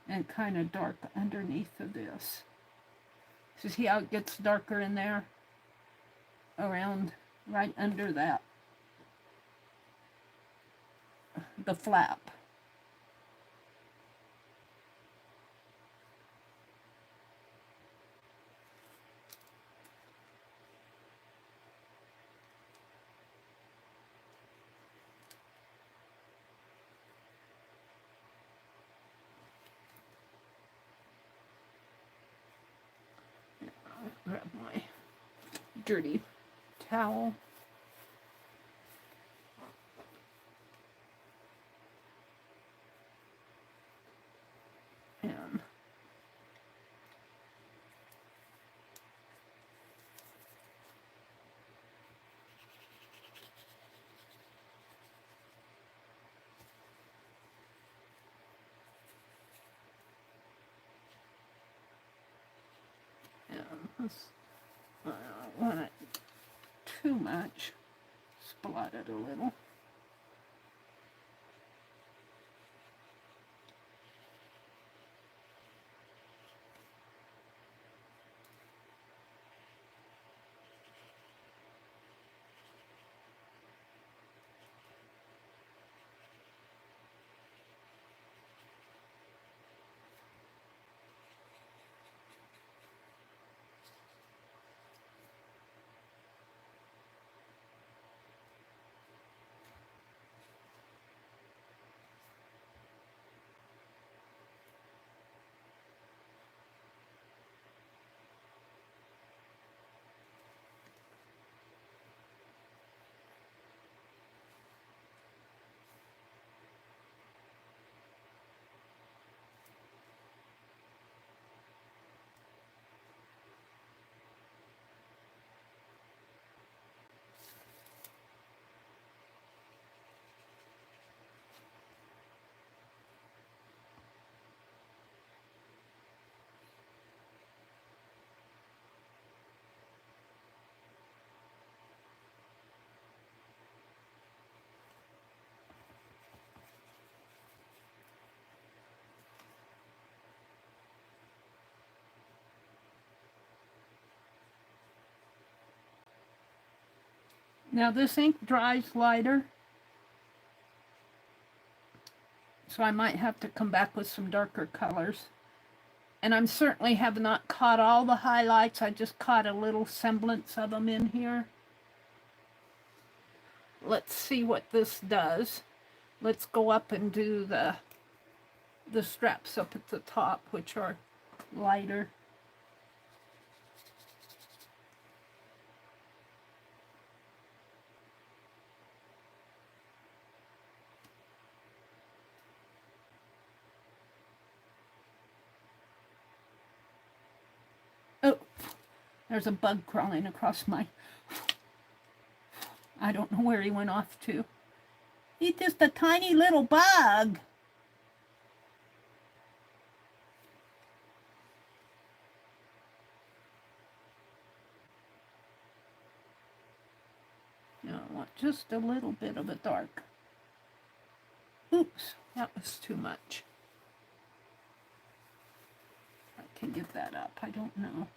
And kind of dark underneath of this. So see how it gets darker in there? Around, right under that. The flap. I'll grab my dirty towel. And I don't want it too much. Splat it a little. Now this ink dries lighter, so I might have to come back with some darker colors. And I'm certainly have not caught all the highlights. I just caught a little semblance of them in here. Let's see what this does. Let's go up and do the straps up at the top, which are lighter. Oh, there's a bug crawling across my... I don't know where he went off to. He's just a tiny little bug. Now I want just a little bit of a dark. Oops, that was too much. I can give that up, I don't know.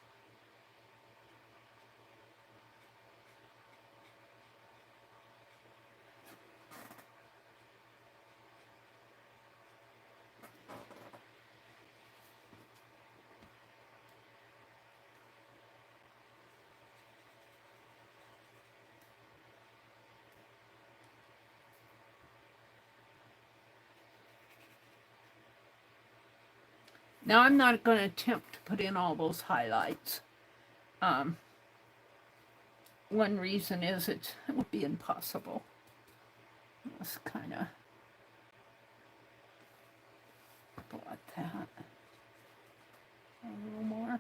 Now I'm not going to attempt to put in all those highlights. One reason is it would be impossible. Let's kind of blot that a little more.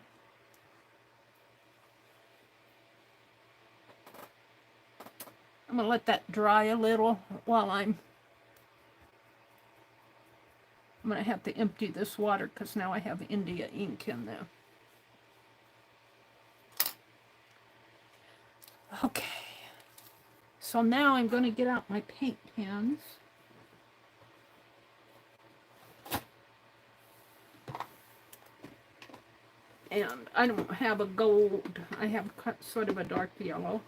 I'm going to let that dry a little while I'm going to have to empty this water because now I have India ink in there. Okay, so now I'm going to get out my paint pens. And I don't have a gold, I have sort of a dark yellow.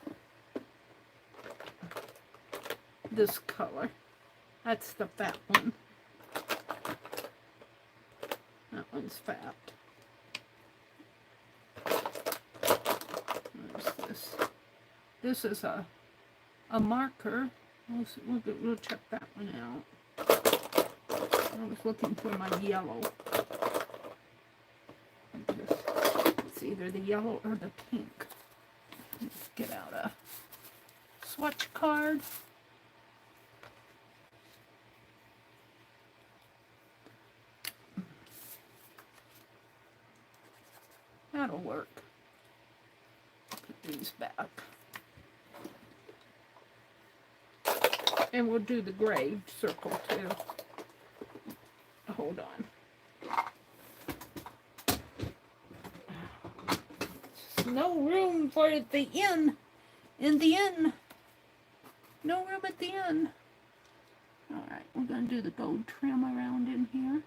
This color, that's the fat one. That one's fat. There's this. This is a marker. We'll check that one out. I was looking for my yellow. It's either the yellow or the pink. Let's get out a swatch card. That'll work. Put these back. And we'll do the gray circle too. Hold on. There's no room for the in the end. No room at the end. Alright, we're going to do the gold trim around in here.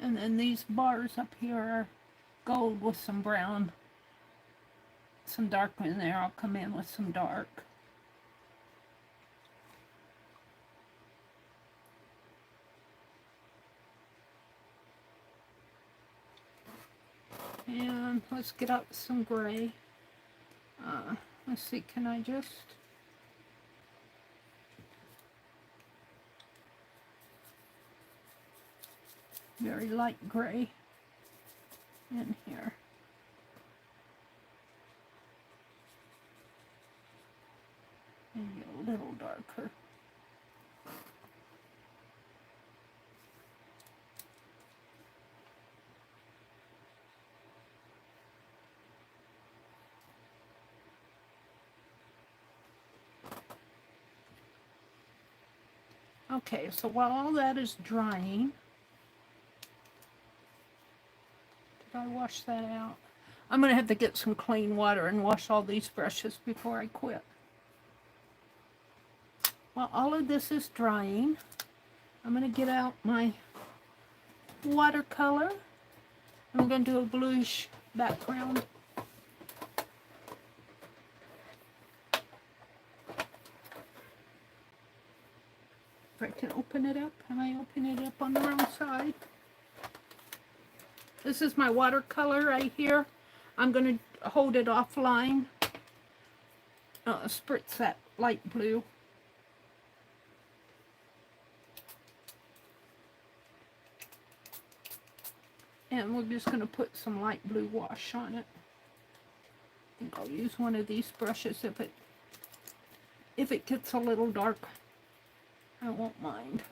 And then these bars up here are gold with some brown, some dark in there. I'll come in with some dark. And let's get out some gray. Let's see, can I just... very light gray in here. Maybe a little darker. Okay, so while all that is drying, did I wash that out? I'm going to have to get some clean water and wash all these brushes before I quit. While all of this is drying, I'm going to get out my watercolor. I'm going to do a bluish background. If I can open it up. Am I opening it up on the wrong side? This is my watercolor right here. I'm going to hold it offline. Spritz that light blue. And we're just going to put some light blue wash on it. I think I'll use one of these brushes if it gets a little dark. I won't mind.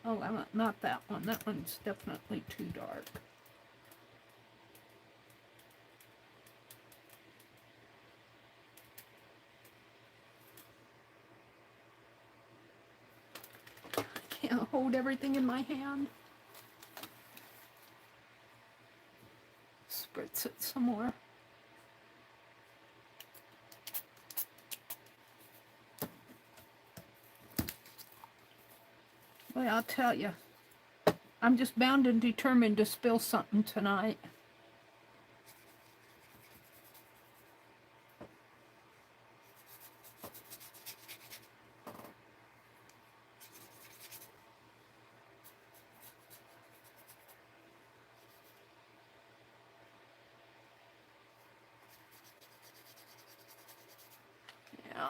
Oh, not that one. That one's definitely too dark. I can't hold everything in my hand. Spritz it some more. Well, I'll tell you, I'm just bound and determined to spill something tonight. Yeah.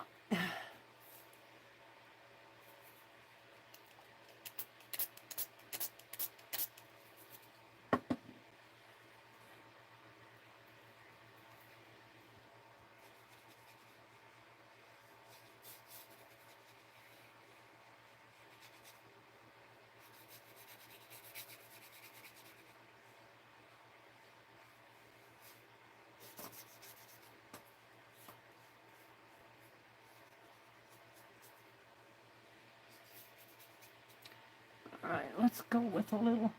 Alright, let's go with a little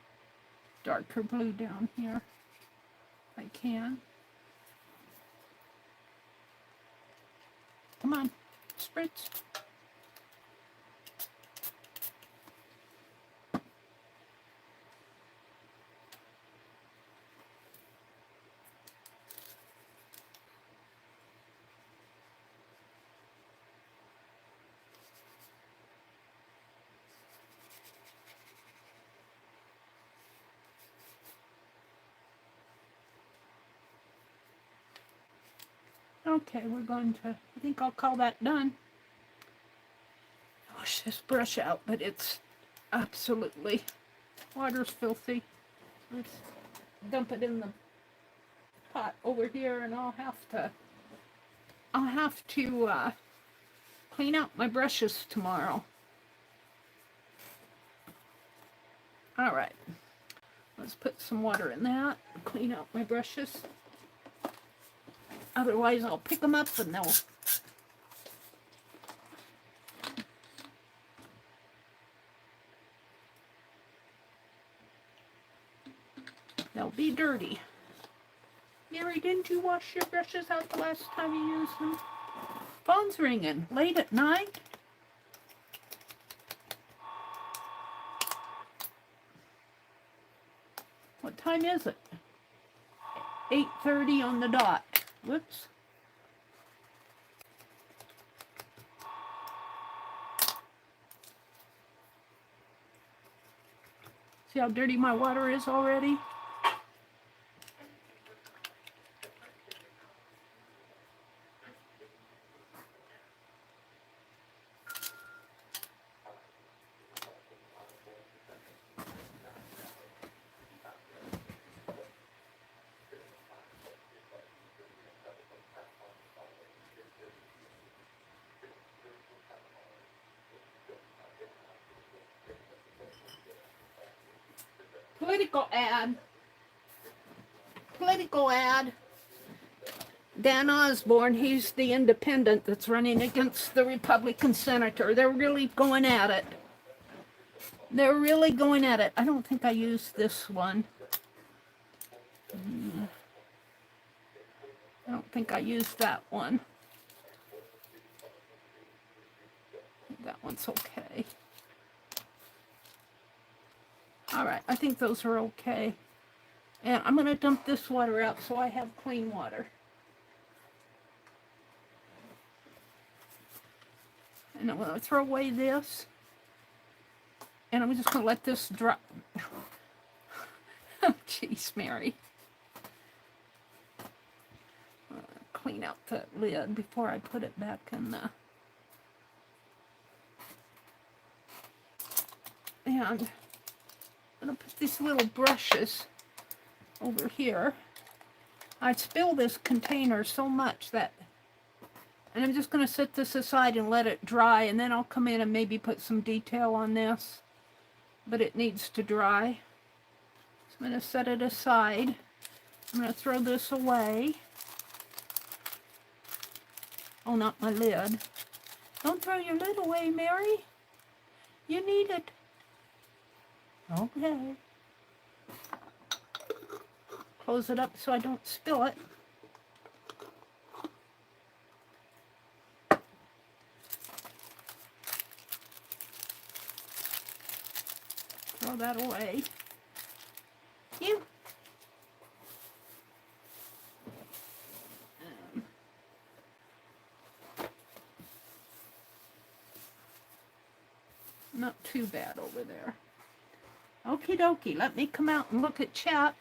darker blue down here, if I can. Come on, spritz. Okay, we're going to, I think I'll call that done. Wash this brush out, but it's absolutely, water's filthy. Let's dump it in the pot over here, and I'll have to clean out my brushes tomorrow. All right, let's put some water in that, clean out my brushes. Otherwise, I'll pick them up and they'll be dirty. Meri, didn't you wash your brushes out the last time you used them? Phone's ringing. Late at night? What time is it? 8:30 on the dot. Whoops. See how dirty my water is already? political ad. Political ad. Dan Osborne, he's the independent that's running against the Republican senator. They're really going at it. They're really going at it. I don't think I used this one. I don't think I used that one. That one's okay. All right, I think those are okay. And I'm going to dump this water out so I have clean water. And I'm going to throw away this. And I'm just going to let this drop. Oh, jeez, Mary. Clean out the lid before I put it back in the... And I'm going to put these little brushes over here. I spill this container so much that... And I'm just going to set this aside and let it dry, and then I'll come in and maybe put some detail on this. But it needs to dry. So I'm going to set it aside. I'm going to throw this away. Oh, not my lid. Don't throw your lid away, Mary. You need it. Okay. Close it up so I don't spill it. Throw that away. You. Not too bad over there. Okie dokie, let me come out and look at chat.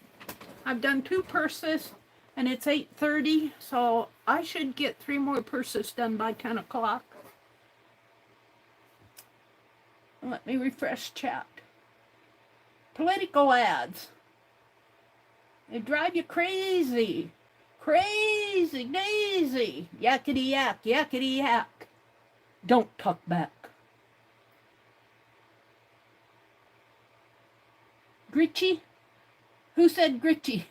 I've done 2 purses and it's 8:30, so I should get 3 more purses done by 10 o'clock. Let me refresh chat. Political ads. They drive you crazy. Crazy daisy. Yakety yak, yakety yak. Don't talk back. Gritchy? Who said Gritchy?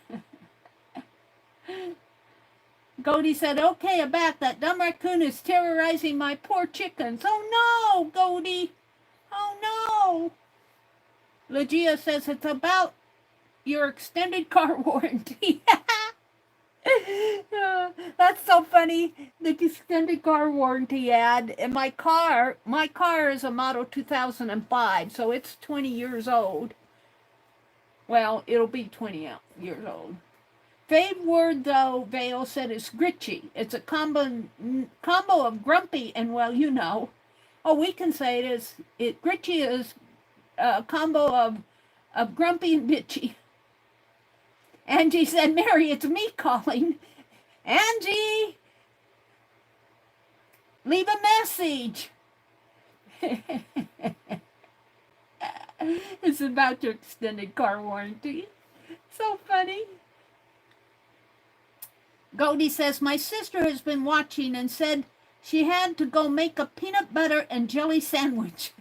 Goldie said, okay, I'm back. That dumb raccoon is terrorizing my poor chickens. Oh no, Goldie. Oh no. Legia says it's about your extended car warranty. That's so funny. The extended car warranty ad. And my car is a model 2005, so it's 20 years old. Well, it'll be 20 years old. Fave word, though, Vale said, is gritchy. It's a combo of grumpy and, well, you know. Oh, we can say it is. Gritchy is a combo of grumpy and bitchy. Angie said, Mary, it's me calling. Angie! Leave a message. It's about your extended car warranty. So funny. Goldie says, my sister has been watching and said she had to go make a peanut butter and jelly sandwich.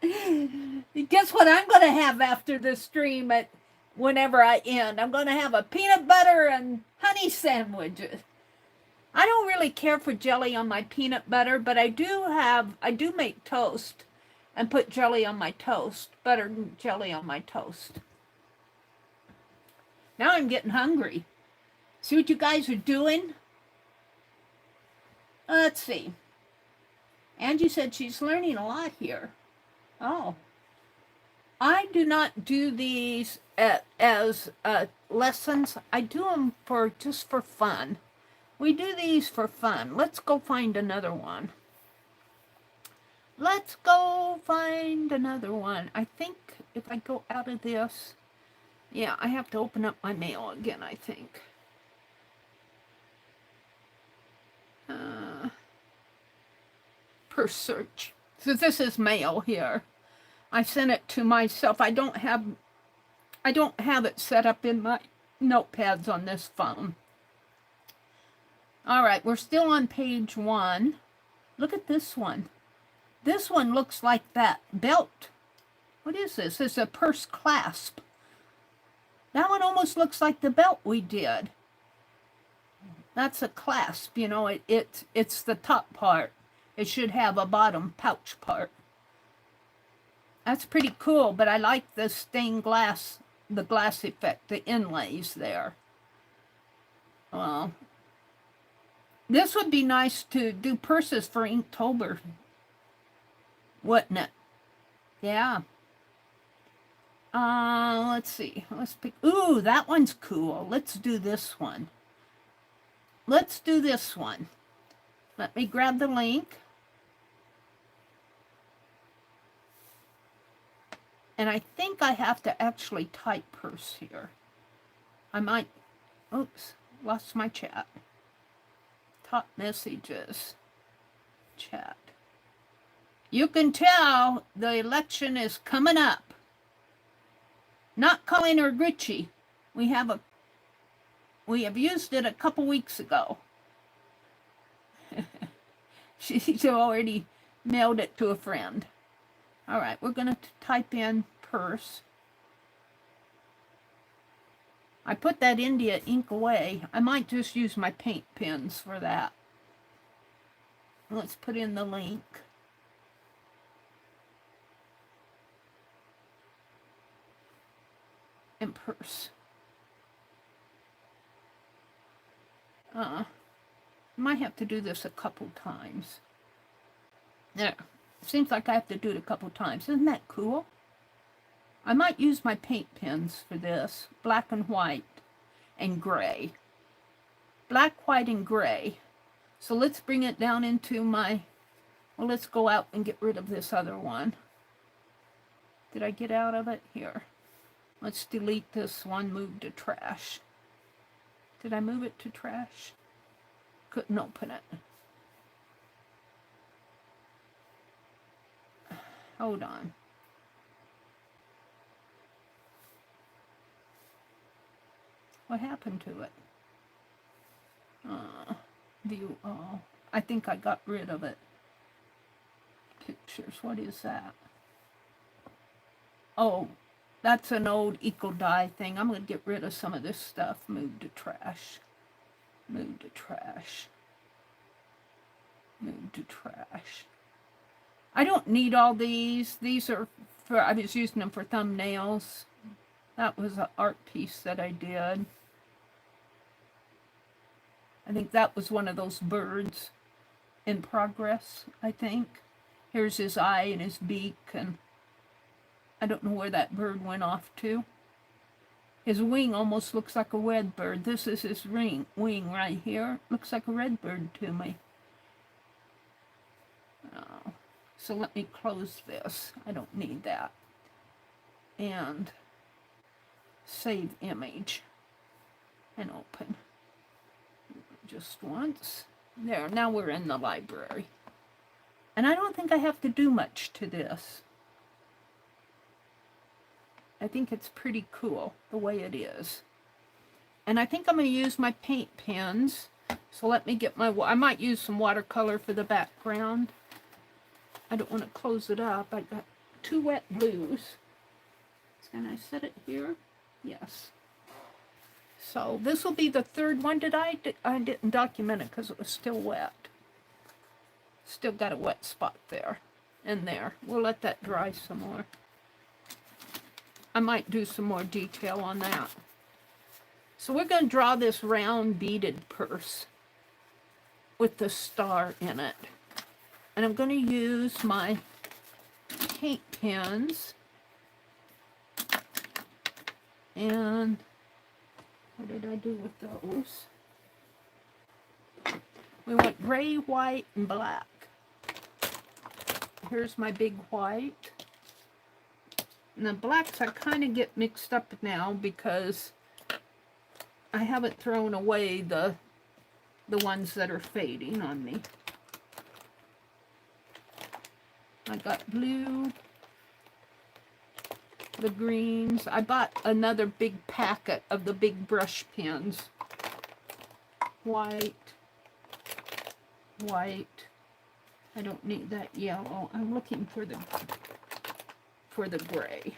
Guess what I'm going to have after the stream whenever I end? I'm going to have a peanut butter and honey sandwich. I don't really care for jelly on my peanut butter, but I do make toast and put jelly on my toast, buttered jelly on my toast. Now I'm getting hungry. See what you guys are doing? Let's see. Angie said she's learning a lot here. Oh. I do not do these as lessons. I do them just for fun. We do these for fun. Let's go find another one. Let's go find another one. I think if I go out of this, yeah, I have to open up my mail again, I think. Per search. So this is mail here. I sent it to myself. I don't have it set up in my notepads on this phone. All right, we're still on page 1. Look at this one. This one looks like that belt. What is this? This is a purse clasp. That one almost looks like the belt we did. That's a clasp, you know, it's the top part. It should have a bottom pouch part. That's pretty cool, but I like the stained glass, the glass effect, the inlays there. Well, this would be nice to do purses for Inktober, wouldn't it? Yeah. Let's see. Let's pick. Ooh, that one's cool. Let's do this one. Let's do this one. Let me grab the link. And I think I have to actually type purse here. I might, oops, lost my chat. Top messages, chat. You can tell the election is coming up. Not Colleen or Gucci. We have used it a couple weeks ago. She's already mailed it to a friend. All right, we're going to type in purse. I put that India ink away. I might just use my paint pens for that. Let's put in the link. And purse. Might have to do this a couple times. There. Seems like I have to do it a couple times. Isn't that cool? I might use my paint pens for this. Black and white and gray. Black, white, and gray. So let's bring it down into my... Well, let's go out and get rid of this other one. Did I get out of it? Here. Let's delete this one, move to trash. Did I move it to trash? Couldn't open it. Hold on. What happened to it? View all. I think I got rid of it. Pictures. What is that? Oh, that's an old eco-dye thing. I'm going to get rid of some of this stuff. Move to trash. Move to trash. Move to trash. I don't need all these. These are for, I was using them for thumbnails. That was an art piece that I did. I think that was one of those birds in progress, I think. Here's his eye and his beak, and I don't know where that bird went off to. His wing almost looks like a red bird. This is his wing right here. Looks like a red bird to me. Oh. So let me close this. I don't need that. And save image and open. Just once. There, now we're in the library. And I don't think I have to do much to this. I think it's pretty cool the way it is. And I think I'm going to use my paint pens. So let me get my, I might use some watercolor for the background. I don't want to close it up. I got 2 wet blues. Can I set it here? Yes. So this will be the third one. I didn't document it because it was still wet. Still got a wet spot there and there. We'll let that dry some more. I might do some more detail on that. So we're going to draw this round beaded purse with the star in it. And I'm going to use my paint pens. And what did I do with those? We went gray, white, and black. Here's my big white. And the blacks I kind of get mixed up now because I haven't thrown away the ones that are fading on me. I got blue, the greens. I bought another big packet of the big brush pens. White, white. I don't need that yellow. I'm looking for for the gray.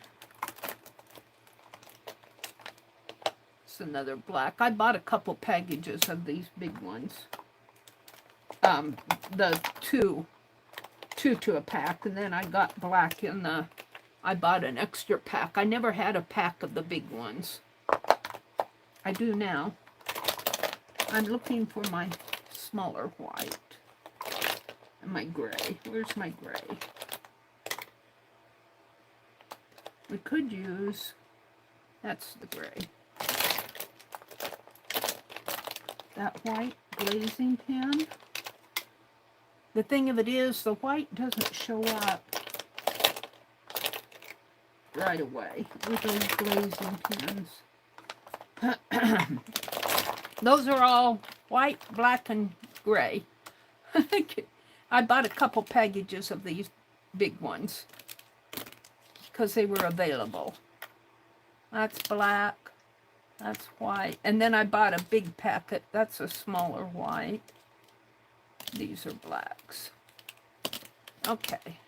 It's another black. I bought a couple packages of these big ones. The two to a pack, and then I got black in the, I bought an extra pack. I never had a pack of the big ones. I do now. I'm looking for my smaller white and my gray. Where's my gray? We could use, that's the gray. That white glazing pen. The thing of it is, the white doesn't show up right away with those glazing pens. Those are all white, black, and gray. I bought a couple packages of these big ones because they were available. That's black, that's white, and then I bought a big packet. That's a smaller white. These are blacks. Okay.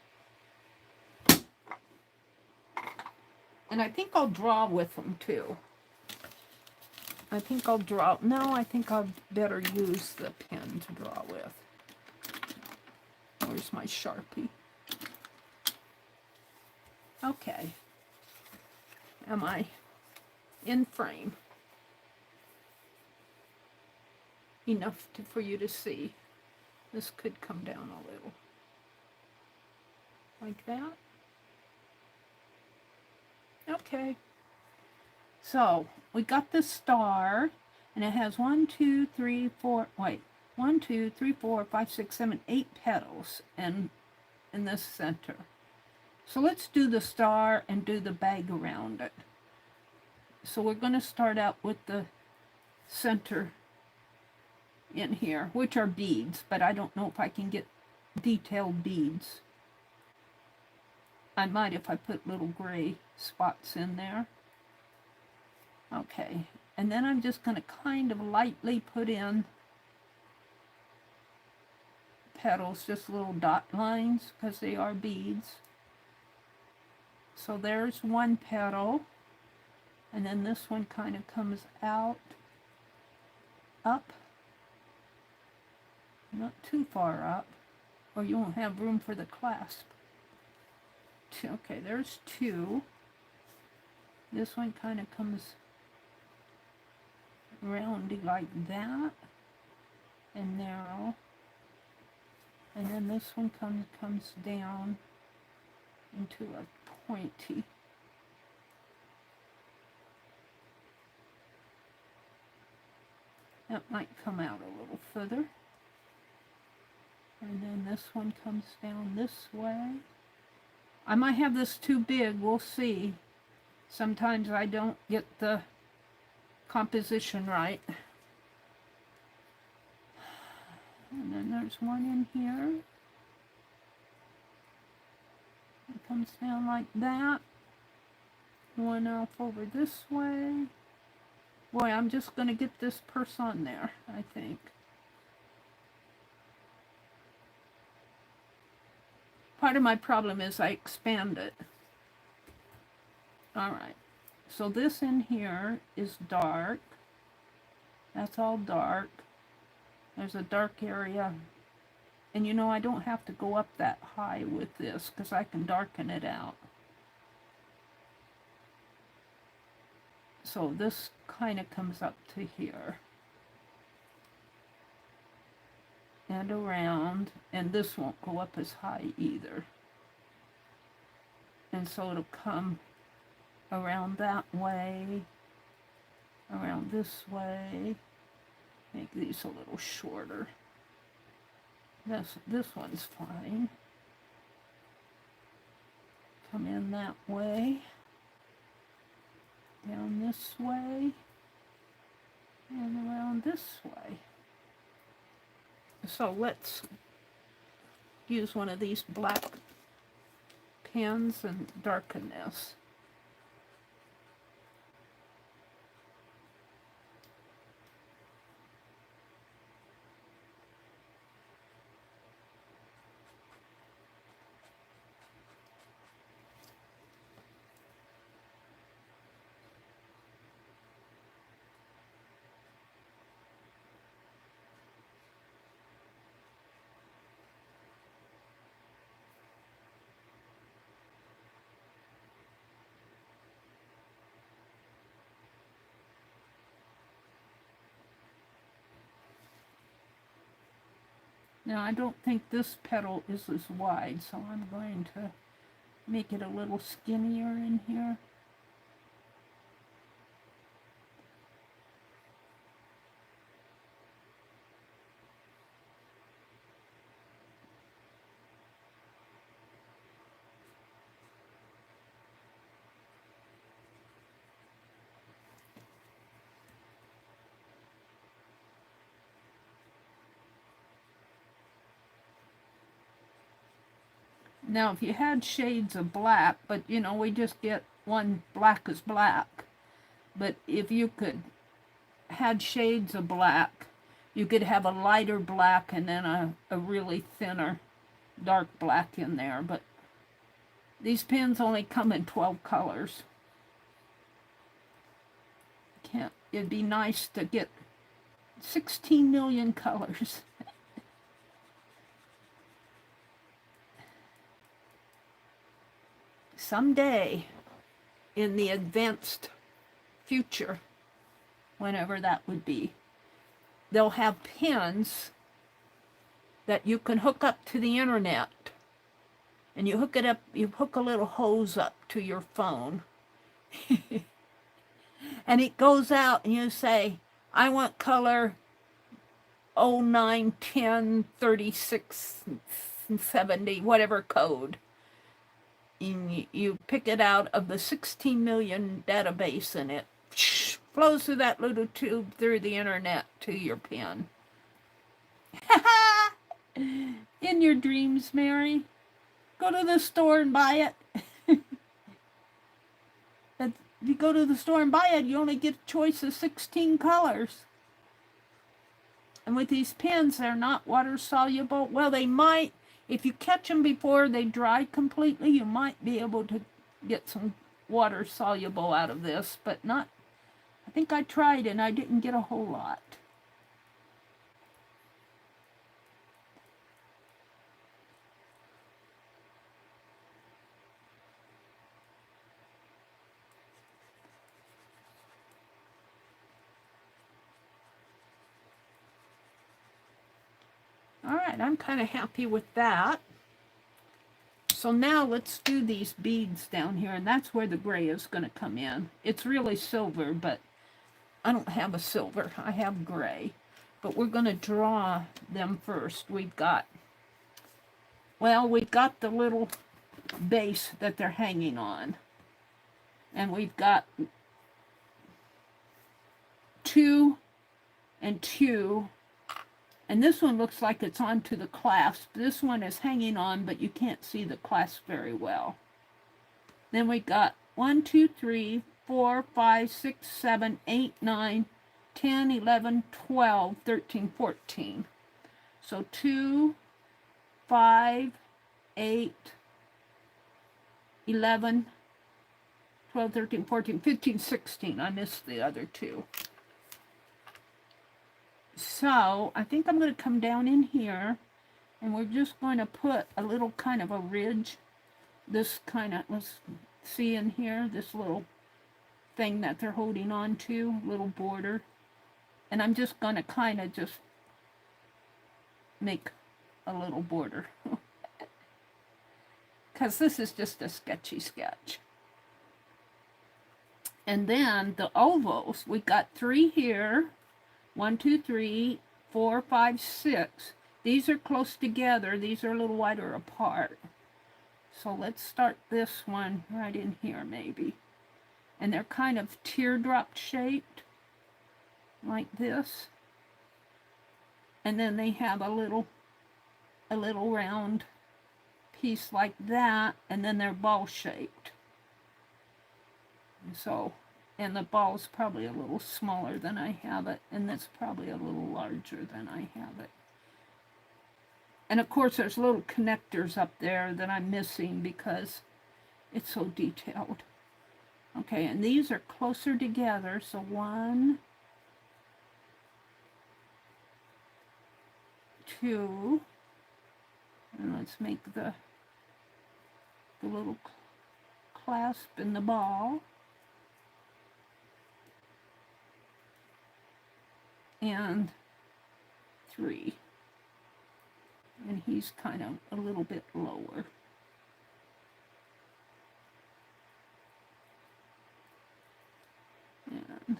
And I think I'll draw with them too. I think I'll draw. No, I think I'll better use the pen to draw with. Where's my Sharpie? Okay. Am I in frame? Enough for you to see. This could come down a little. Like that. Okay. So, we got the star, and it has 1, 2, 3, 4, wait, 1, 2, 3, 4, 5, 6, 7, 8 petals in this center. So let's do the star and do the bag around it. So we're going to start out with the center in here, which are beads, but I don't know if I can get detailed beads. I might if I put little gray spots in there. Okay, and then I'm just going to kind of lightly put in petals, just little dot lines, because they are beads. So there's one petal, and then this one kind of comes out, up, not too far up, or you won't have room for the clasp. Okay, there's two. This one kind of comes roundy like that, and narrow. And then this one comes down into a pointy. That might come out a little further. And then this one comes down this way. I might have this too big, we'll see. Sometimes I don't get the composition right. And then there's one in here. It comes down like that. One off over this way. Boy, I'm just going to get this purse on there, I think. Part of my problem is I expand it. Alright, so this in here is dark. That's all dark. There's a dark area. And you know, I don't have to go up that high with this because I can darken it out. So this kind of comes up to here. And around, and this won't go up as high either. And so it'll come around that way, around this way. Make these a little shorter. This one's fine. Come in that way, down this way, and around this way. So let's use one of these black pens and darken this. Now I don't think this petal is as wide, so I'm going to make it a little skinnier in here. Now, if you had shades of black, but you know, we just get one black as black. But if you could had shades of black, you could have a lighter black and then a really thinner dark black in there. But these pens only come in 12 colors. It'd be nice to get 16 million colors. Someday, in the advanced future, whenever that would be, they'll have pens that you can hook up to the internet. And you hook it up, you hook a little hose up to your phone. And it goes out and you say, I want color 09, 10, 36, 70, whatever code. And you pick it out of the 16 million database and it flows through that little tube through the internet to your pen. In your dreams, Meri. Go to the store and buy it. If you go to the store and buy it, you only get a choice of 16 colors. And with these pens, they're not water soluble. Well, they might. If you catch them before they dry completely, you might be able to get some water soluble out of this, but not, I think I tried and I didn't get a whole lot. All right, I'm kind of happy with that. So now let's do these beads down here, and that's where the gray is going to come in. It's really silver, but I don't have a silver. I have gray. But we're going to draw them first. We've got the little base that they're hanging on. And we've got 2 and 2. And this one looks like it's onto the clasp. This one is hanging on, but you can't see the clasp very well. Then we got 1, 2, 3, 4, 5, 6, 7, 8, 9, 10, 11, 12, 13, 14. So 2, 5, 8, 11, 12, 13, 14, 15, 16. I missed the other 2. So I think I'm going to come down in here and we're just going to put a little kind of a ridge. This kind of, let's see in here, this little thing that they're holding on to, little border. And I'm just going to kind of just make a little border. Because this is just a sketchy sketch. And then the ovals, we got 3 here. 1, 2, 3, 4, 5, 6. These are close together. These are a little wider apart. So let's start this one right in here maybe. And they're kind of teardrop shaped like this. And then they have a little round piece like that, and then they're ball shaped. So, and the ball's probably a little smaller than I have it, and that's probably a little larger than I have it. And of course there's little connectors up there that I'm missing because it's so detailed. Okay, and these are closer together, so 1, 2, and let's make the little clasp in the ball. And 3. And he's kind of a little bit lower. And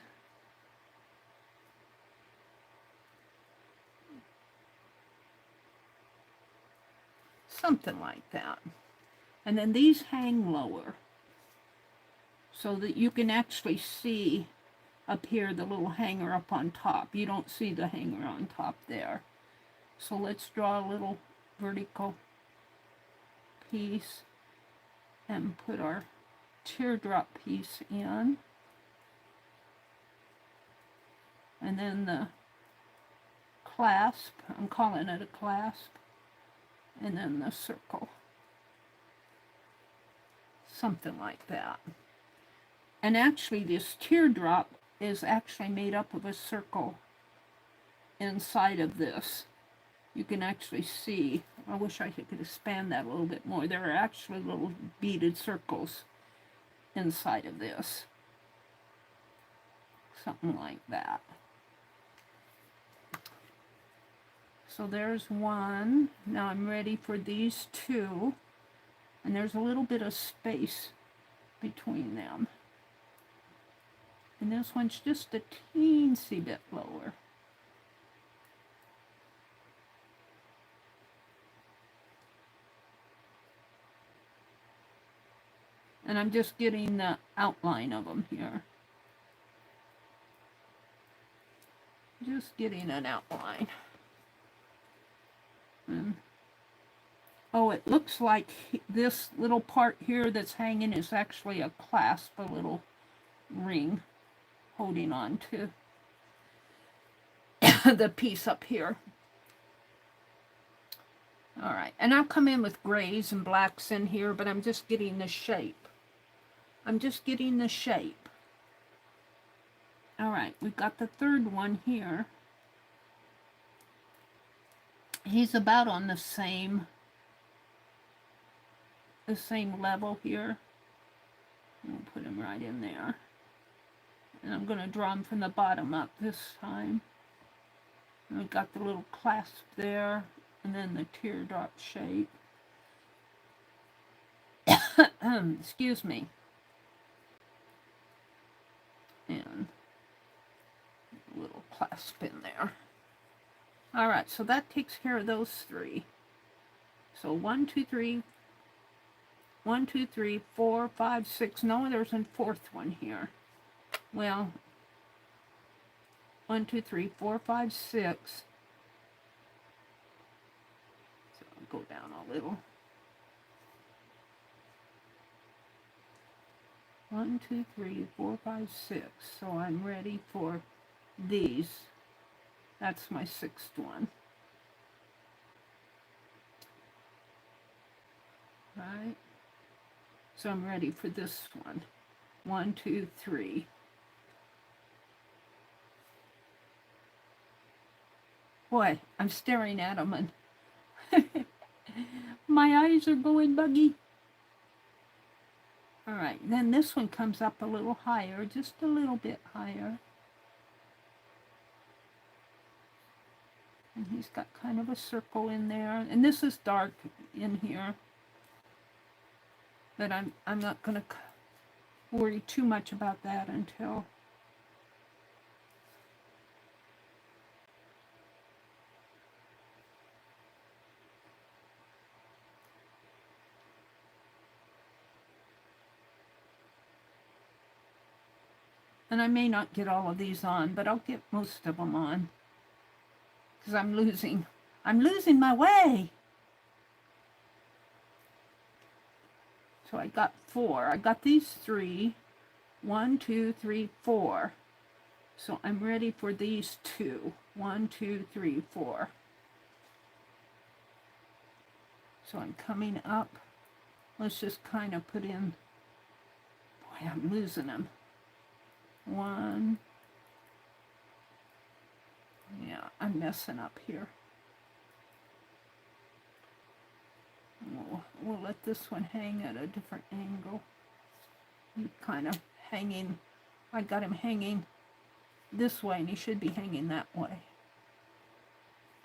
something like that. And then these hang lower so that you can actually see up here the little hanger up on top. You don't see the hanger on top there. So let's draw a little vertical piece and put our teardrop piece in. And then the clasp, I'm calling it a clasp, and then the circle. Something like that. And actually this teardrop is actually made up of a circle inside of this. You can actually see, I wish I could expand that a little bit more. There are actually little beaded circles inside of this. Something like that. So there's one. Now I'm ready for these two. And there's a little bit of space between them. And this one's just a teensy bit lower. And I'm just getting the outline of them here. Just getting an outline. And, oh, it looks like this little part here that's hanging is actually a clasp, a little ring holding on to the piece up here. All right, and I'll come in with grays and blacks in here, but I'm just getting the shape. I'm just getting the shape. All right, we've got the third one here. He's about on the same level here. I'll put him right in there. And I'm going to draw him from the bottom up this time. And we've got the little clasp there, and then the teardrop shape. Excuse me. And a little clasp in there. All right, so that takes care of those three. So 1, 2, 3, 1, 2, 3, 4, 5, 6. No, there's a fourth one here. Well, 1, 2, 3, 4, 5, 6. So I'll go down a little. 1, 2, 3, 4, 5, 6. So I'm ready for these. That's my sixth one. Right? So I'm ready for this one. 1, 2, 3. Boy, I'm staring at them and my eyes are going buggy. All right, then this one comes up a little higher, just a little bit higher. And he's got kind of a circle in there. And this is dark in here. But I'm not going to worry too much about that until and I may not get all of these on, but I'll get most of them on. Because I'm losing my way. So I got 4. I got these 3. 1, 2, 3, 4. So I'm ready for these 2. 1, 2, 3, 4. So I'm coming up. Let's just kind of put in. Boy, I'm losing them. 1. Yeah, I'm messing up here. We'll let this one hang at a different angle. He's kind of hanging. I got him hanging this way, and he should be hanging that way.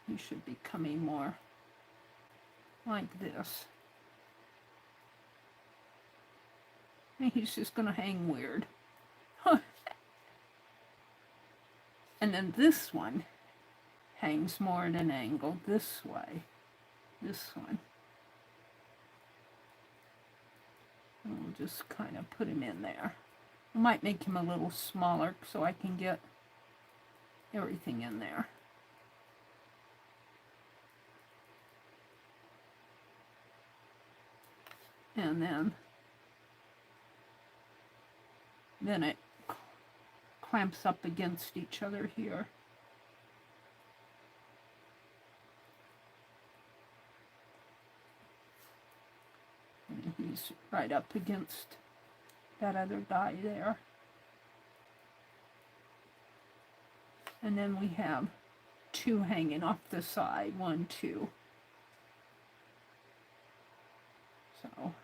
He should be coming more like this. And he's just going to hang weird. And then this one hangs more at an angle this way. This one. And we'll just kind of put him in there. I might make him a little smaller so I can get everything in there. And then it clamps up against each other here. And he's right up against that other guy there. And then we have two hanging off the side, 1, 2. So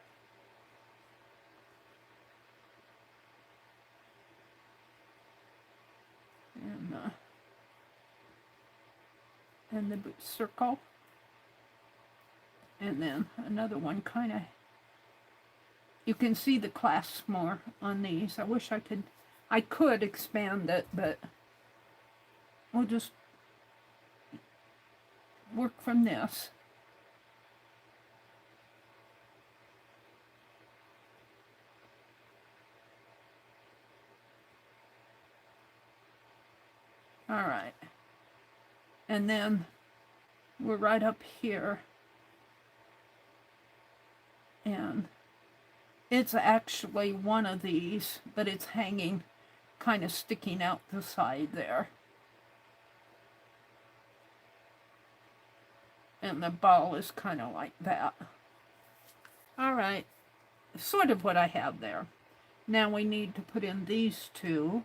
and the circle, and then another one kind of, you can see the clasp more on these. I wish I could expand it, but we'll just work from this. All right. And then we're right up here. And it's actually one of these, but it's hanging, kind of sticking out the side there. And the ball is kind of like that. All right. Sort of what I have there. Now we need to put in these two.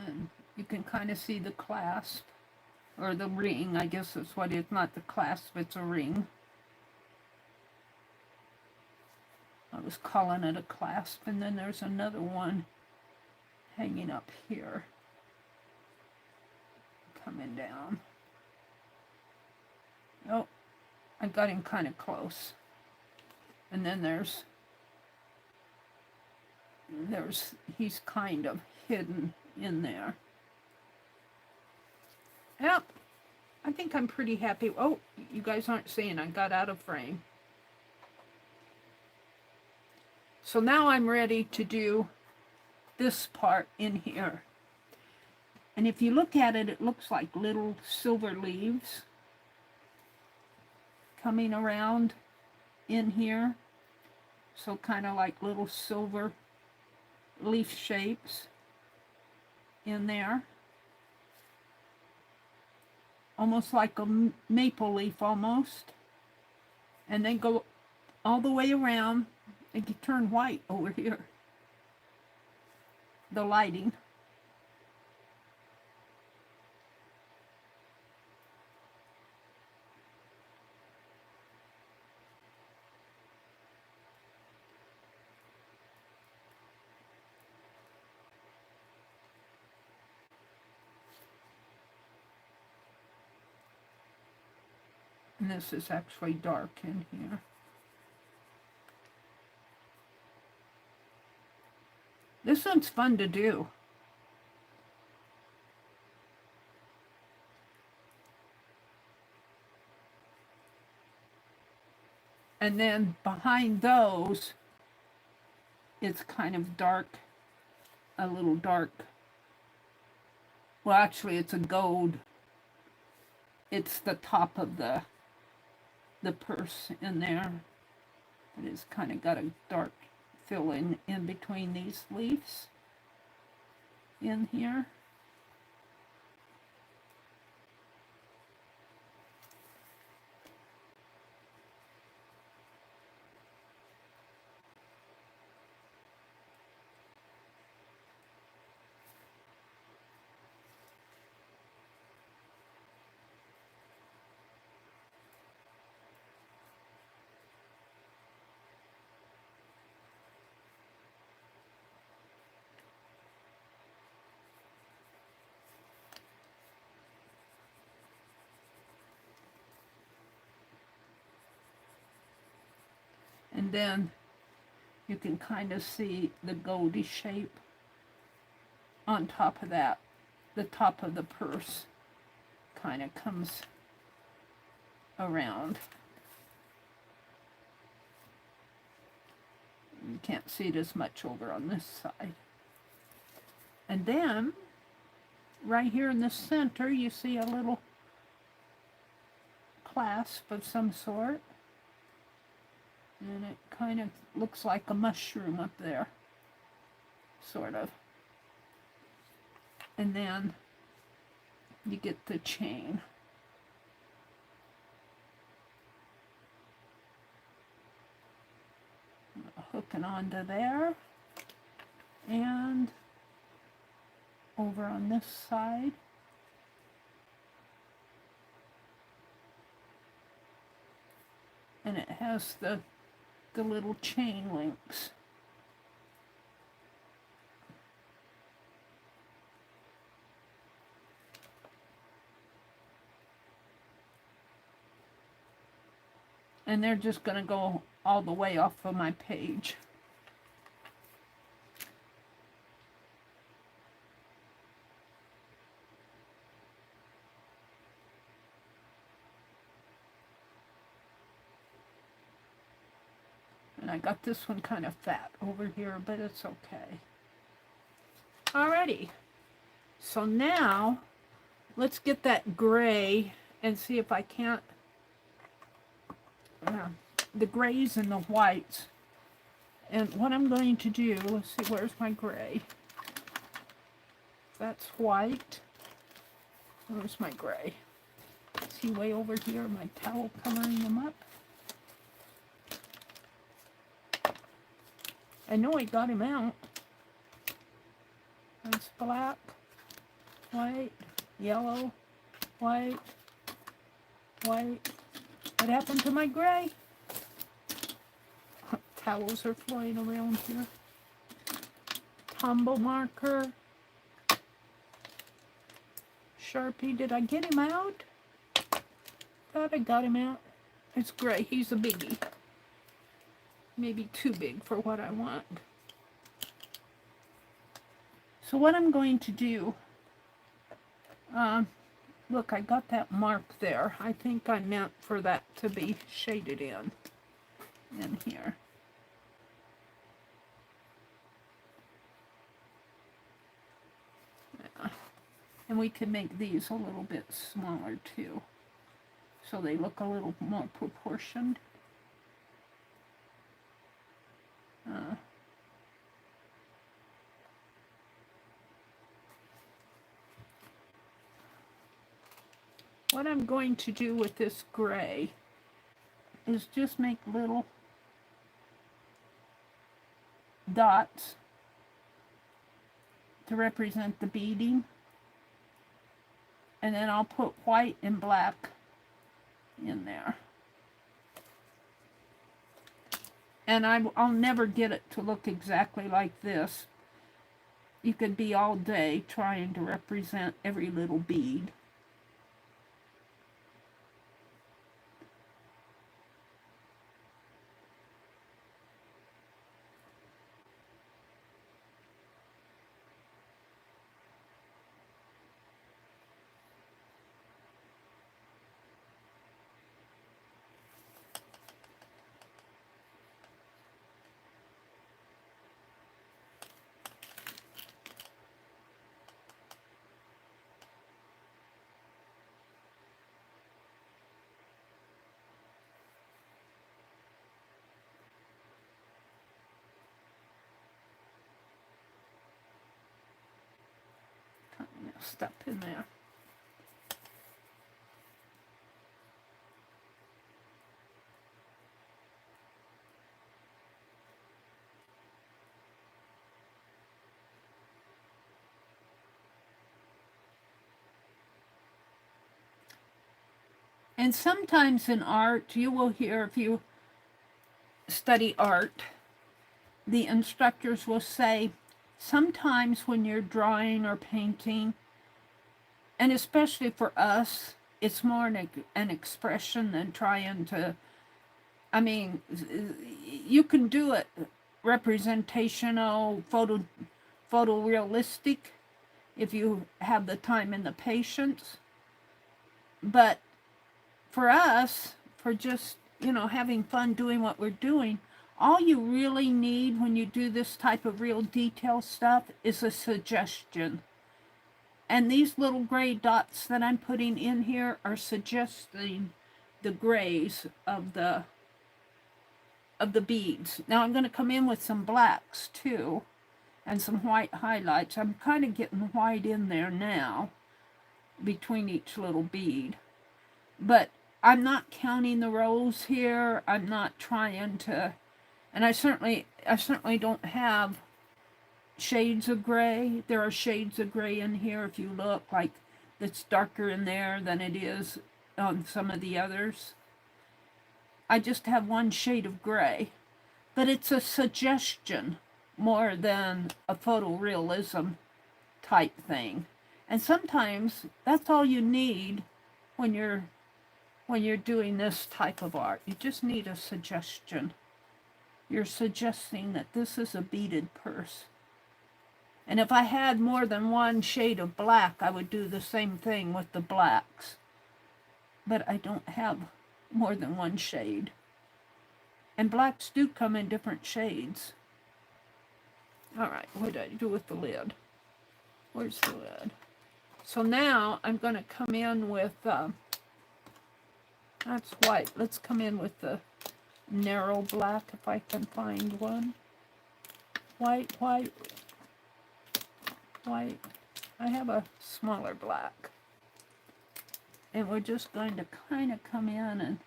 And you can kind of see the clasp, or the ring, I guess that's what it is, not the clasp, it's a ring. I was calling it a clasp, and then there's another one hanging up here, coming down. Oh, I got him kind of close. And then he's kind of hidden in there. Yep, I think I'm pretty happy. Oh, you guys aren't seeing, I got out of frame. So now I'm ready to do this part in here. And if you look at it, it looks like little silver leaves coming around in here. So kind of like little silver leaf shapes in there. Almost like a maple leaf almost. And then go all the way around. It can turn white over here. The lighting. And this is actually dark in here. This one's fun to do. And then behind those, it's kind of dark, a little dark. Well, actually, it's a gold. It's the top of the purse in there. It is kind of got a dark fill in between these leaves in here. And then you can kind of see the goldy shape on top of that. The top of the purse kind of comes around. You can't see it as much over on this side. And then, right here in the center, you see a little clasp of some sort. And it kind of looks like a mushroom up there. Sort of. And then you get the chain. Hooking onto there. And over on this side. And it has the little chain links. And they're just going to go all the way off of my page. And I got this one kind of fat over here, but it's okay. Alrighty. So now, let's get that gray and see if I can't the grays and the whites. And what I'm going to do, let's see, where's my gray? That's white. Where's my gray? See way over here, my towel covering them up. I know I got him out. That's black, white, yellow, white, white. What happened to my gray? Towels are flying around here. Tombow marker. Sharpie, did I get him out? Thought I got him out. It's gray, he's a biggie. Maybe too big for what I want. So what I'm going to do, look, I got that mark there. I think I meant for that to be shaded in here. Yeah. And we can make these a little bit smaller too, so they look a little more proportioned. What I'm going to do with this gray is just make little dots to represent the beading, and then I'll put white and black in there. And I'll never get it to look exactly like this. You could be all day trying to represent every little bead. Stuff in there. And sometimes in art, you will hear, if you study art, the instructors will say, sometimes when you're drawing or painting, and especially for us, it's more an expression than trying to I mean, you can do it representational, photorealistic if you have the time and the patience. But for us, for just, you know, having fun doing what we're doing, all you really need when you do this type of real detail stuff is a suggestion. And these little gray dots that I'm putting in here are suggesting the grays of the beads. Now I'm going to come in with some blacks too, and some white highlights. I'm kind of getting white in there now between each little bead. But I'm not counting the rows here. I'm not trying to, and I certainly don't have shades of gray. There are shades of gray in here if you look, like it's darker in there than it is on some of the others. I just have one shade of gray, but it's a suggestion more than a photorealism type thing. And sometimes that's all you need when you're doing this type of art. You just need a suggestion. You're suggesting that this is a beaded purse. And if I had more than one shade of black, I would do the same thing with the blacks. But I don't have more than one shade. And blacks do come in different shades. Alright, what did I do with the lid? Where's the lid? So now I'm going to come in with, that's white. Let's come in with the narrow black if I can find one. White, white, white. I have a smaller black. And we're just going to kind of come in and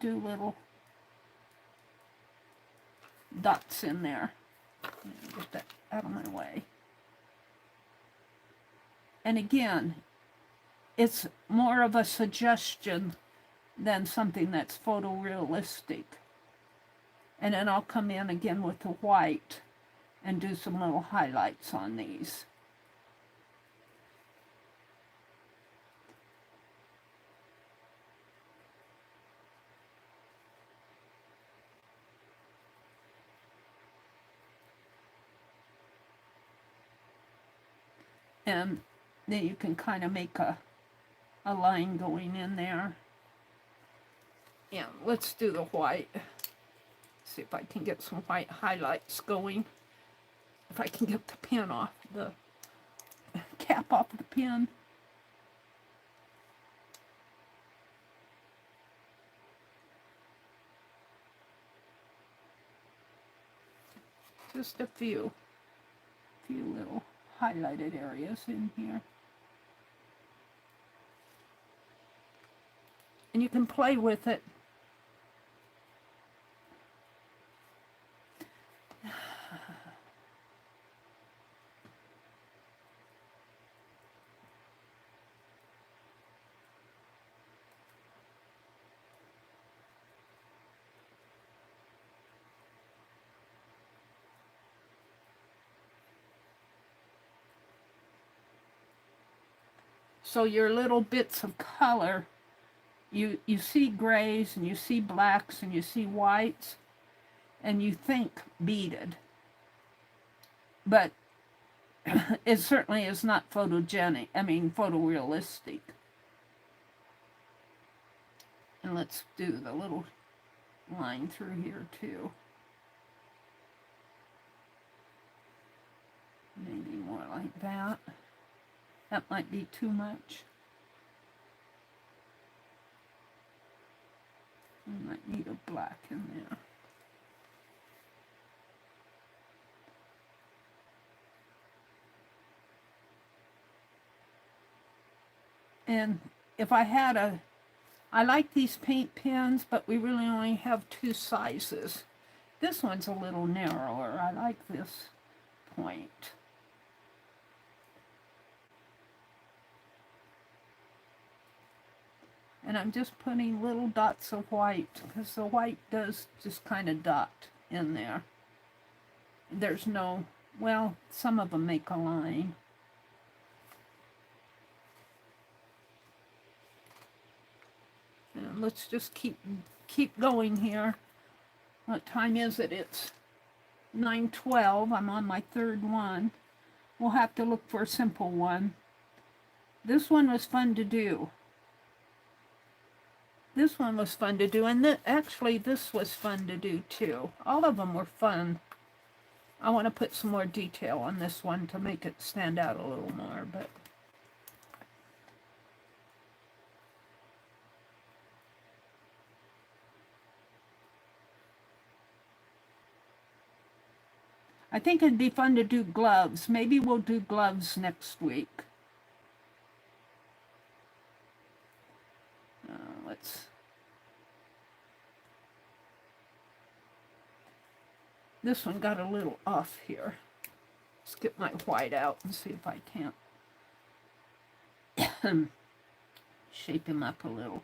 do little dots in there. Get that out of my way. And again, it's more of a suggestion than something that's photorealistic. And then I'll come in again with the white and do some little highlights on these. And then you can kind of make a line going in there. Yeah, let's do the white. See if I can get some white highlights going. If I can get the pen off, the cap off the pen. Just a few little highlighted areas in here. And you can play with it. So your little bits of color, you see grays and you see blacks and you see whites and you think beaded. But it certainly is not photogenic, photorealistic. And let's do the little line through here too. Maybe more like that. That might be too much. I might need a black in there. And if I had I like these paint pens, but we really only have two sizes. This one's a little narrower. I like this point. And I'm just putting little dots of white, because the white does just kind of dot in there. There's no, well, some of them make a line. And let's just keep going here. What time is it? It's 9:12. I'm on my third one. We'll have to look for a simple one. This one was fun to do. This one was fun to do, and actually this was fun to do too. All of them were fun. I want to put some more detail on this one to make it stand out a little more, but I think it'd be fun to do gloves. Maybe we'll do gloves next week. This one got a little off here. Let's get my white out and see if I can't shape him up a little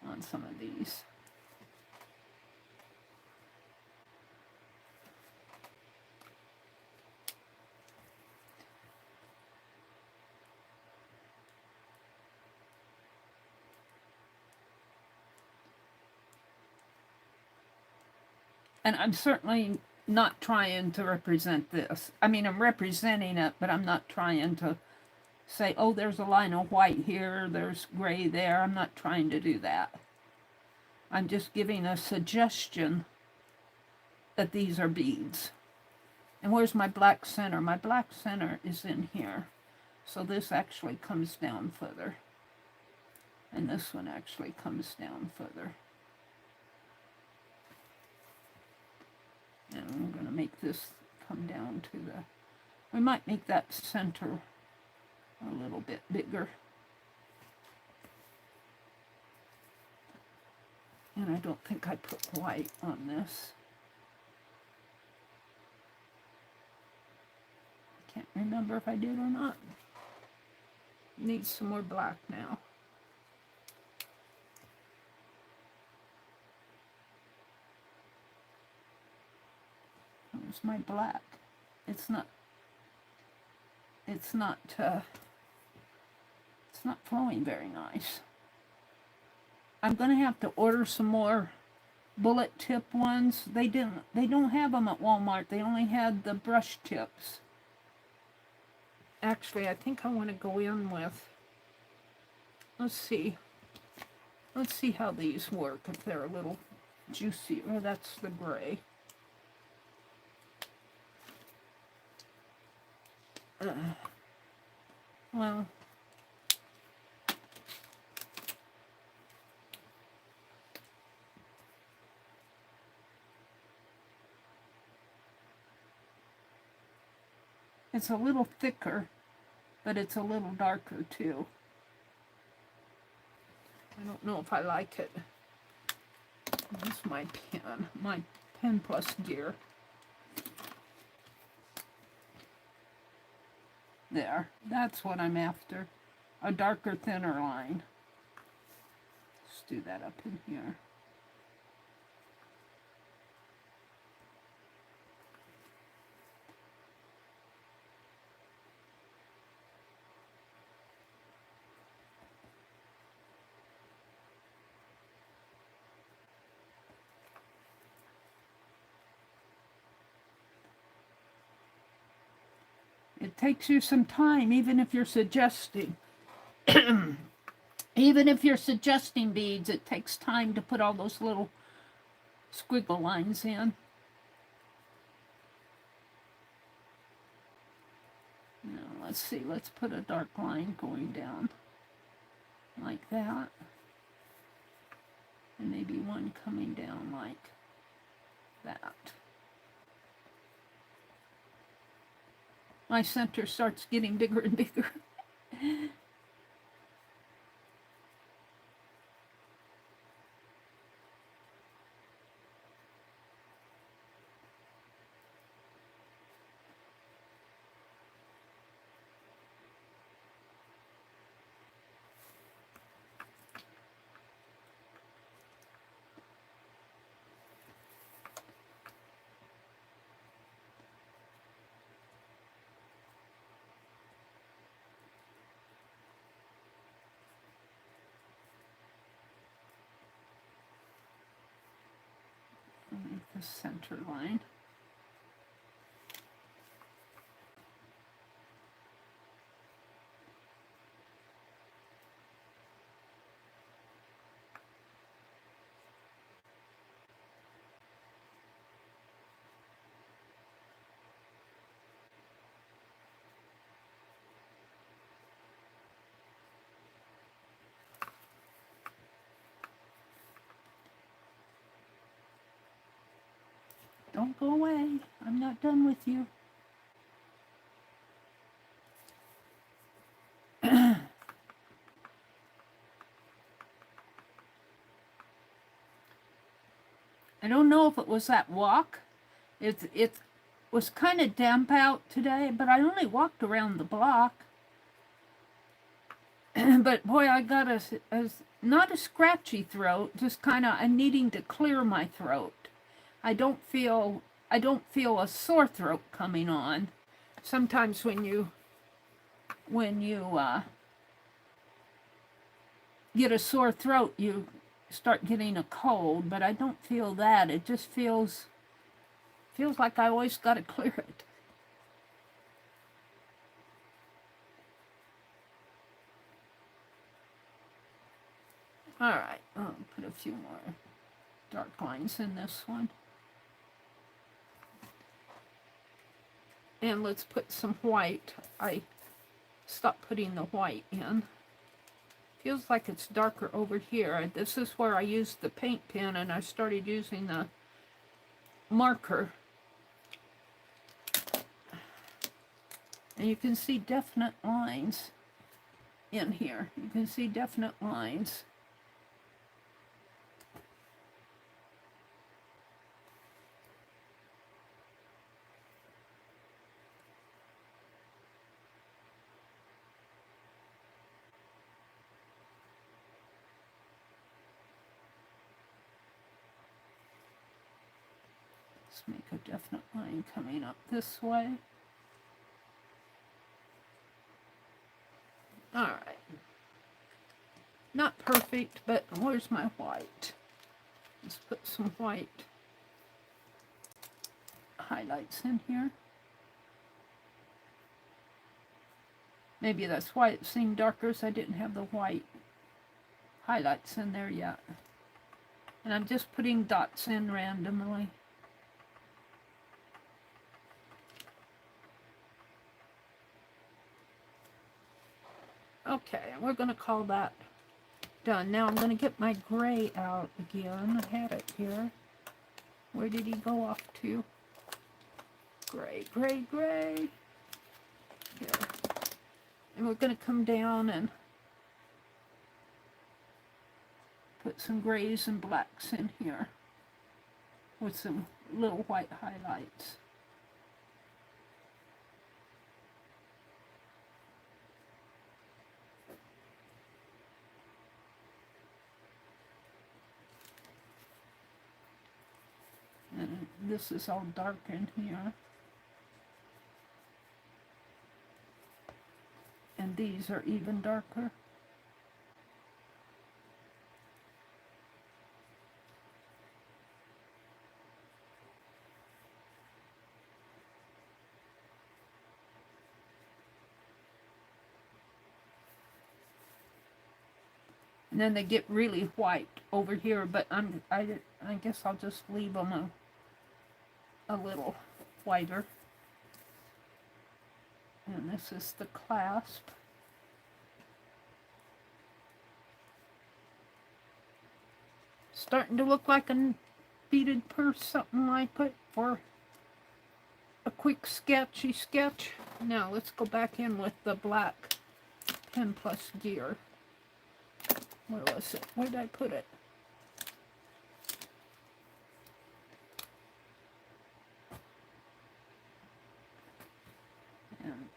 on some of these. And I'm certainly not trying to represent this. I mean, I'm representing it, but I'm not trying to say, oh, there's a line of white here, there's gray there. I'm not trying to do that. I'm just giving a suggestion that these are beads. And where's my black center? My black center is in here. So this actually comes down further. And this one actually comes down further. And I'm going to make this come down to the... We might make that center a little bit bigger. And I don't think I put white on this. I can't remember if I did or not. Needs some more black now. It's my black. It's not flowing very nice. I'm gonna have to order some more bullet tip ones. They don't have them at Walmart. They only had the brush tips. Actually, I think I want to go in with, let's see how these work, if they're a little juicy. Oh, that's the gray. Well, it's a little thicker, but it's a little darker too. I don't know if I like it. That's my pen plus gear. There, that's what I'm after. A darker, thinner line. Let's do that up in here. It takes you some time, even if you're suggesting. Even if you're suggesting beads, it takes time to put all those little squiggle lines in. Now, let's see, let's put a dark line going down like that. And maybe one coming down like that. My center starts getting bigger and bigger. a center line. Don't go away. I'm not done with you. I don't know if it was that walk. It was kind of damp out today, but I only walked around the block. But boy, I got not a scratchy throat, just kind of needing to clear my throat. I don't feel a sore throat coming on. Sometimes when you get a sore throat, you start getting a cold, but I don't feel that. It just feels like I always got to clear it. All right, I'll put a few more dark lines in this one. And let's put some white. I stopped putting the white in. Feels like it's darker over here. This is where I used the paint pen, and I started using the marker. And you can see definite lines in here. You can see definite lines. Make a definite line coming up this way. All right. Not perfect, but where's my white? Let's put some white highlights in here. Maybe that's why it seemed darker, so I didn't have the white highlights in there yet. And I'm just putting dots in randomly. Okay, we're going to call that done. Now I'm going to get my gray out again. I had it here. Where did he go off to? Gray, gray, gray. Here. And we're going to come down and put some grays and blacks in here with some little white highlights. And this is all dark in here. And these are even darker. And then they get really white over here, but I guess I'll just leave them a little whiter. And this is the clasp. Starting to look like a beaded purse, something like it, for a quick sketchy sketch. Now let's go back in with the black pen plus gear. Where was it? Where did I put it? And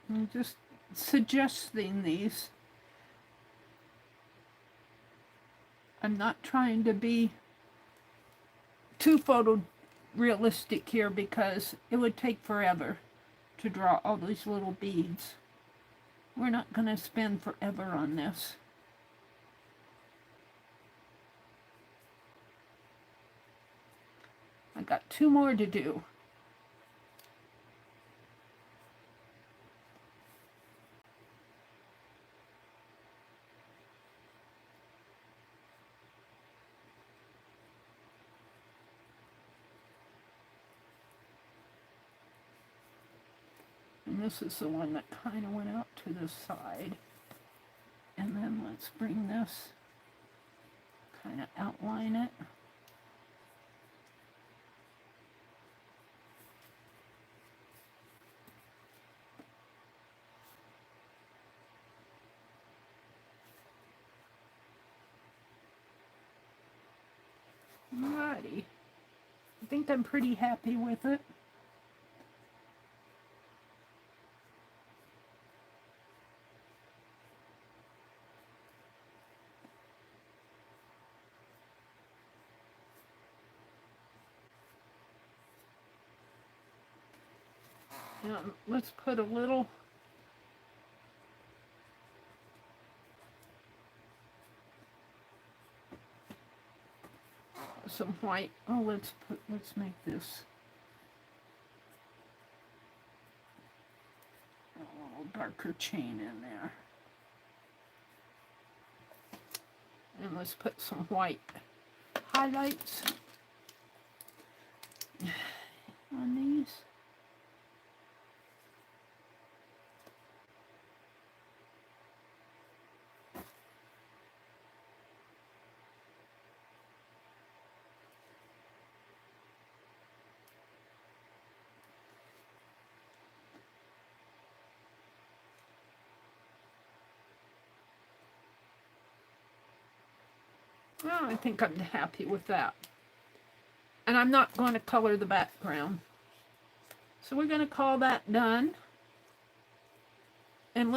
I'm just suggesting these. I'm not trying to be too photorealistic here because it would take forever to draw all these little beads. We're not going to spend forever on this. I got 2 more to do. And this is the one that kind of went out to the side. And then let's bring this, kind of outline it. Alrighty. I think I'm pretty happy with it. Let's put a little some white. Oh, let's make this a little darker chain in there. And let's put some white highlights on these. Well, I think I'm happy with that. And I'm not going to color the background. So we're going to call that done. And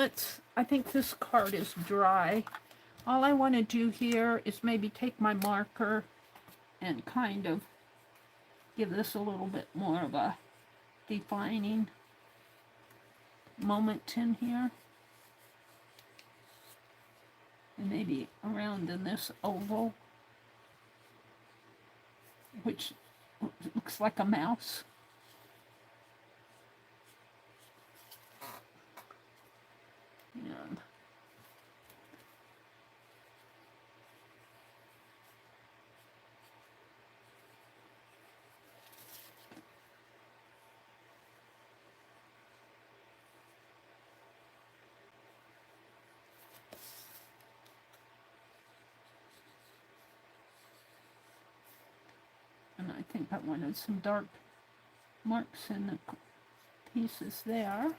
I think this card is dry. All I want to do here is maybe take my marker and kind of give this a little bit more of a defining moment in here. And maybe around in this oval, which looks like a mouse. And I think I wanted some dark marks in the pieces there.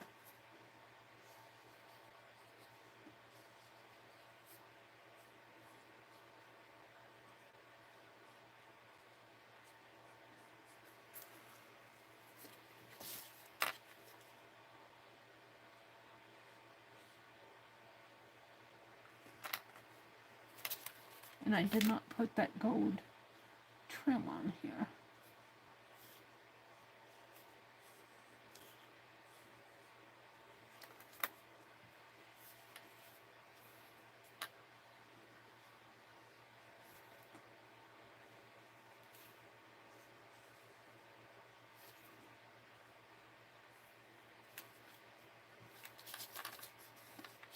And I did not put that gold trim on here.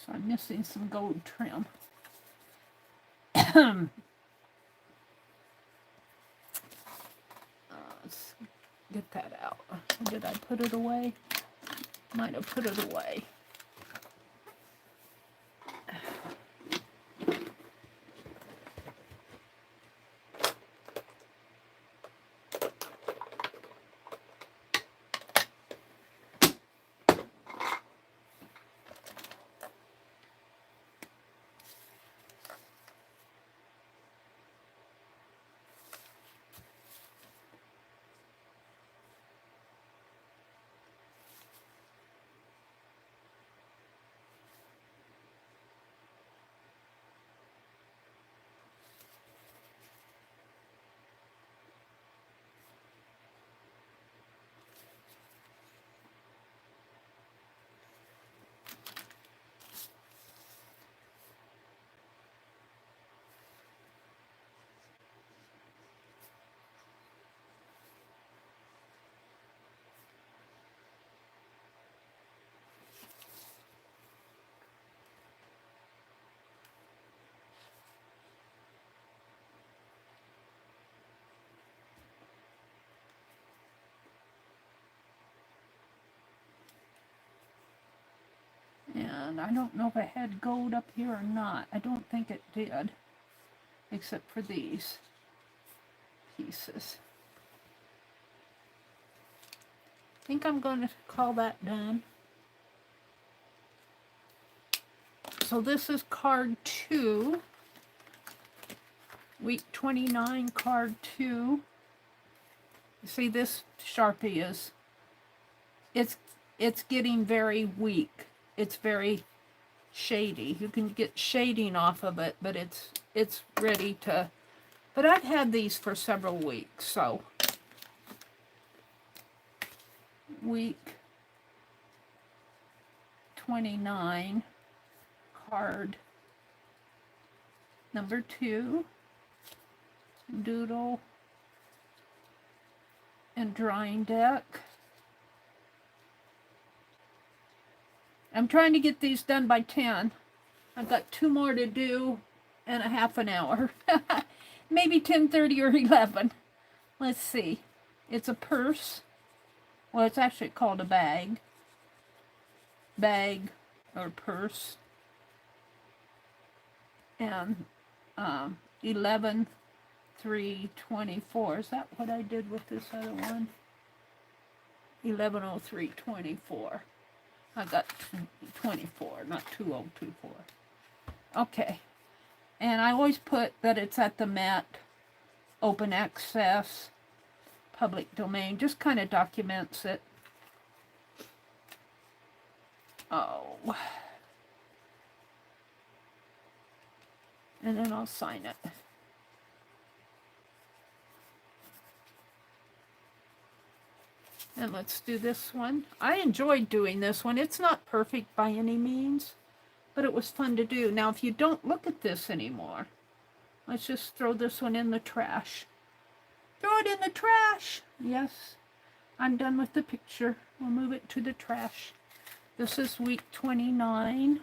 So I'm missing some gold trim. Let's get that out. Did I put it away? Might have put it away. around. I don't know if it had gold up here or not. I don't think it did, except for these pieces. I think I'm going to call that done. So this is card 2. Week 29, card 2. You see, this Sharpie is, it's getting very weak. It's very shady. You can get shading off of it, but it's ready to, but I've had these for several weeks, so week 29, card number 2, Doodle and drawing deck. I'm trying to get these done by 10. I've got 2 more to do and a half an hour. Maybe 10:30 or 11. Let's see. It's a purse. Well, it's actually called a bag. Bag or purse. And 11/3/24. Is that what I did with this other one? 11/03/24. I got 24, not 2024. Okay. And I always put that it's at the Met, open access, public domain. Just kind of documents it. Oh. And then I'll sign it. And let's do this one. I enjoyed doing this one. It's not perfect by any means, but it was fun to do. Now, if you don't look at this anymore, let's just throw this one in the trash. Throw it in the trash. Yes, I'm done with the picture. We'll move it to the trash. This is week 29,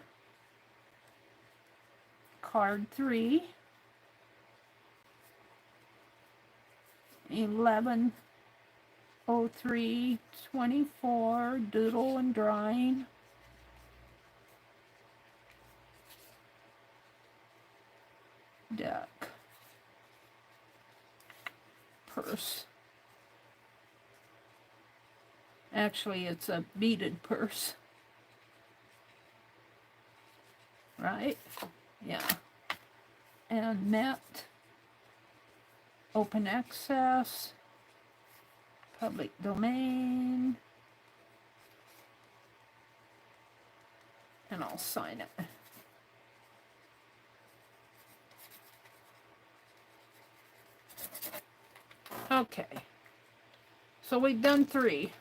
card 3, 11/03/24, Doodle and drawing. Deck. Purse. Actually, it's a beaded purse. Right? Yeah. And Met, open access, public domain, and I'll sign it. Okay, so we've done 3.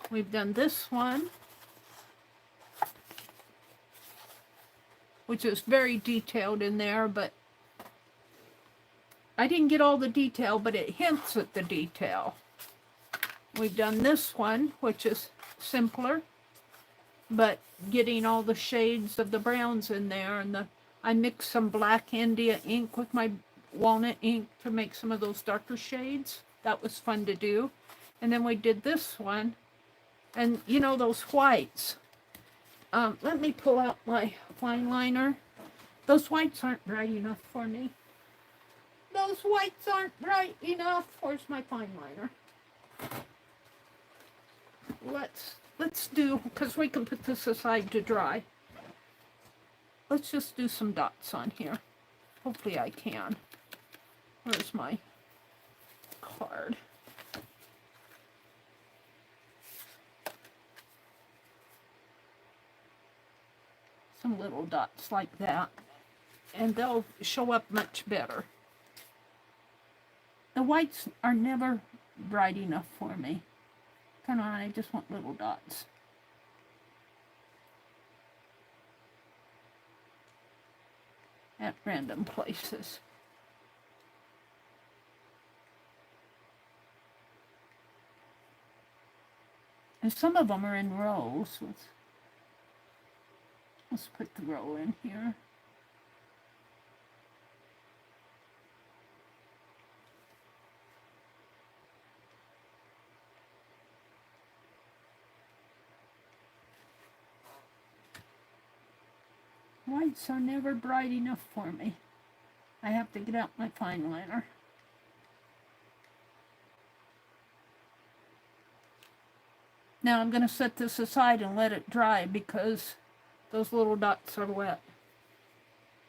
We've done this one, which is very detailed in there, but I didn't get all the detail, but it hints at the detail. We've done this one, which is simpler, but getting all the shades of the browns in there, and I mixed some black India ink with my walnut ink to make some of those darker shades. That was fun to do. And then we did this one, and you know those whites. Let me pull out my fine liner. Those whites aren't bright enough for me. Those whites aren't bright enough. Where's my fine liner? Let's do, because we can put this aside to dry. Let's just do some dots on here. Hopefully I can. Where's my card? Some little dots like that, and they'll show up much better. The whites are never bright enough for me. Come on, I just want little dots. At random places. And some of them are in rows. Let's put the row in here. Whites are never bright enough for me. I have to get out my fine liner. Now I'm going to set this aside and let it dry because those little dots are wet.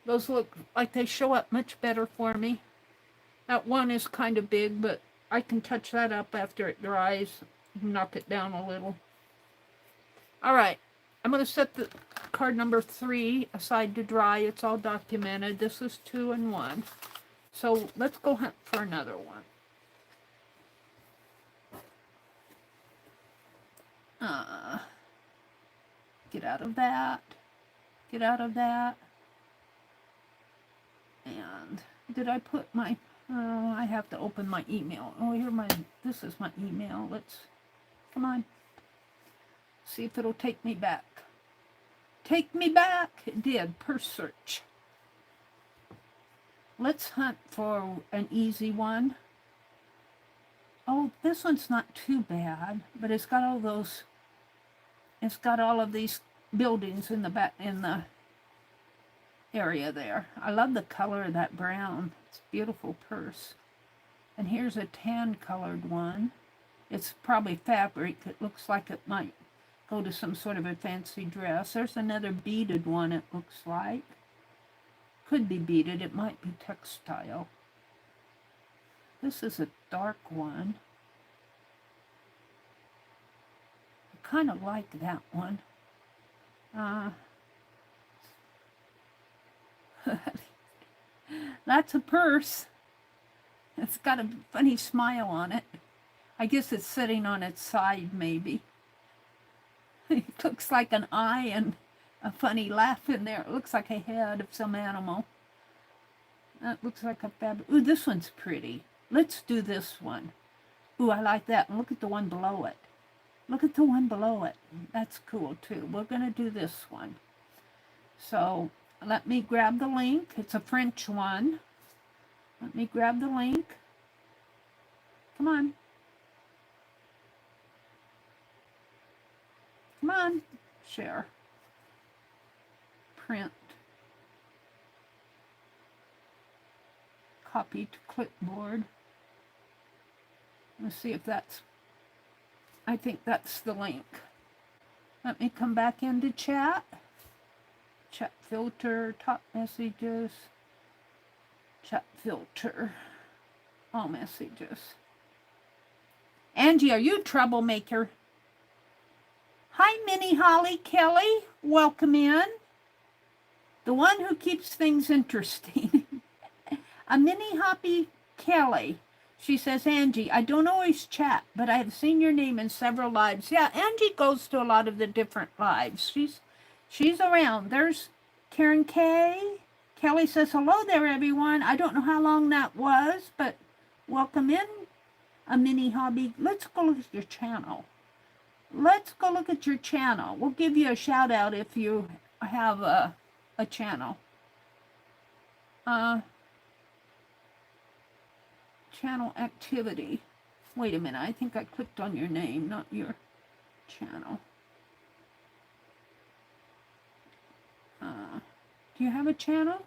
Those look like they show up much better for me. That one is kind of big, but I can touch that up after it dries. Knock it down a little. All right, I'm going to set the card number 3 aside to dry. It's all documented. This is 2 and 1. So let's go hunt for another one. Get out of that. Get out of that. And did I put my... I have to open my email. Oh, this is my email. Come on. See if it'll take me back. Take me back. It did. Purse search. Let's hunt for an easy one. Oh, this one's not too bad, but it's got all those... It's got all of these buildings in the back, in the area there. I love the color of that brown. It's a beautiful purse. And here's a tan colored one. It's probably fabric. It looks like it might go to some sort of a fancy dress. There's another beaded one, it looks like. Could be beaded. It might be textile. This is a dark one. I kind of like that one. That's a purse. It's got a funny smile on it. I guess it's sitting on its side, maybe. It looks like an eye and a funny laugh in there. It looks like a head of some animal. That looks like a fabric. Ooh, this one's pretty. Let's do this one. Ooh, I like that. And look at the one below it. Look at the one below it. That's cool, too. We're going to do this one. So, let me grab the link. It's a French one. Let me grab the link. Come on. Come on. Share. Print. Copy to clipboard. Let's see if that's... I think that's the link. Let me come back into chat. Chat filter, top messages. Chat filter. All messages. Angie, are you a troublemaker? Hi, Minnie Holly Kelly. Welcome in. The one who keeps things interesting. A Minnie Hoppy Kelly. She says, Angie, I don't always chat, but I have seen your name in several lives. Yeah, Angie goes to a lot of the different lives. She's around. There's Karen K. Kelly says, hello there, everyone. I don't know how long that was, but welcome in, a mini hobby. Let's go look at your channel. Let's go look at your channel. We'll give you a shout out if you have a channel. Channel activity. Wait a minute. I think I clicked on your name, not your channel. Do you have a channel?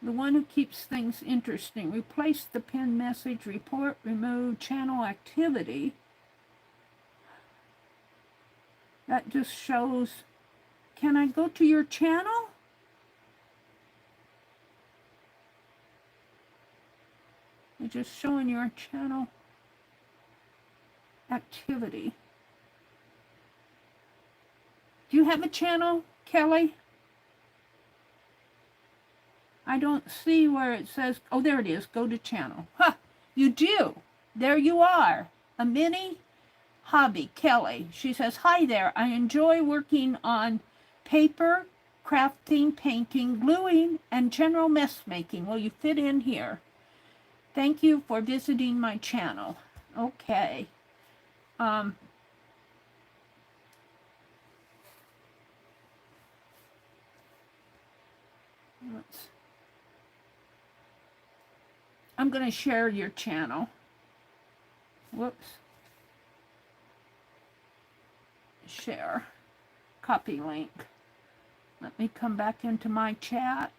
The one who keeps things interesting. Replace the pinned message, report, remove, channel activity. That just shows... Can I go to your channel? It's just showing your channel activity. Do you have a channel, Kelly? I don't see where it says... Oh, there it is. Go to channel. Huh, you do. There you are. A mini hobby, Kelly. She says, hi there. I enjoy working on paper, crafting, painting, gluing, and general mess making. Well, you fit in here. Thank you for visiting my channel. Okay. I'm going to share your channel. Whoops. Share. Copy link. Let me come back into my chat.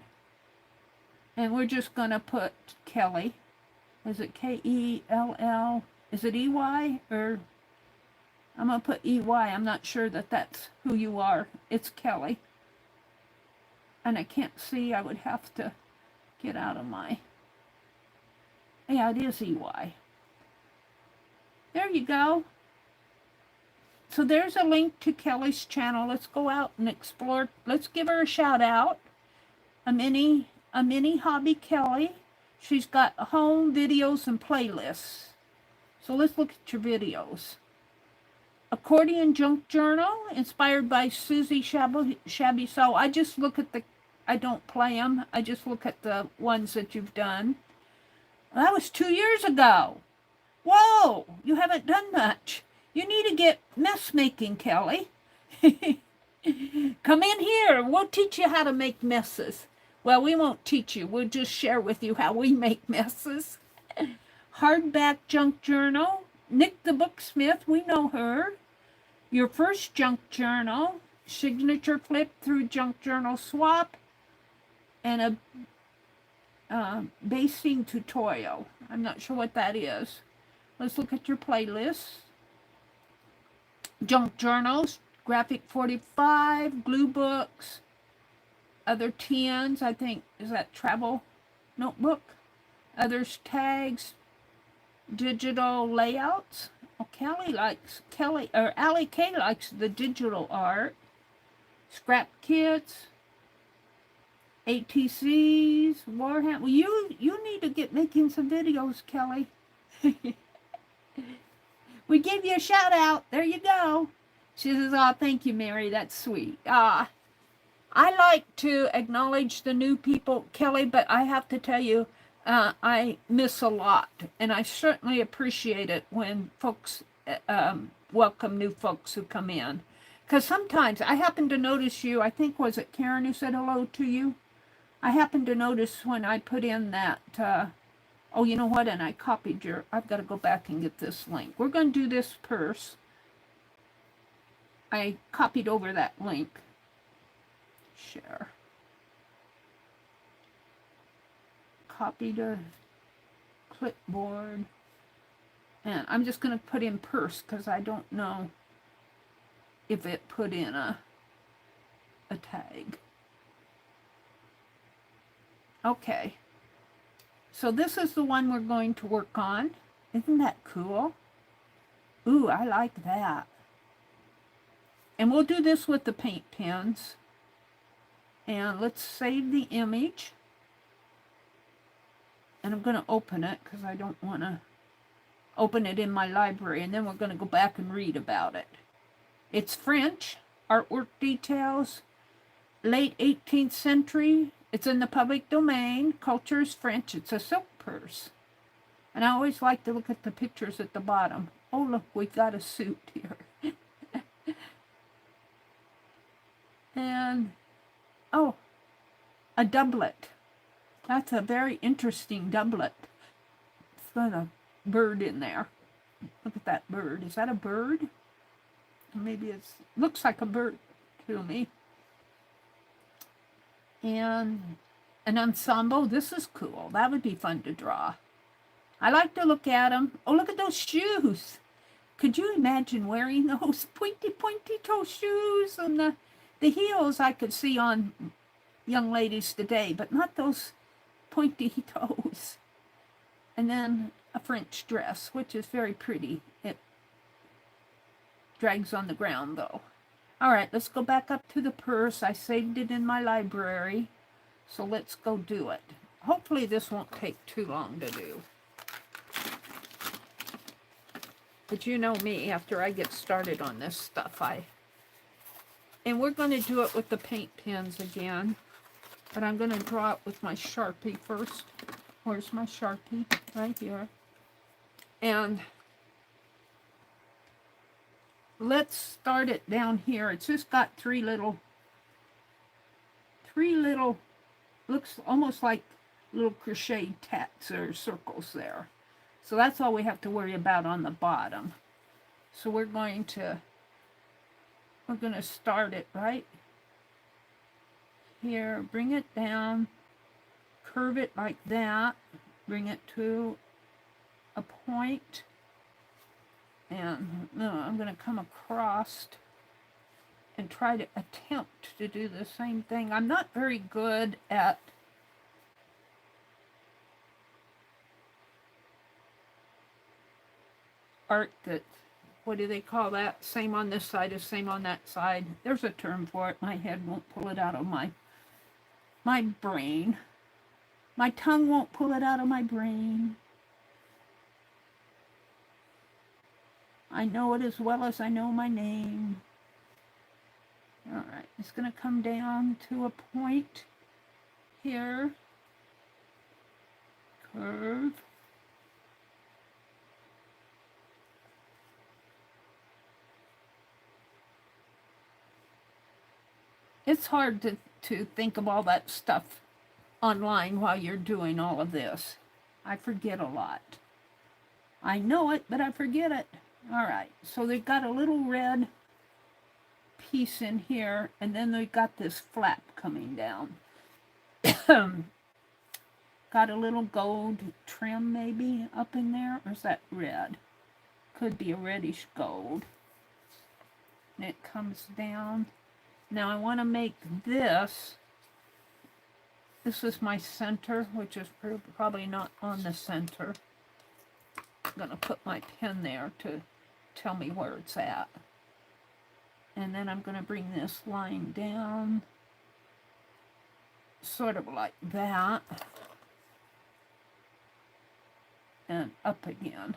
And we're just going to put Kelly. Is it K-E-L-L? Is it E-Y? Or I'm going to put E-Y. I'm not sure that that's who you are. It's Kelly. And I can't see. I would have to get out of my... Yeah, it is EY. There you go. So there's a link to Kelly's channel. Let's go out and explore. Let's give her a shout out. A mini hobby Kelly. She's got home videos and playlists. So let's look at your videos. Accordion Junk Journal, inspired by Susie Shabby Soul. I just look at the, I don't play them. I just look at the ones that you've done. Well, that was 2 years ago. Whoa, you haven't done much. You need to get mess making, Kelly. Come in here. We'll teach you how to make messes. Well, we won't teach you. We'll just share with you how we make messes. Hardback Junk Journal. Nick the Booksmith, we know her. Your First Junk Journal. Signature Flip Through Junk Journal Swap. And a basting tutorial. I'm not sure what that is. Let's look at your playlists. Junk Journals. Graphic 45. Glue Books. Other 10s, I think, is that travel notebook? Others tags, digital layouts. Oh, Allie K likes the digital art. Scrap kits, ATCs, Warhammer. Well, you need to get making some videos, Kelly. We give you a shout out. There you go. She says, "Oh, thank you, Mary. That's sweet." I like to acknowledge the new people, Kelly, but I have to tell you, I miss a lot, and I certainly appreciate it when folks welcome new folks who come in. Because sometimes I happen to notice you, I think, was it Karen who said hello to you? I happen to notice when I put in that, oh, you know what, and I copied your, I've got to go back and get this link. We're going to do this purse. I copied over that link. Share. Copy to clipboard. And I'm just going to put in purse because I don't know if it put in a tag. Okay. So this is the one we're going to work on. Isn't that cool? Ooh, I like that. And we'll do this with the paint pens. And let's save the image. And I'm going to open it because I don't want to open it in my library. And then we're going to go back and read about it. It's French, artwork details, late 18th century. It's in the public domain. Culture is French. It's a silk purse. And I always like to look at the pictures at the bottom. Oh, look, we've got a suit here. And, oh, a doublet. That's a very interesting doublet. It's got a bird in there. Look at that bird. Is that a bird? Maybe it looks like a bird to me. And an ensemble. This is cool. That would be fun to draw. I like to look at them. Oh, look at those shoes. Could you imagine wearing those pointy toe shoes? And the heels I could see on young ladies today, but not those pointy toes. And then a French dress, which is very pretty. It drags on the ground, though. All right, let's go back up to the purse. I saved it in my library, so let's go do it. Hopefully this won't take too long to do. But you know me, after I get started on this stuff, and we're going to do it with the paint pens again, but I'm going to draw it with my Sharpie first. Where's my Sharpie? Right here. And let's start it down here. It's just got three little, looks almost like little crocheted tats or circles there. So that's all we have to worry about on the bottom. So we're going to start it right here, bring it down, curve it like that, bring it to a point, and I'm going to come across and try to attempt to do the same thing. I'm not very good at art that, what do they call that? Same on this side as same on that side. There's a term for it. My head won't pull it out of my brain. My tongue won't pull it out of my brain. I know it as well as I know my name. All right, it's going to come down to a point here. Curve. It's hard to think of all that stuff online while you're doing all of this. I forget a lot. I know it, but I forget it. All right, so they've got a little red piece in here, and then they've got this flap coming down. Got a little gold trim maybe up in there, or is that red? Could be a reddish gold. And it comes down. Now I want to make this is my center, which is probably not on the center. I'm going to put my pen there to tell me where it's at. And then I'm going to bring this line down, sort of like that, and up again,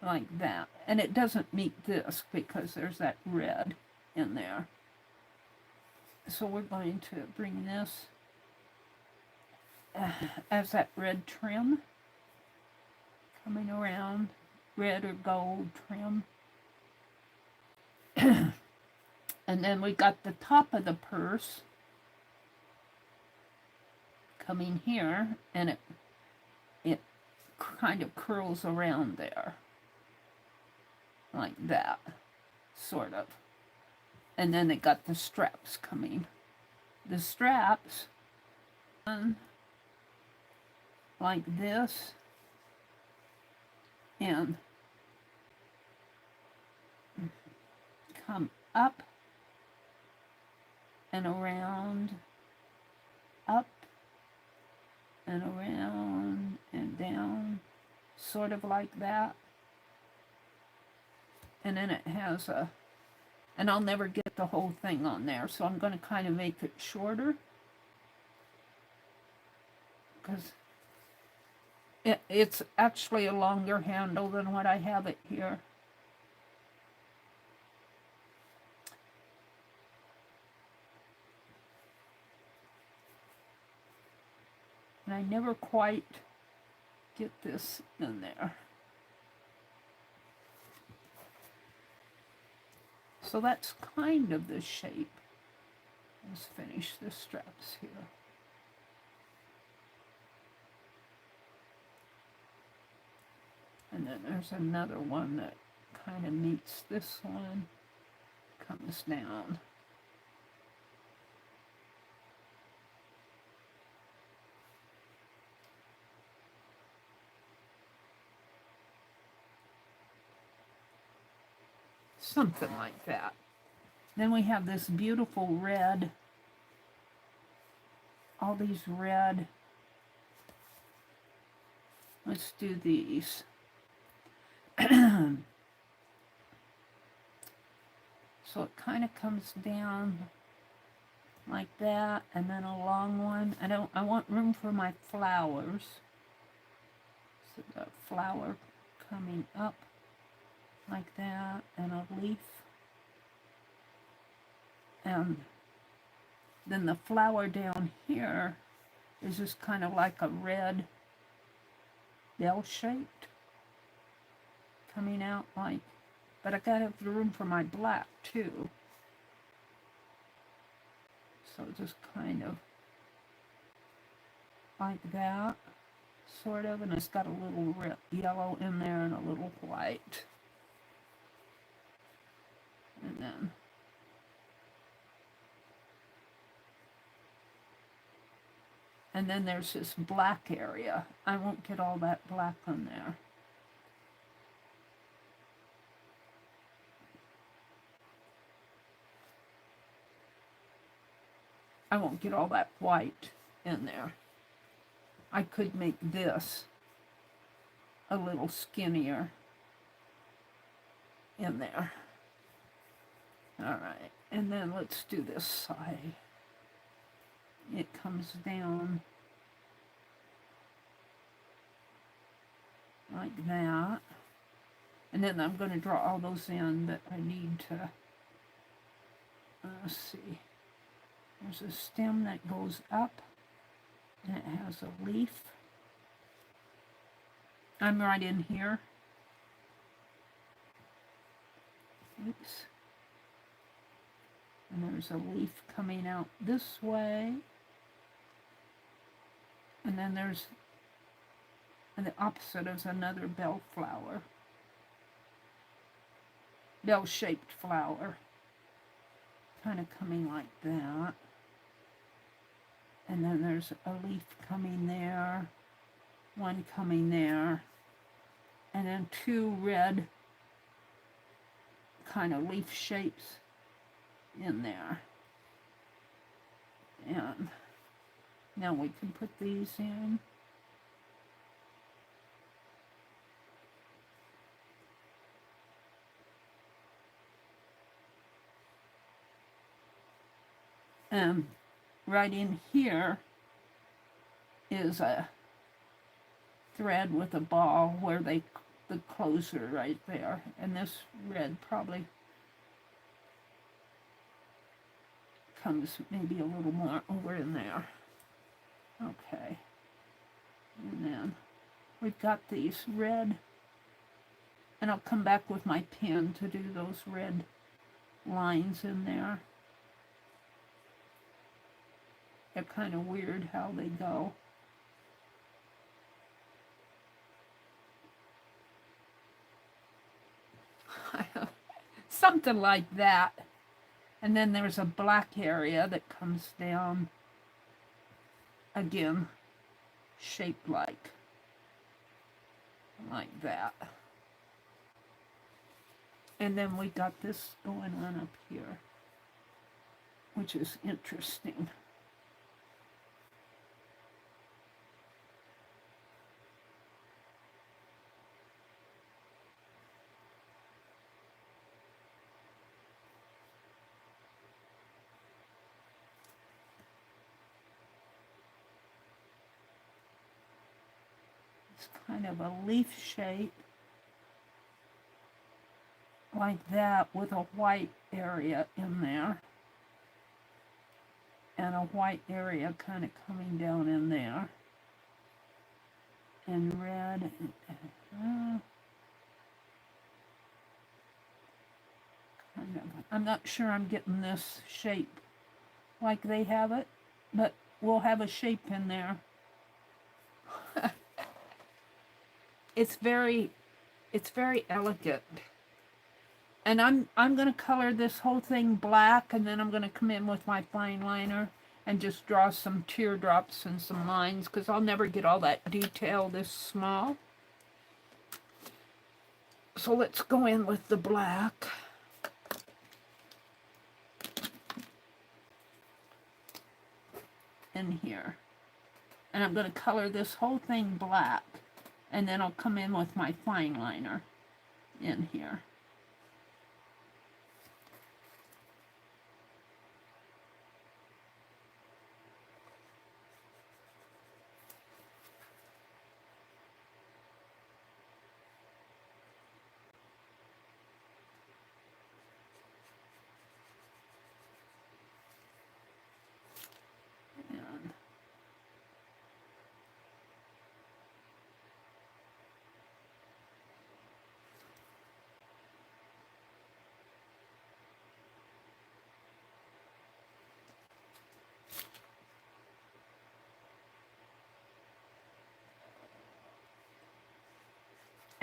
like that. And it doesn't meet this because there's that red in there. So we're going to bring this as that red trim, coming around, red or gold trim. And then we got the top of the purse coming here, and it kind of curls around there, like that, sort of. And then they got the straps coming. The straps, like this, and come up and around, up and around and down, sort of like that. And then it has a, and I'll never get the whole thing on there, so I'm going to kind of make it shorter, because it's actually a longer handle than what I have it here. And I never quite get this in there. So that's kind of the shape. Let's finish the straps here. And then there's another one that kind of meets this one, comes down. Something like that. Then we have this beautiful red, all these red. Let's do these. So it kind of comes down like that, and then a long one. I want room for my flowers. So the flower coming up like that, and a leaf. And then the flower down here is just kind of like a red bell-shaped, coming out like, but I gotta have the room for my black too. So just kind of like that, sort of, and it's got a little red, yellow in there and a little white. And then And then there's this black area. I won't get all that black on there. I won't get all that white in there. I could make this a little skinnier in there. All right, and then let's do this side. It comes down like that. And then I'm going to draw all those in that I need to, let's see. There's a stem that goes up, and it has a leaf. I'm right in here. Oops. And there's a leaf coming out this way. And then there's, and the opposite is another bellflower. Bell-shaped flower. Kind of coming like that. And then there's a leaf coming there. One coming there. And then two red kind of leaf shapes in there. And now we can put these in. And right in here is a thread with a ball where the closer right there. And this red probably comes maybe a little more over in there. Okay. And then we've got these red, and I'll come back with my pen to do those red lines in there. They're kind of weird how they go. Something like that. And then there's a black area that comes down, again, shaped like that. And then we got this going on up here, which is interesting. Kind of a leaf shape like that with a white area in there and a white area kind of coming down in there and red. Kind of, I'm not sure I'm getting this shape like they have it, but we'll have a shape in there. It's very elegant. And I'm going to color this whole thing black, and then I'm going to come in with my fine liner and just draw some teardrops and some lines, because I'll never get all that detail this small. So let's go in with the black. In here. And I'm going to color this whole thing black. And then I'll come in with my fine liner in here.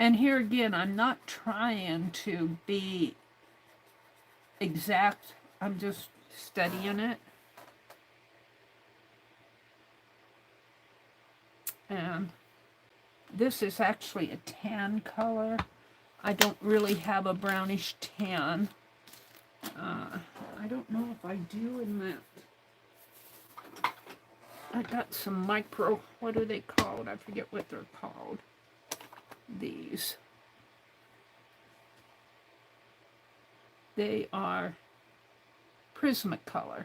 And here again, I'm not trying to be exact. I'm just studying it. And this is actually a tan color. I don't really have a brownish tan. I don't know if I do in that. I got some micro, what are they called? I forget what they're called. These. They are Prismacolor.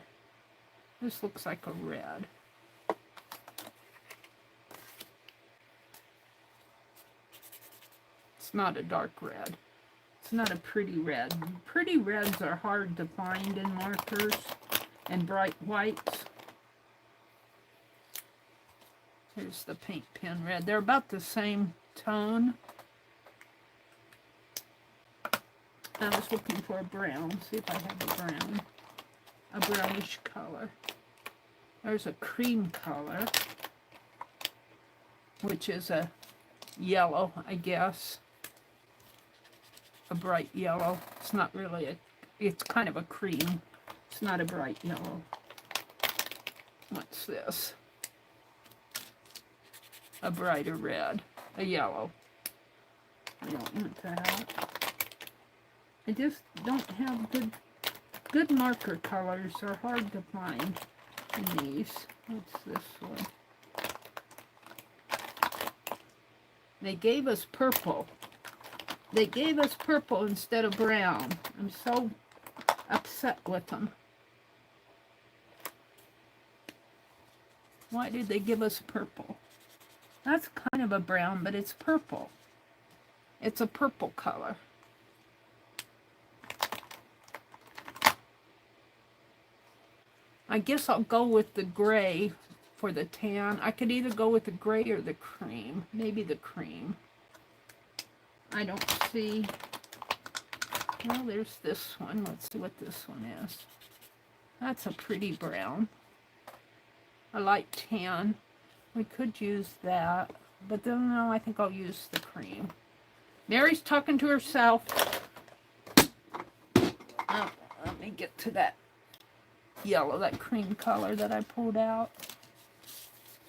This looks like a red. It's not a dark red. It's not a pretty red. Pretty reds are hard to find in markers and bright whites. Here's the paint pen red. They're about the same tone. I was looking for a brown. See if I have a brown. A brownish color. There's a cream color, which is a yellow, I guess. A bright yellow. It's not really a, it's kind of a cream. It's not a bright yellow. What's this? A brighter red. A yellow. I don't want that. I just don't have good marker colors. Are hard to find in these. What's this one? They gave us purple. They gave us purple instead of brown. I'm so upset with them. Why did they give us purple? That's kind of a brown, but it's purple. It's a purple color. I guess I'll go with the gray for the tan. I could either go with the gray or the cream. Maybe the cream. I don't see. Well, there's this one. Let's see what this one is. That's a pretty brown. A light tan. We could use that. But then, no, I think I'll use the cream. Meri's talking to herself. Oh, let me get to that yellow, that cream color that I pulled out.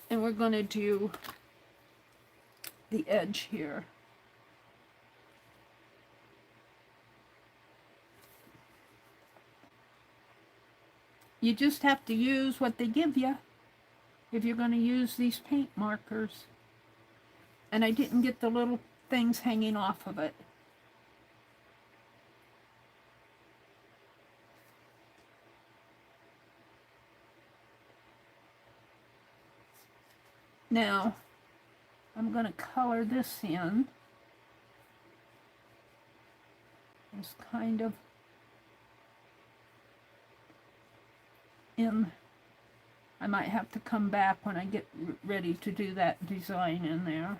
And we're going to do the edge here. You just have to use what they give you if you're going to use these paint markers. And I didn't get the little things hanging off of it. Now, I'm going to color this in. Just kind of in. I might have to come back when I get ready to do that design in there.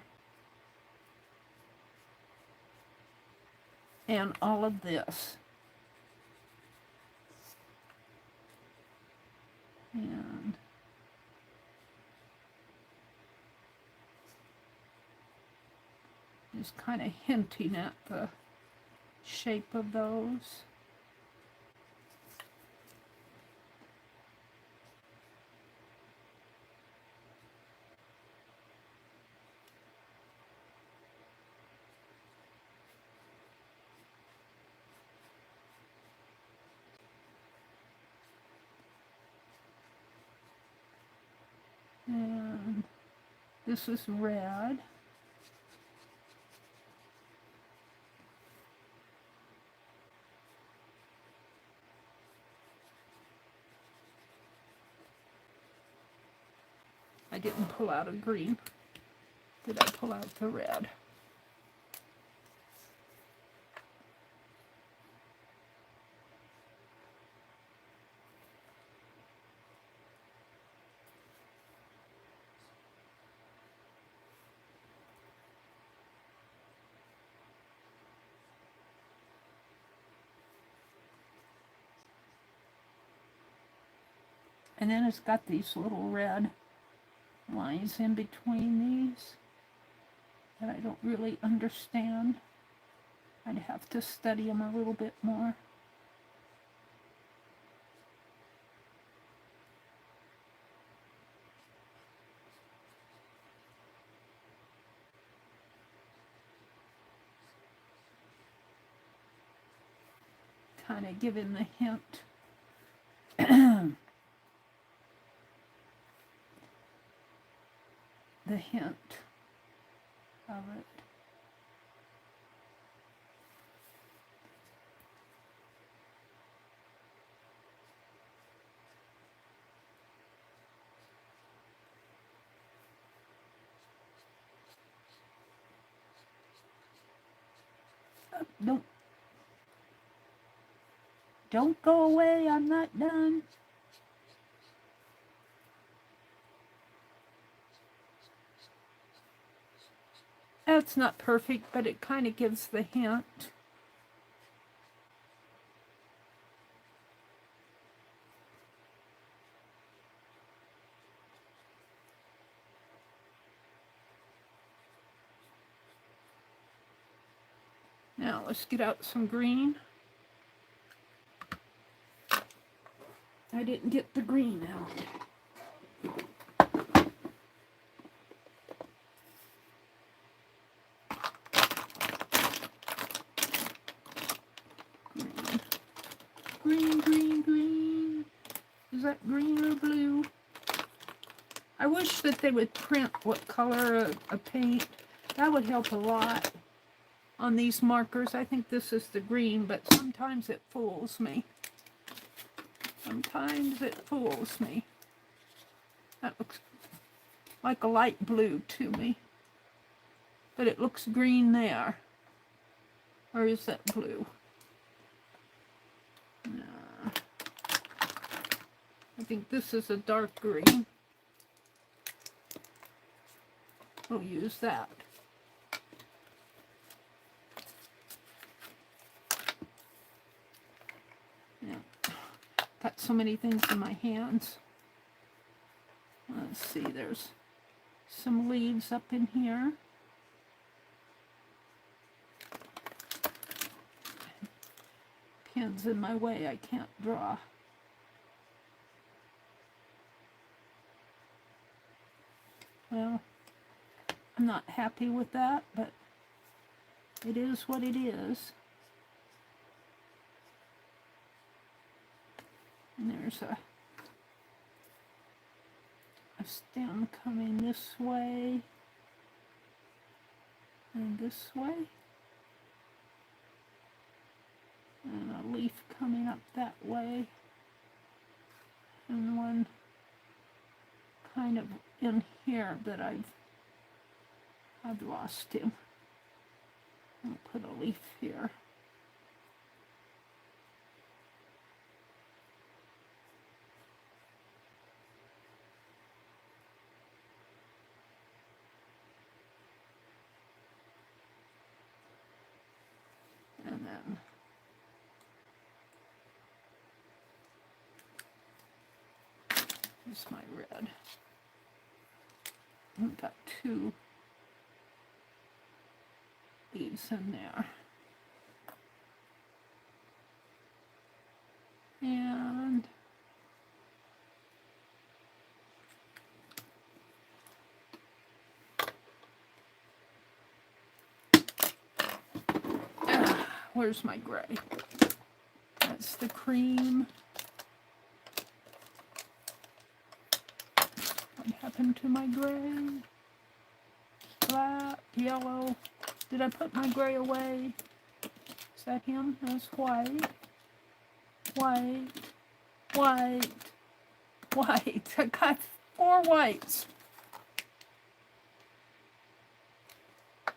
And all of this. And just kind of hinting at the shape of those. And this is red. I didn't pull out a green. Did I pull out the red? And then it's got these little red lines in between these that I don't really understand. I'd have to study them a little bit more. kind of give him the hint. The hint of it. Don't go away, I'm not done. That's not perfect, but it kind of gives the hint. Now let's get out some green. I didn't get the green out. Green, green, green. Is that green or blue? I wish that they would print what color of paint. That would help a lot on these markers. I think this is the green, but sometimes it fools me. Sometimes it fools me. That looks like a light blue to me. But it looks green there. Or is that blue? No. I think this is a dark green. We'll use that. Yeah. Got so many things in my hands. Let's see, there's some leaves up in here. Pen's in my way, I can't draw. Well, I'm not happy with that, but it is what it is. And there's a stem coming this way and this way. And a leaf coming up that way. And one kind of in here that I've lost him. I'll put a leaf here. And then here's my red. I've got two leaves in there. And where's my gray? That's the cream. What happened to my gray? Black, yellow. Did I put my gray away? Is that him? That's white. White. White. White. I got 4 whites. I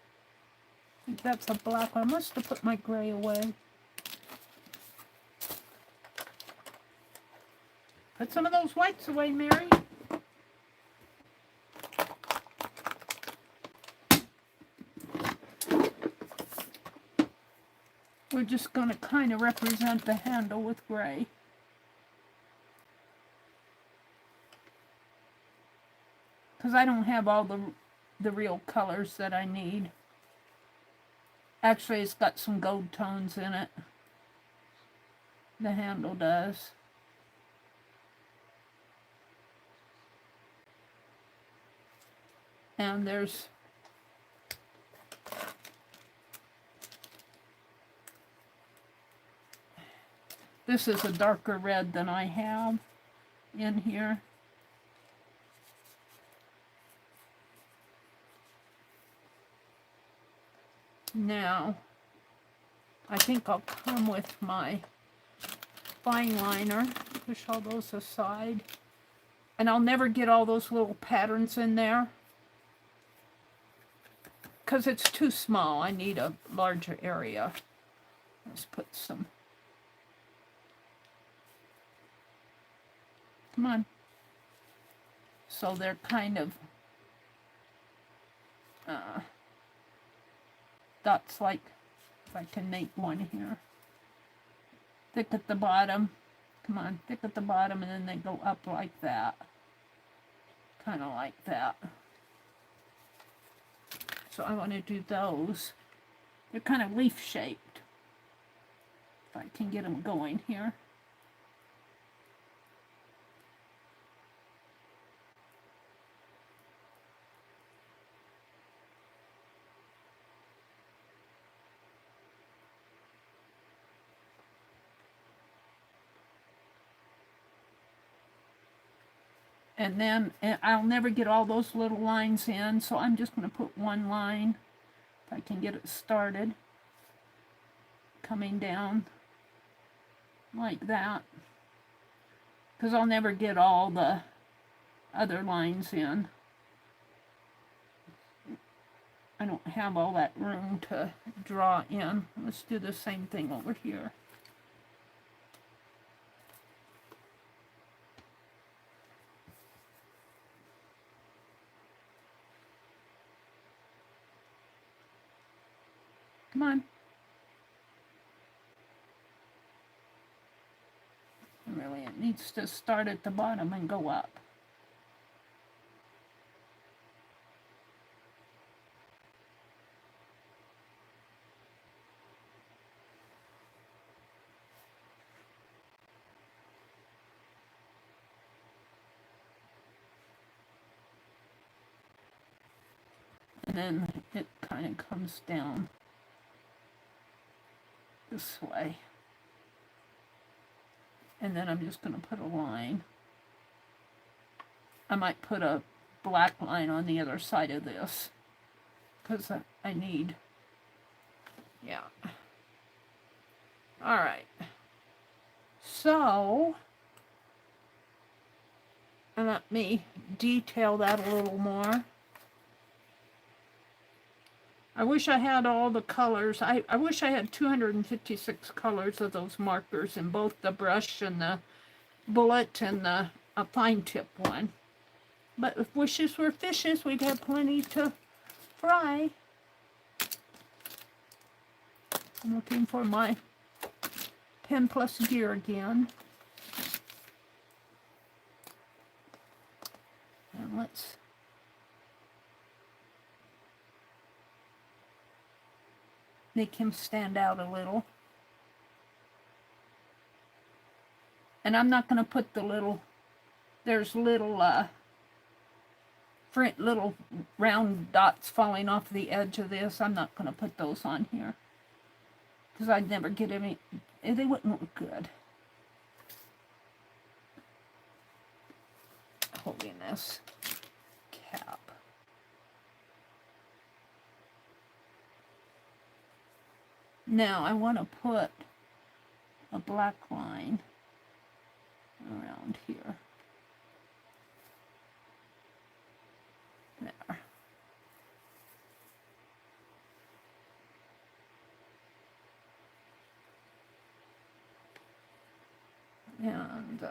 think that's a black one. I must have put my gray away. Put some of those whites away, Mary. We're just going to kind of represent the handle with gray. Because I don't have all the real colors that I need. Actually, it's got some gold tones in it. The handle does. And there's This is a darker red than I have in here. Now, I think I'll come with my fine liner, push all those aside, and I'll never get all those little patterns in there because it's too small. I need a larger area. Let's put some, come on, so they're kind of dots, like if I can make one here. Thick at the bottom, come on, thick at the bottom, and then they go up like that. Kind of like that. So I want to do those. They're kind of leaf shaped. If I can get them going here. And then I'll never get all those little lines in, so I'm just going to put one line, if I can get it started, coming down like that, because I'll never get all the other lines in. I don't have all that room to draw in. Let's do the same thing over here. Come on. Really, it needs to start at the bottom and go up. And then it kind of comes down this way. And then I'm just going to put a line. I might put a black line on the other side of this, because I need, yeah. All right. So, let me detail that a little more. I wish I had all the colors. I wish I had 256 colors of those markers in both the brush and the bullet and the fine tip one. But if wishes were fishes, we'd have plenty to fry. I'm looking for my pen plus gear again. And let's make him stand out a little. And I'm not going to put the little, there's little little round dots falling off the edge of this. I'm not going to put those on here, because I'd never get any, they wouldn't look good. Holding this cap. Now I want to put a black line around here. There. And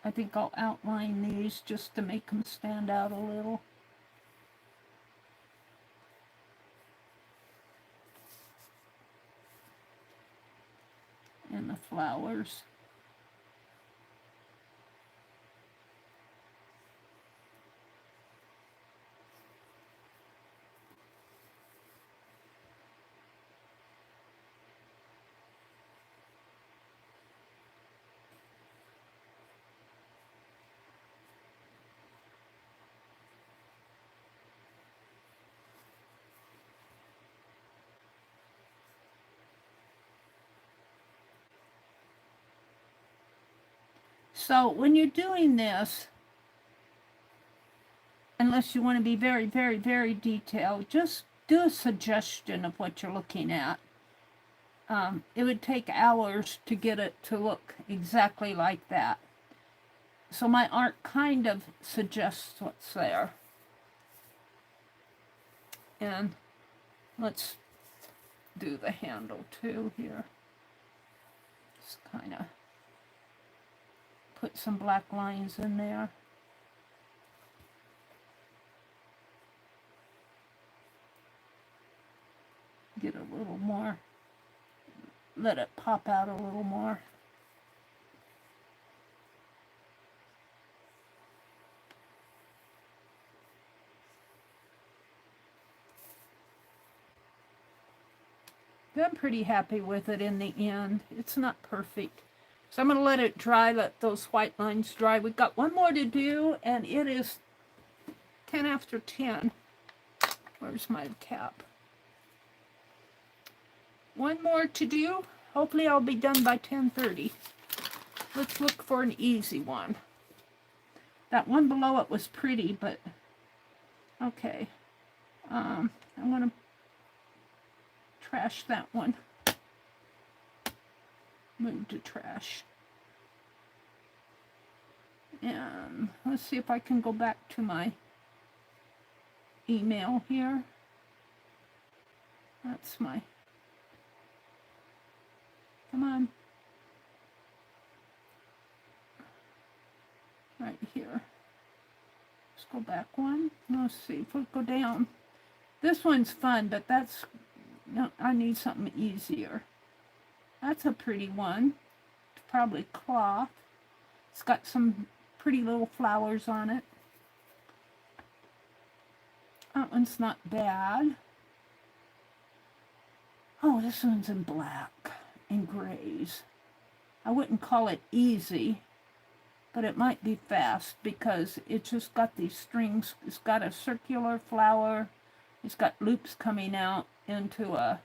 I think I'll outline these just to make them stand out a little. And the flowers. So when you're doing this, unless you want to be very, very, very detailed, just do a suggestion of what you're looking at. It would take hours to get it to look exactly like that. So my art kind of suggests what's there. And let's do the handle too here. Just kind of put some black lines in there. Get a little more, let it pop out a little more. I'm pretty happy with it in the end. It's not perfect. So I'm going to let it dry, let those white lines dry. We've got one more to do, and it is 10 after 10. Where's my cap? One more to do. Hopefully I'll be done by 10:30. Let's look for an easy one. That one below it was pretty, but okay. I'm going to trash that one. Move to trash. And let's see if I can go back to my email here. That's my, come on. Right here. Let's go back one. Let's see if we go down. This one's fun, but that's, no, I need something easier. That's a pretty one. It's probably cloth. It's got some pretty little flowers on it. That one's not bad. Oh, this one's in black and grays. I wouldn't call it easy, but it might be fast because it's just got these strings. It's got a circular flower. It's got loops coming out into a,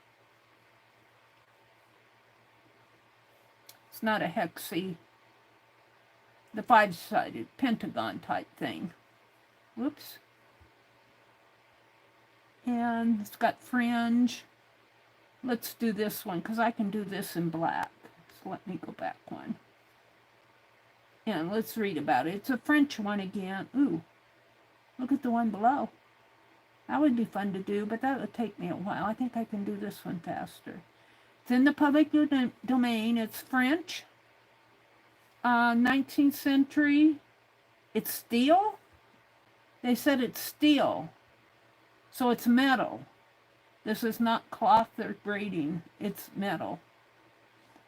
it's not a hexy, the 5-sided pentagon type thing. Whoops. And it's got fringe. Let's do this one because I can do this in black. So let me go back one. And let's read about it. It's a French one again. Ooh, look at the one below. That would be fun to do, but that would take me a while. I think I can do this one faster. It's in the public domain. It's French. 19th century. It's steel. They said it's steel. So it's metal. This is not cloth or braiding. It's metal.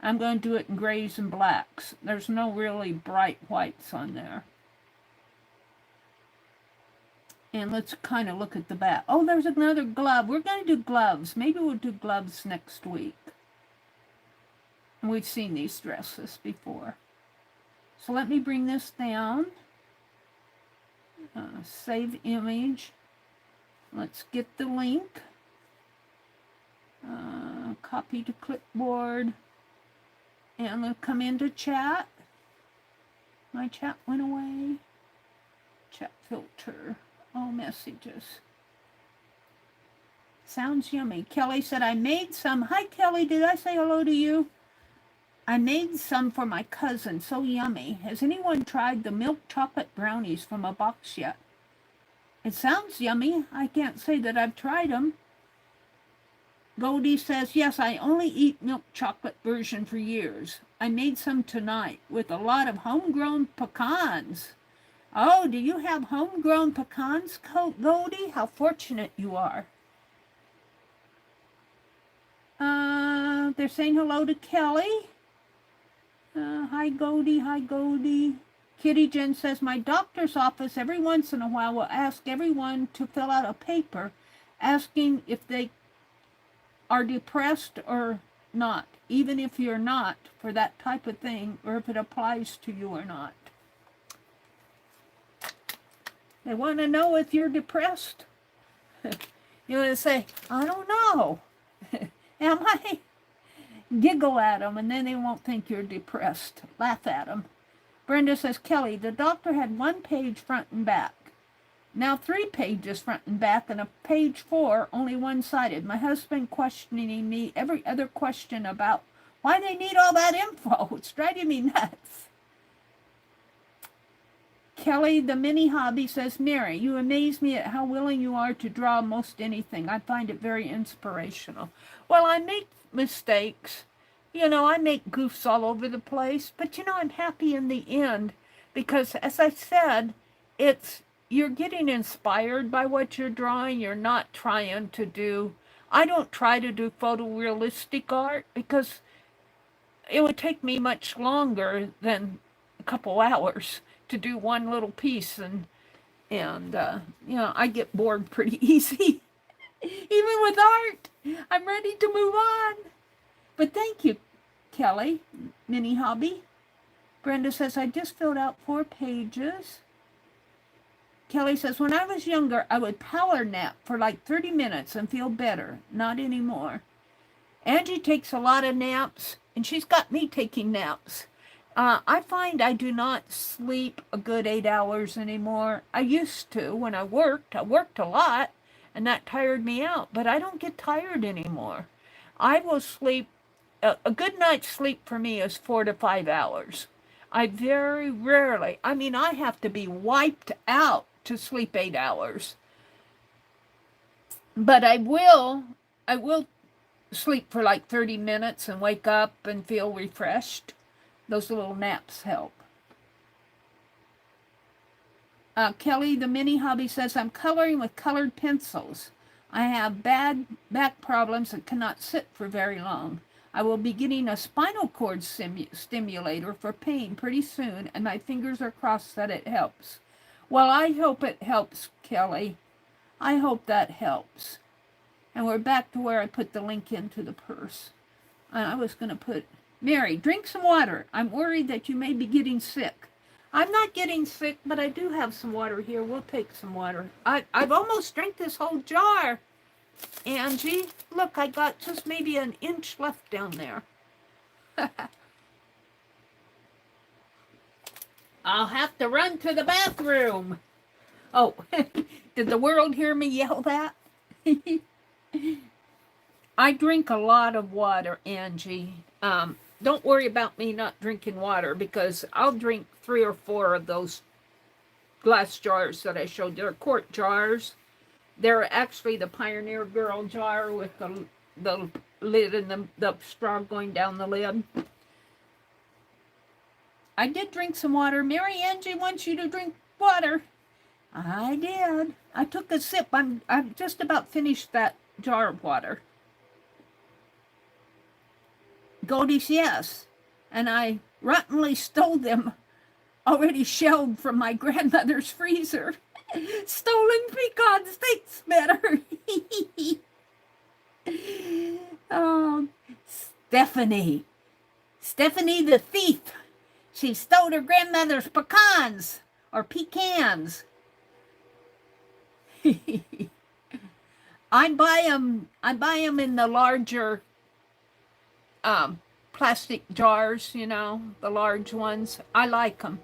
I'm going to do it in grays and blacks. There's no really bright whites on there. And let's kind of look at the back. Oh, there's another glove. We're going to do gloves. Maybe we'll do gloves next week. And we've seen these dresses before. So let me bring this down. Save image. Let's get the link. Copy to clipboard. And we'll come into chat. My chat went away. Chat filter. All messages. Sounds yummy. Kelly said, I made some. Hi, Kelly. Did I say hello to you? I made some for my cousin. So yummy. Has anyone tried the milk chocolate brownies from a box yet? It sounds yummy. I can't say that I've tried them. Goldie says, yes, I only eat milk chocolate version for years. I made some tonight with a lot of homegrown pecans. Oh, do you have homegrown pecans, Goldie? How fortunate you are. They're saying hello to Kelly. Hi, Goldie. Hi, Goldie. Kitty Jen says, my doctor's office every once in a while will ask everyone to fill out a paper asking if they are depressed or not, even if you're not, for that type of thing, or if it applies to you or not. They want to know if you're depressed. You want to say, I don't know. Am I? Giggle at them, and then they won't think you're depressed. Laugh at them. Brenda says, Kelly, the doctor had 1 page front and back. Now 3 pages front and back, and a page 4 only one-sided. My husband questioning me every other question about why they need all that info. It's driving me nuts. Kelly, the mini hobby, says, Meri, you amaze me at how willing you are to draw most anything. I find it very inspirational. Well, I make mistakes. You know, I make goofs all over the place. But, you know, I'm happy in the end because, as I said, you're getting inspired by what you're drawing. You're not trying to do... I don't try to do photorealistic art because it would take me much longer than a couple hours to do one little piece, and you know, I get bored pretty easy. Even with art, I'm ready to move on. But thank you, Kelly, mini hobby. Brenda says, I just filled out 4 pages. Kelly says, when I was younger, I would power nap for like 30 minutes and feel better. Not anymore. Angie takes a lot of naps, and she's got me taking naps. I find I do not sleep a good 8 hours anymore. I used to when I worked. I worked a lot, and that tired me out. But I don't get tired anymore. I will sleep. A good night's sleep for me is 4 to 5 hours. I very rarely, I mean, I have to be wiped out to sleep 8 hours. But I will sleep for like 30 minutes and wake up and feel refreshed. Those little naps help. Kelly, the mini hobby, says, I'm coloring with colored pencils. I have bad back problems and cannot sit for very long. I will be getting a spinal cord stimulator for pain pretty soon, and my fingers are crossed that it helps. Well, I hope it helps, Kelly. I hope that helps. And we're back to where I put the link into the purse. I was going to put... Meri, drink some water. I'm worried that you may be getting sick. I'm not getting sick, but I do have some water here. We'll take some water. I've almost drank this whole jar. Angie, look, I got just maybe an inch left down there. I'll have to run to the bathroom. Oh, did the world hear me yell that? I drink a lot of water, Angie. Don't worry about me not drinking water because I'll drink 3 or 4 of those glass jars that I showed. They're quart jars. They're actually the Pioneer Girl jar with the lid and the straw going down the lid. I did drink some water. Meri, Angie wants you to drink water. I did. I took a sip. I've just about finished that jar of water. Goldies, yes. And I rottenly stole them, already shelled from my grandmother's freezer. Stolen pecans, thanks, better. Oh, Stephanie. Stephanie the thief. She stole her grandmother's pecans, or pecans. I buy them in the larger plastic jars, you know, the large ones. I like them.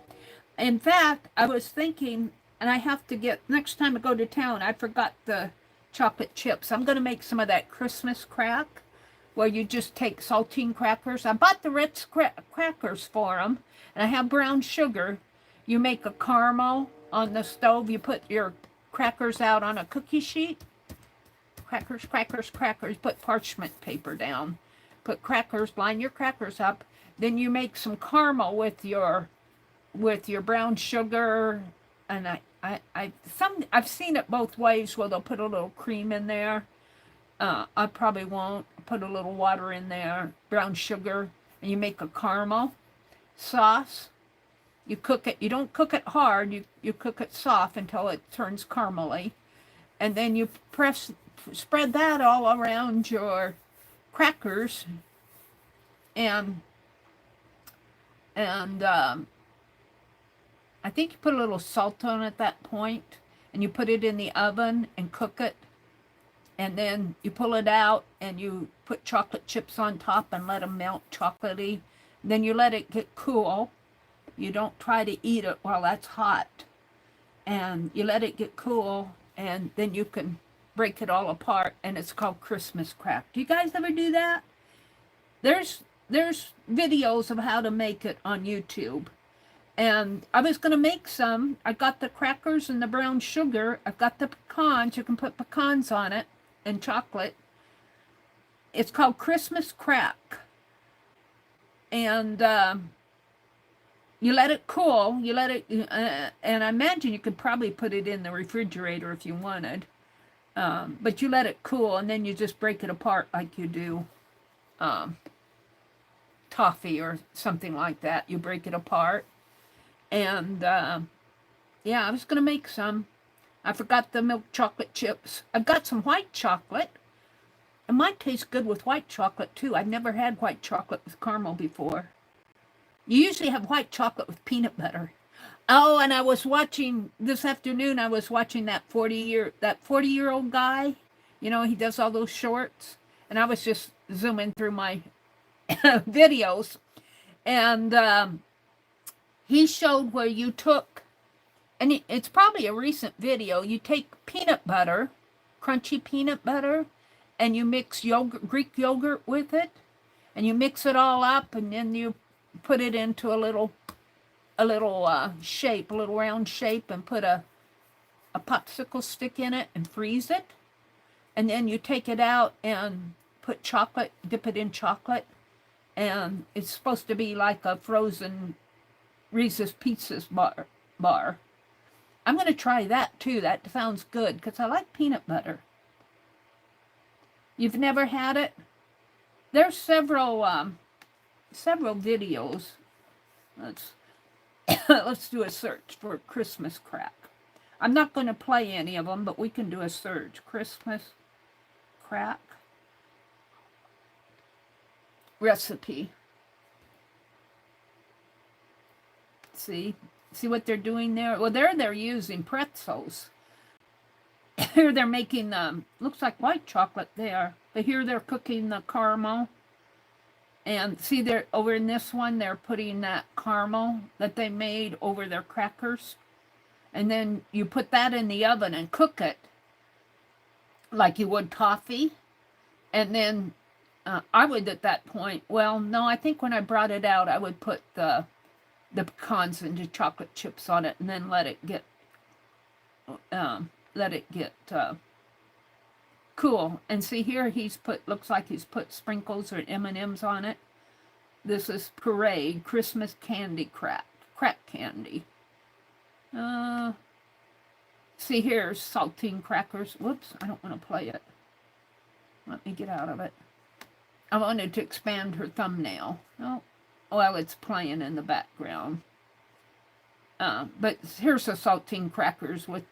In fact, I was thinking, and I have to get, next time I go to town, I forgot the chocolate chips. I'm going to make some of that Christmas crack, where you just take saltine crackers. I bought the Ritz crackers for them, and I have brown sugar. You make a caramel on the stove. You put your crackers out on a cookie sheet. Crackers, crackers, crackers. Put parchment paper down. Put crackers, line your crackers up. Then you make some caramel with your brown sugar. And I've seen it both ways where they'll put a little cream in there. I probably won't. Put a little water in there, brown sugar, and you make a caramel sauce. You cook it. You don't cook it hard. You cook it soft until it turns caramely, and then you spread that all around your crackers, and I think you put a little salt on it at that point, and you put it in the oven and cook it. And then you pull it out and you put chocolate chips on top and let them melt chocolatey. Then you let it get cool. You don't try to eat it while that's hot. And you let it get cool, and then you can break it all apart, and it's called Christmas crack. Do you guys ever do that? There's videos of how to make it on YouTube. And I was going to make some. I got the crackers and the brown sugar. I've got the pecans. You can put pecans on it and chocolate. It's called Christmas crack. And you let it cool. You let it, and I imagine you could probably put it in the refrigerator if you wanted. But you let it cool, and then you just break it apart like you do toffee or something like that. You break it apart. And, yeah, I was going to make some. I forgot the milk chocolate chips. I've got some white chocolate. It might taste good with white chocolate, too. I've never had white chocolate with caramel before. You usually have white chocolate with peanut butter. Oh, and I was watching, this afternoon, I was watching that 40-year-old guy. You know, he does all those shorts. And I was just zooming through my videos. And he showed where you took, and it's probably a recent video, you take peanut butter, crunchy peanut butter, and you mix yogurt, Greek yogurt with it, and you mix it all up, and then you put it into a little shape, a little round shape, and put a popsicle stick in it and freeze it. And then you take it out and put chocolate, dip it in chocolate, and it's supposed to be like a frozen Reese's Pieces bar. I'm going to try that too. That sounds good because I like peanut butter. You've never had it? There's several videos. Let's do a search for Christmas crack. I'm not going to play any of them, but we can do a search. Christmas crack recipe. See what they're doing there? Well, they're using pretzels. Here they're making, looks like white chocolate there. But here they're cooking the caramel. And see, they're over in this one, they're putting that caramel that they made over their crackers. And then you put that in the oven and cook it like you would toffee. And then I would at that point, well, no, I think when I brought it out, I would put the pecans and the chocolate chips on it, and then let it get cool. And see here, looks like he's put sprinkles or M&Ms on it. This is Parade Christmas candy crack candy. See here, saltine crackers. Whoops, I don't want to play it. Let me get out of it. I wanted to expand her thumbnail. Oh. Well, it's playing in the background. But here's the saltine crackers with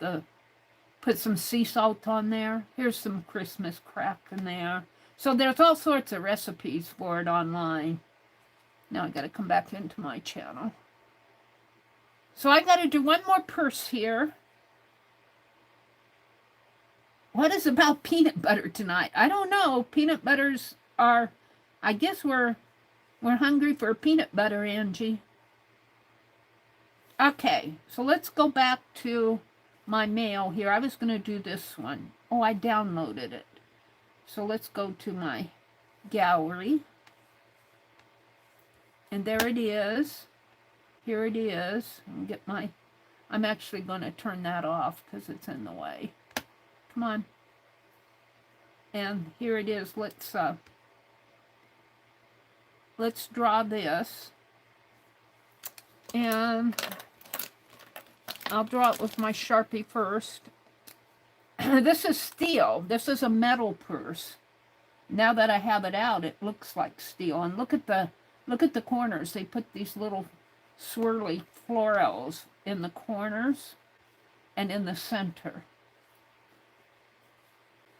put some sea salt on there. Here's some Christmas crack in there. So there's all sorts of recipes for it online. Now I got to come back into my channel. So I got to do one more purse here. What is about peanut butter tonight? I don't know. Peanut butters are, I guess we're hungry for peanut butter, Angie. Okay, so let's go back to my mail here. I was going to do this one. Oh, I downloaded it. So let's go to my gallery. And there it is. Here it is. I'm actually going to turn that off because it's in the way. Come on. And here it is. Let's draw this. And I'll draw it with my Sharpie first. This is steel. This is a metal purse. Now that I have it out, it looks like steel. And look at the corners. They put these little swirly florals in the corners and in the center.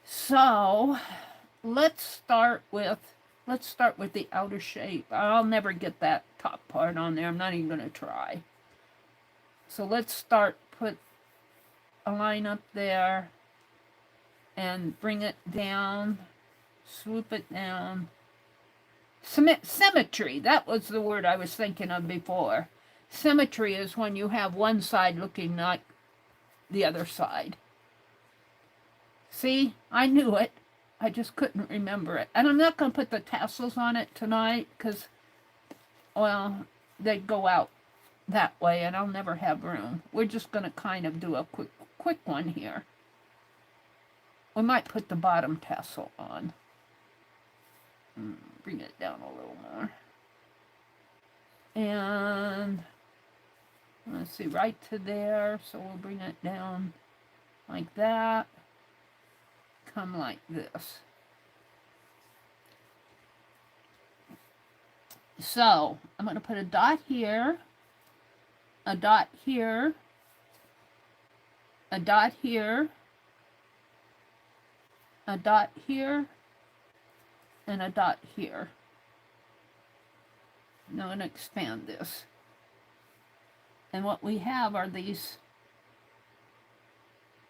So let's start with the outer shape. I'll never get that top part on there. I'm not even going to try. So let's put a line up there and bring it down, swoop it down. Symmetry, that was the word I was thinking of before. Symmetry is when you have one side looking like the other side. See, I knew it. I just couldn't remember it. And I'm not going to put the tassels on it tonight because, well, they'd go out that way and I'll never have room. We're just going to kind of do a quick one here. We might put the bottom tassel on. Bring it down a little more. And let's see, right to there. So we'll bring it down like that. Come like this. So I'm going to put a dot here, a dot here, a dot here, a dot here, and a dot here. Now I'm going to expand this. And what we have are these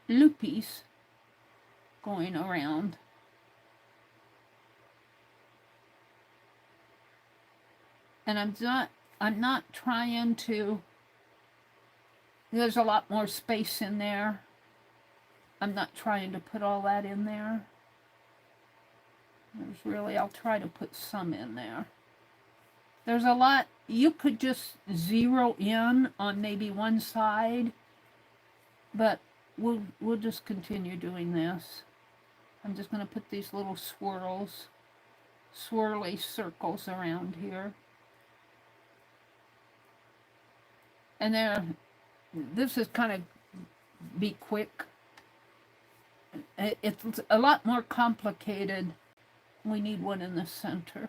loopies going around. And I'm not trying to, there's a lot more space in there. I'm not trying to put all that in there. There's really, I'll try to put some in there. There's a lot, you could just zero in on maybe one side, but we'll just continue doing this. I'm just going to put these little swirly circles around here. And then this is kind of be quick. It's a lot more complicated. We need one in the center.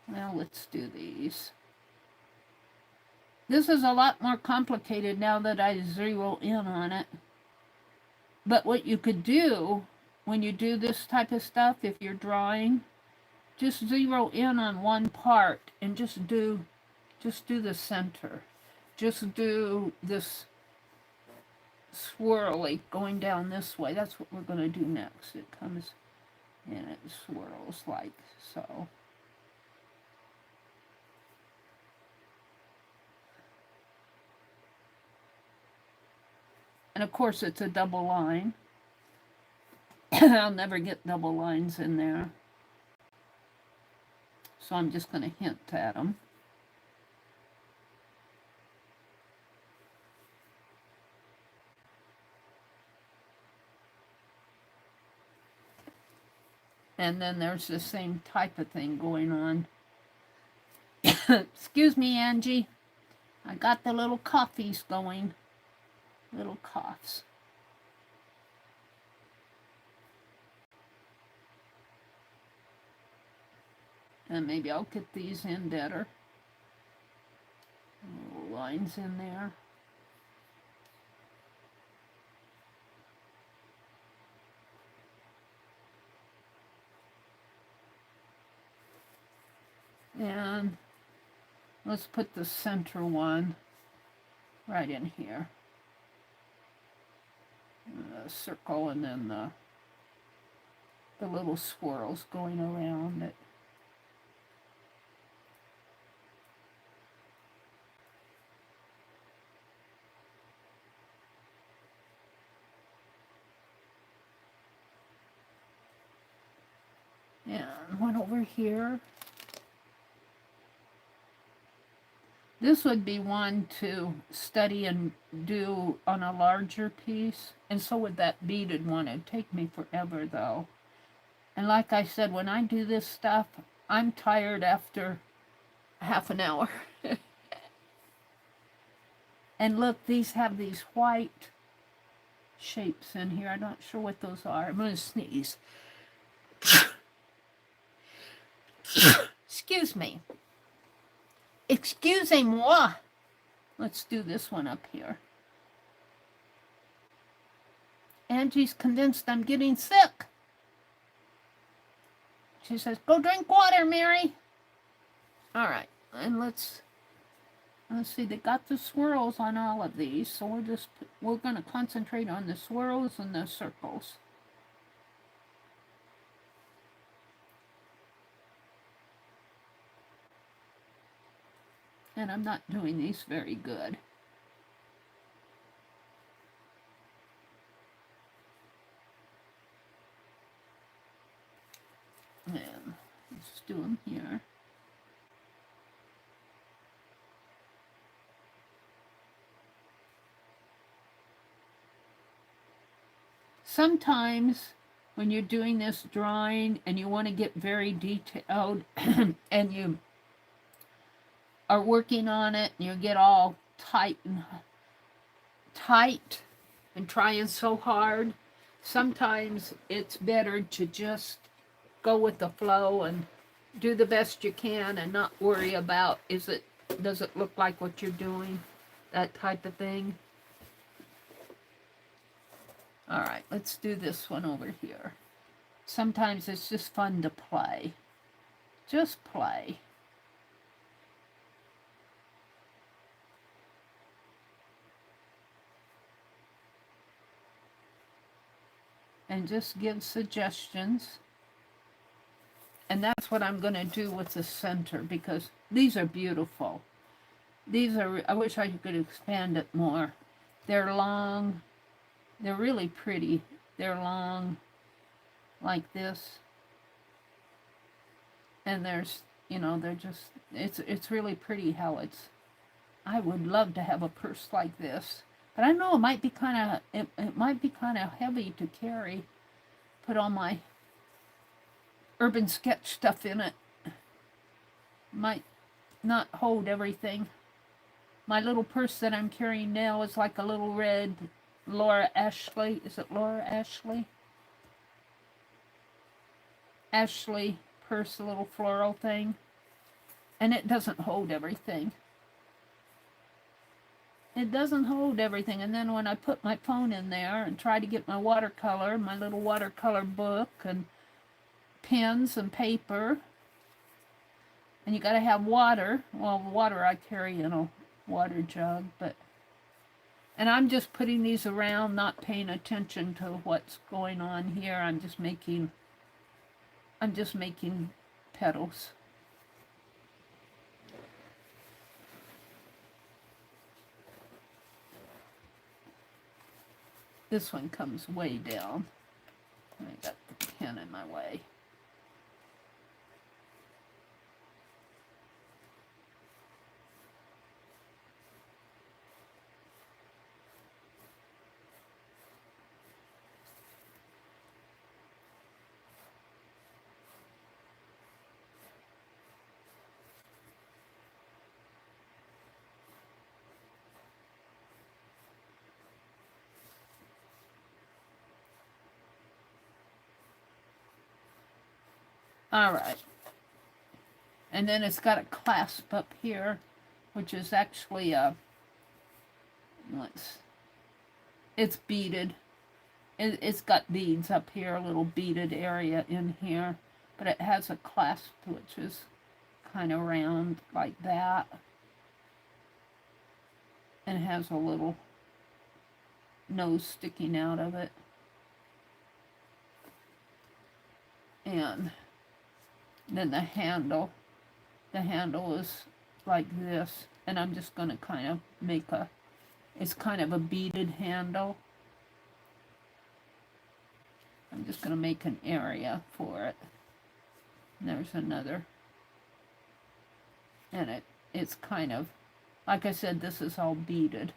Now let's do these. This is a lot more complicated now that I zero in on it. But what you could do when you do this type of stuff, if you're drawing, just zero in on one part and just do the center. Just do this swirly going down this way. That's what we're going to do next. It comes and it swirls like so. And of course it's a double line. I'll never get double lines in there. So I'm just going to hint at them. And then there's the same type of thing going on. Excuse me, Angie. I got the little coughies going. Little coughs. And maybe I'll get these in better. Little lines in there. And let's put the center one right in here. A circle and then the little swirls going around it. And one over here. This would be one to study and do on a larger piece. And so would that beaded one. It'd take me forever though. And like I said, when I do this stuff, I'm tired after half an hour. And look, these have these white shapes in here. I'm not sure what those are. I'm going to sneeze. Excuse me. Excusez-moi. Let's do this one up here. Angie's convinced I'm getting sick. She says, go drink water, Meri. All right, and let's see, they got the swirls on all of these, so we're going to concentrate on the swirls and the circles. And I'm not doing these very good. And let's do them here. Sometimes when you're doing this drawing and you want to get very detailed and you are working on it and you get all tight and trying so hard, sometimes it's better to just go with the flow and do the best you can and not worry about does it look like what you're doing, that type of thing. All right, let's do this one over here. Sometimes it's just fun to play. Just play. And just give suggestions. And that's what I'm going to do with the center, because these are beautiful. These are, I wish I could expand it more. They're long. They're really pretty. They're long like this. And there's, you know, they're just, it's really pretty how it's, I would love to have a purse like this. But I know it might be kind of, it might be kind of heavy to carry. Put all my urban sketch stuff in it. Might not hold everything. My little purse that I'm carrying now is like a little red Laura Ashley. Is it Laura Ashley? Ashley purse, a little floral thing. And it doesn't hold everything. It doesn't hold everything. And then when I put my phone in there and try to get my watercolor, my little watercolor book and pens and paper, and you got to have water. Well, water I carry in a water jug, but, and I'm just putting these around, not paying attention to what's going on here. I'm just making petals. This one comes way down. I got the pen in my way. All right. And then it's got a clasp up here, which is actually it's beaded. It's got beads up here, a little beaded area in here, but it has a clasp which is kind of round like that, and it has a little nose sticking out of it. And then the handle is like this, and I'm just going to kind of make it's kind of a beaded handle. I'm just going to make an area for it. And there's another. And it's kind of, like I said, this is all beaded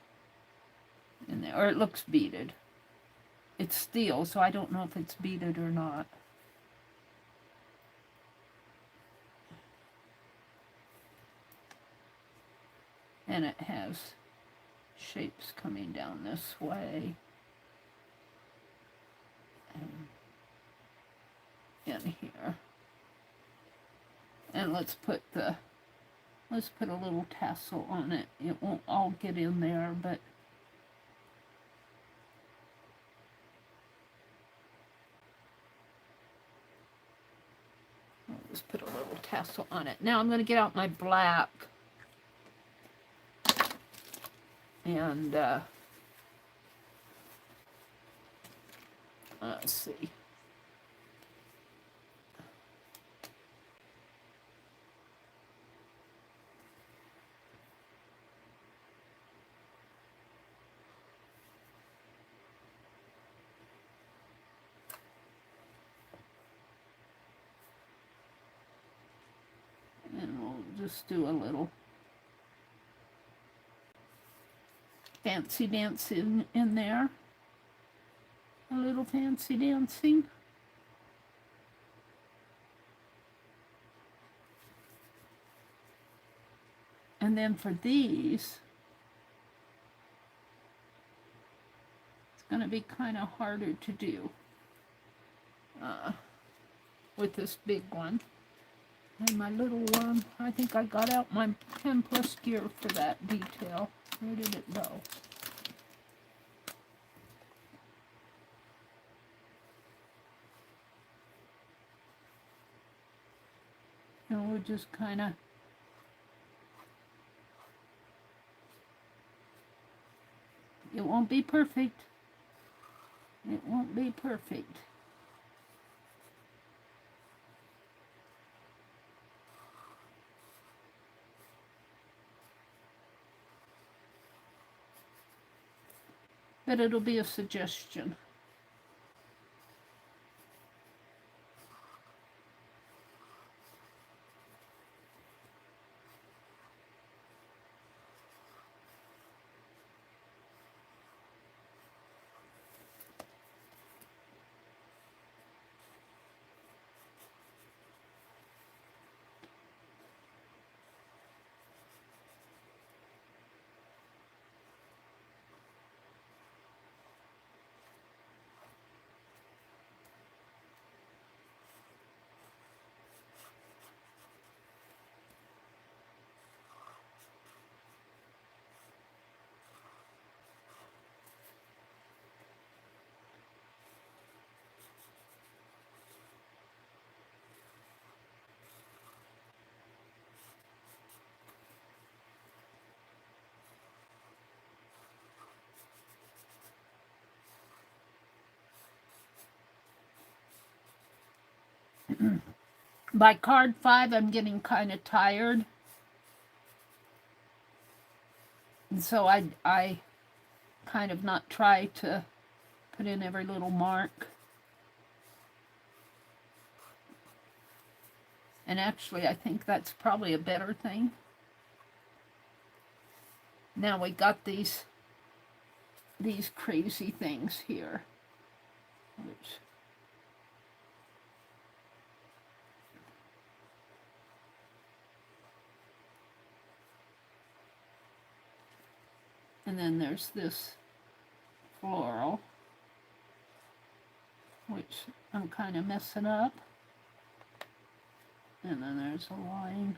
in there, or it looks beaded. It's steel, so I don't know if it's beaded or not. And it has shapes coming down this way. And in here. And let's put a little tassel on it. It won't all get in there, but I'll just put a little tassel on it. Now I'm going to get out my black. And let's see. just do a little fancy dancing in there. A little fancy dancing. And then for these, it's going to be kind of harder to do with this big one. And my little one, I think I got out my 10 plus gear for that detail. Where did it go? And we'll just kind of it won't be perfect. It won't be perfect. But it'll be a suggestion. By card 5, I'm getting kind of tired. And so I kind of not try to put in every little mark. And actually, I think that's probably a better thing. Now we got these crazy things here, which and then there's this floral, which I'm kind of messing up. And then there's a line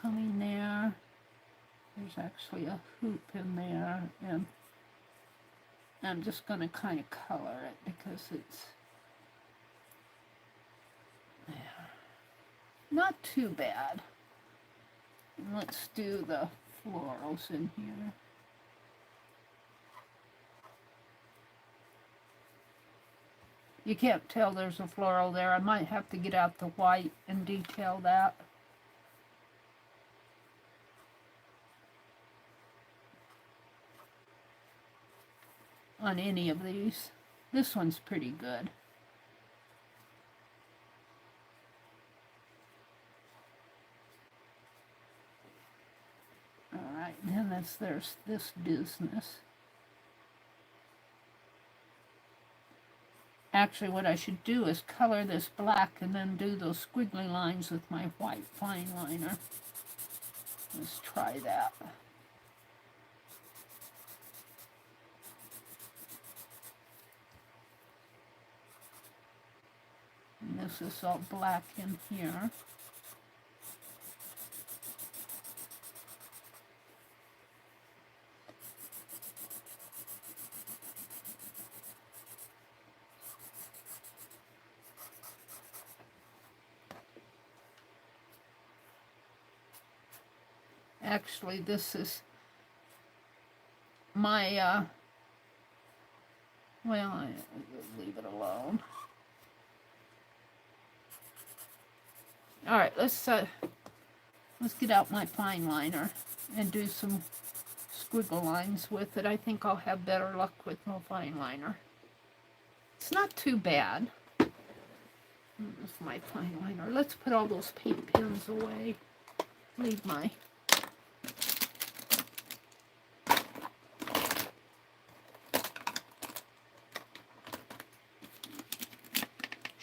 coming there. There's actually a hoop in there, and I'm just going to kind of color it because it's not too bad. And let's do the florals in here. You can't tell there's a floral there. I might have to get out the white and detail that. On any of these. This one's pretty good. Alright, then there's this business. Actually, what I should do is color this black and then do those squiggly lines with my white fine liner. Let's try that. And this is all black in here. Actually, this is my, well, I leave it alone. All right, let's get out my fine liner and do some squiggle lines with it. I think I'll have better luck with my fine liner. It's not too bad. Here's my fine liner. Let's put all those paint pens away. leave my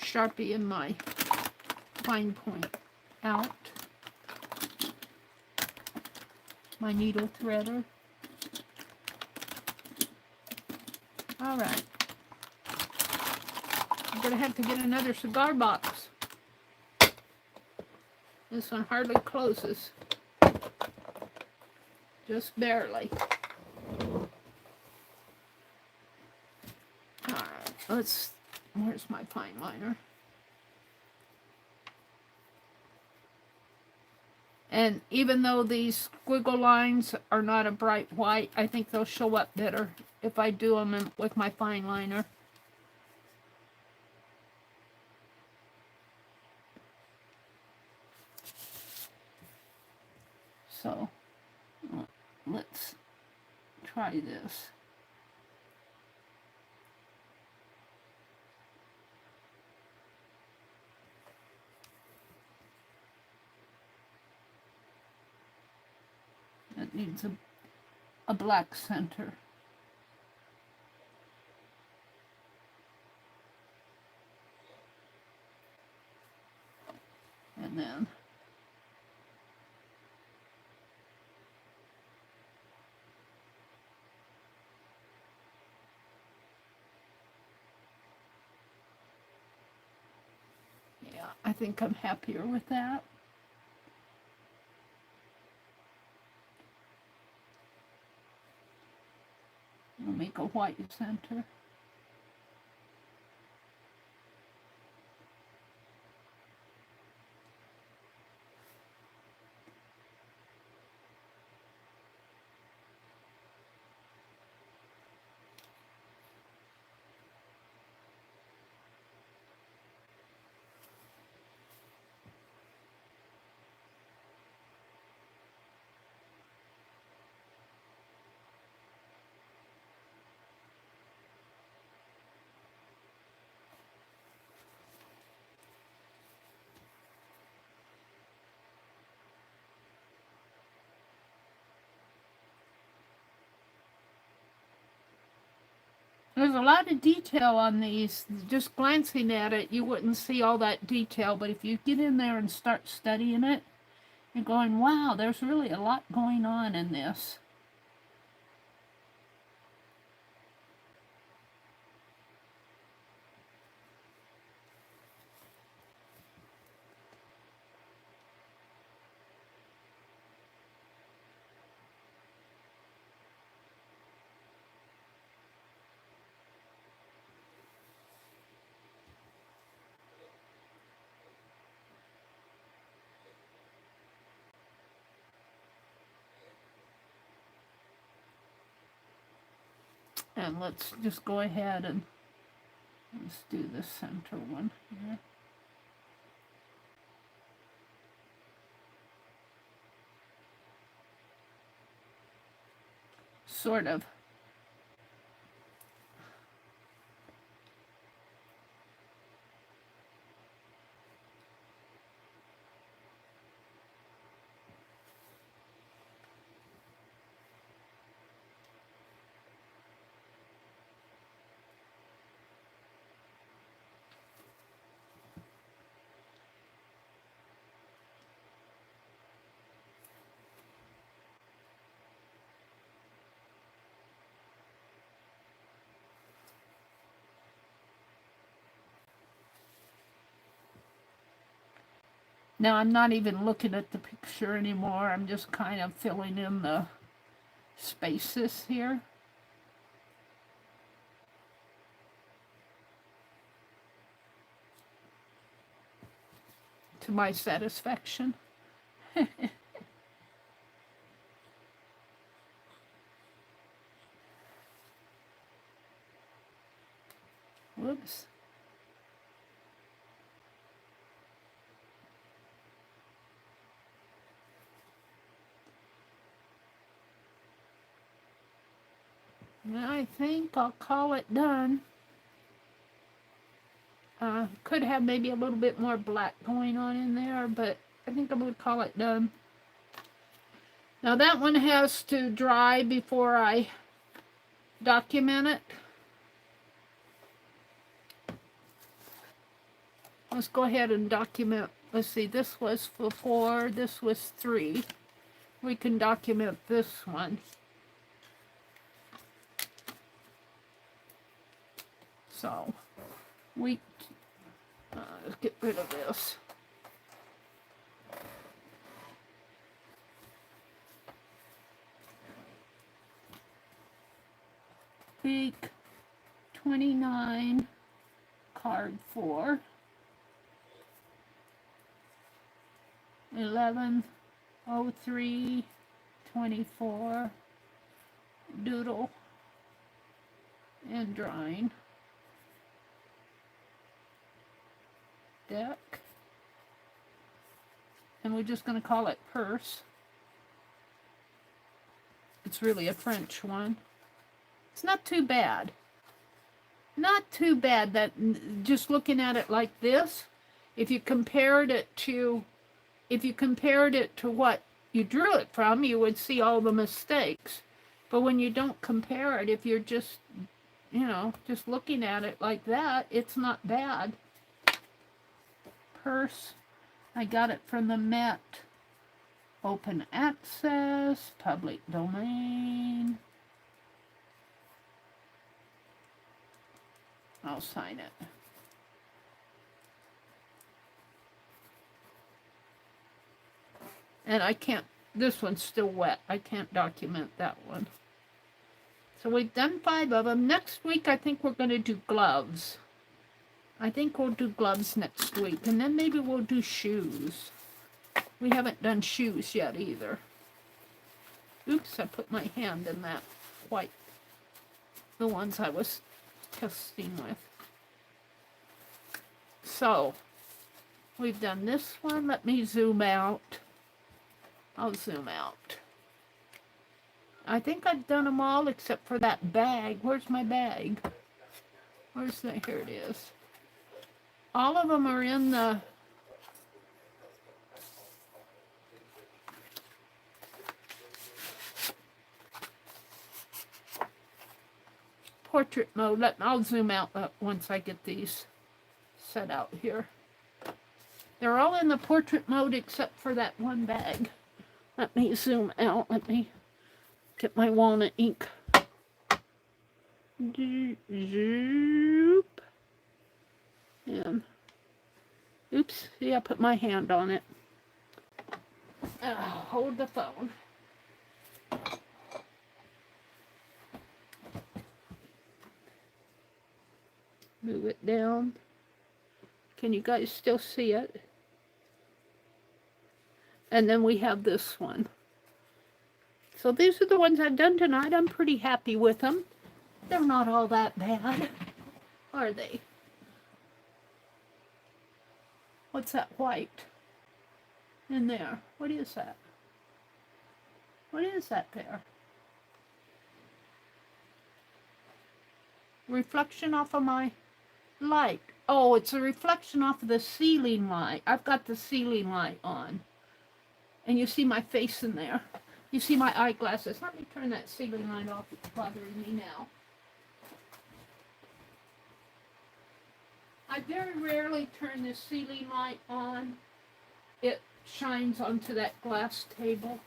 Sharpie and my fine point out. My needle threader. All right. I'm going to have to get another cigar box. This one hardly closes. Just barely. All right. Where's my fine liner? And even though these squiggle lines are not a bright white, I think they'll show up better if I do them with my fine liner. So, let's try this. It needs a black center. And then yeah, I think I'm happier with that. I'll make a white center. There's a lot of detail on these. Just glancing at it, you wouldn't see all that detail, but if you get in there and start studying it, you're going, wow, there's really a lot going on in this. And let's just go ahead and let's do the center one here. Sort of. Now I'm not even looking at the picture anymore. I'm just kind of filling in the spaces here. To my satisfaction. Whoops. I think I'll call it done. Could have maybe a little bit more black going on in there, but I think I'm going to call it done. Now that one has to dry before I document it. Let's go ahead and document. Let's see, this was for 4, this was 3. We can document this one. So, let's get rid of this. Week 29, card 4. 11/03/24, Doodle and drawing. Deck. And we're just going to call it purse. It's really a French one. It's not too bad. Not too bad. That just looking at it like this, if you compared it to what you drew it from, you would see all the mistakes. But when you don't compare it, if you're just, just looking at it like that, it's not bad. Purse, I got it from the Met. Open access, public domain. I'll sign it. And I can't, this one's still wet. I can't document that one. So we've done 5 of them. Next week, I think we're going to do gloves. I think we'll do gloves next week. And then maybe we'll do shoes. We haven't done shoes yet either. Oops, I put my hand in that white. The ones I was testing with. So, we've done this one. Let me zoom out. I'll zoom out. I think I've done them all except for that bag. Where's my bag? Where's that? Here it is. All of them are in the portrait mode. I'll zoom out once I get these set out here. They're all in the portrait mode except for that one bag. Let me zoom out. Let me get my walnut ink. Zoop. And oops, see, I put my hand on it. Hold the phone. Move it down. Can you guys still see it? And then we have this one. So these are the ones I've done tonight. I'm pretty happy with them. They're not all that bad, are they? What's that white in there? What is that? What is that there? Reflection off of my light. Oh, it's a reflection off of the ceiling light. I've got the ceiling light on. And you see my face in there. You see my eyeglasses. Let me turn that ceiling light off. It's bothering me now. I very rarely turn the ceiling light on. It shines onto that glass table.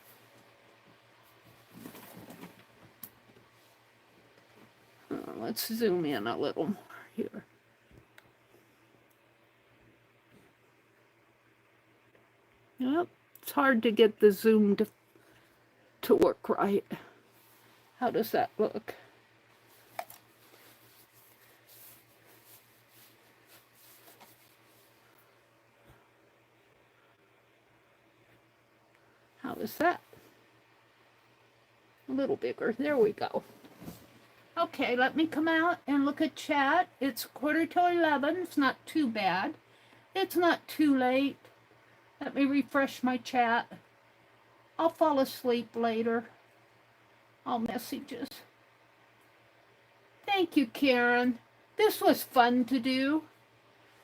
Let's zoom in a little more here. Yep, it's hard to get the zoom to work right. How does that look? How is that? A little bigger. There we go. Okay, let me come out and look at chat. It's 11:15. It's not too bad. It's not too late. Let me refresh my chat. I'll fall asleep later. All messages. Thank you, Karen. This was fun to do.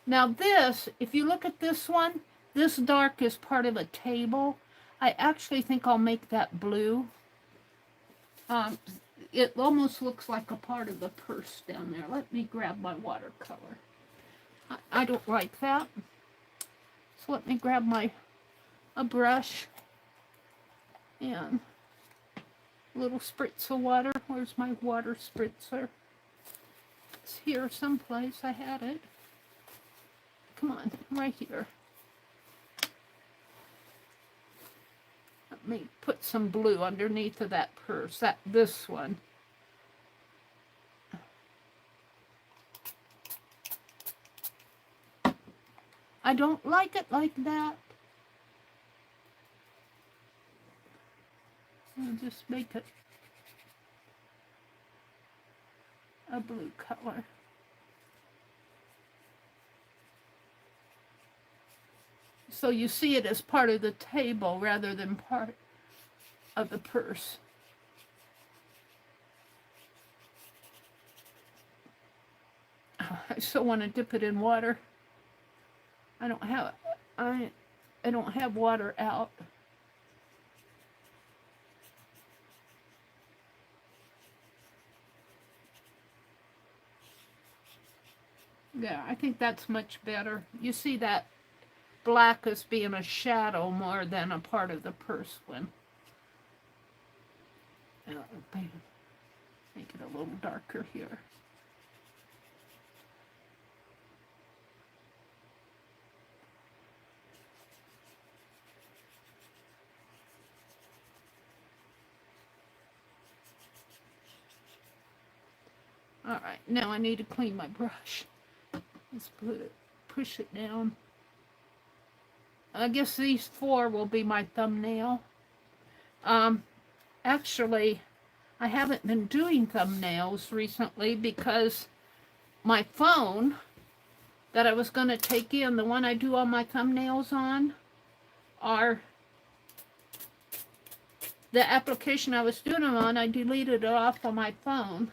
Now this, if you look at this one, this dark is part of a table. I actually think I'll make that blue. It almost looks like a part of the purse down there. Let me grab my watercolor. I don't like that. So let me grab a brush and a little spritz of water. Where's my water spritzer? It's here someplace. I had it. Come on, right here. Let me put some blue underneath of that purse. This one. I don't like it like that. I'll just make it a blue color. So you see it as part of the table rather than part of the purse. I still want to dip it in water. I don't have water out. Yeah, I think that's much better. You see that black as being a shadow more than a part of the purse one. Make it a little darker here. All right, now I need to clean my brush. Let's push it down. I guess these 4 will be my thumbnail. Actually, I haven't been doing thumbnails recently because my phone that I was going to take in, the one I do all my thumbnails on, the application I was doing them on, I deleted it off on my phone.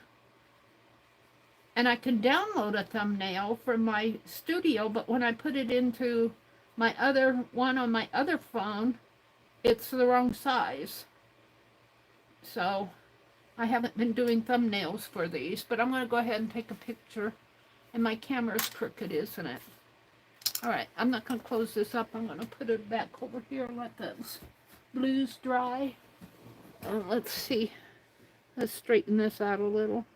And I can download a thumbnail from my studio, but when I put it into my other one on my other phone, it's the wrong size. So I haven't been doing thumbnails for these, but I'm going to go ahead and take a picture. And my camera's crooked, isn't it? All right, I'm not going to close this up. I'm going to put it back over here and let those blues dry. Let's see. Let's straighten this out a little.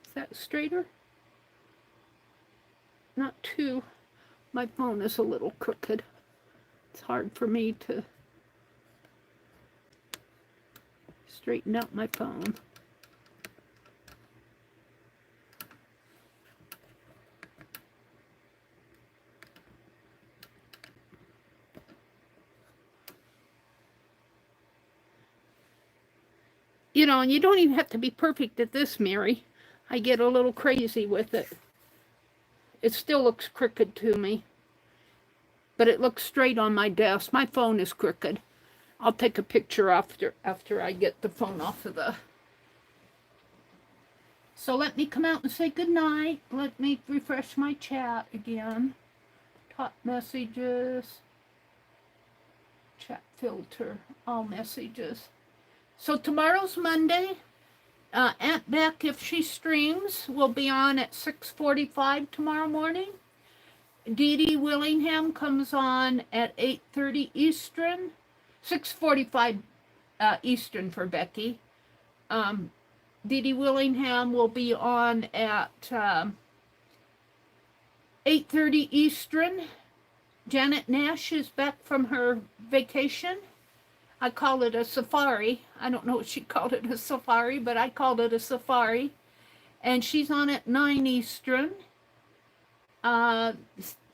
Is that straighter? Not too. My phone is a little crooked. It's hard for me to straighten out my phone. You know, and you don't even have to be perfect at this, Meri. I get a little crazy with it. It still looks crooked to me, but it looks straight on my desk. My phone is crooked. I'll take a picture after I get the phone off of the... So let me come out and say goodnight. Let me refresh my chat again. Top messages. Chat filter. All messages. So tomorrow's Monday. Aunt Beck, if she streams, will be on at 6:45 tomorrow morning. Dee Dee Willingham comes on at 8:30 Eastern. 6:45 Eastern for Becky. Dee Dee Willingham will be on at 8:30 Eastern. Janet Nash is back from her vacation. I call it a safari. I don't know if she called it a safari, but I called it a safari. And she's on at 9 Eastern.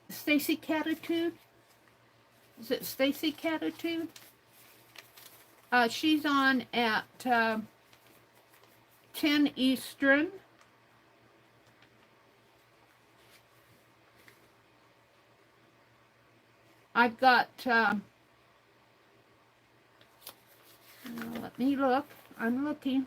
Stacy Catitude. Is it Stacy Catitude? She's on at 10 Eastern. I've got... let me look. I'm looking.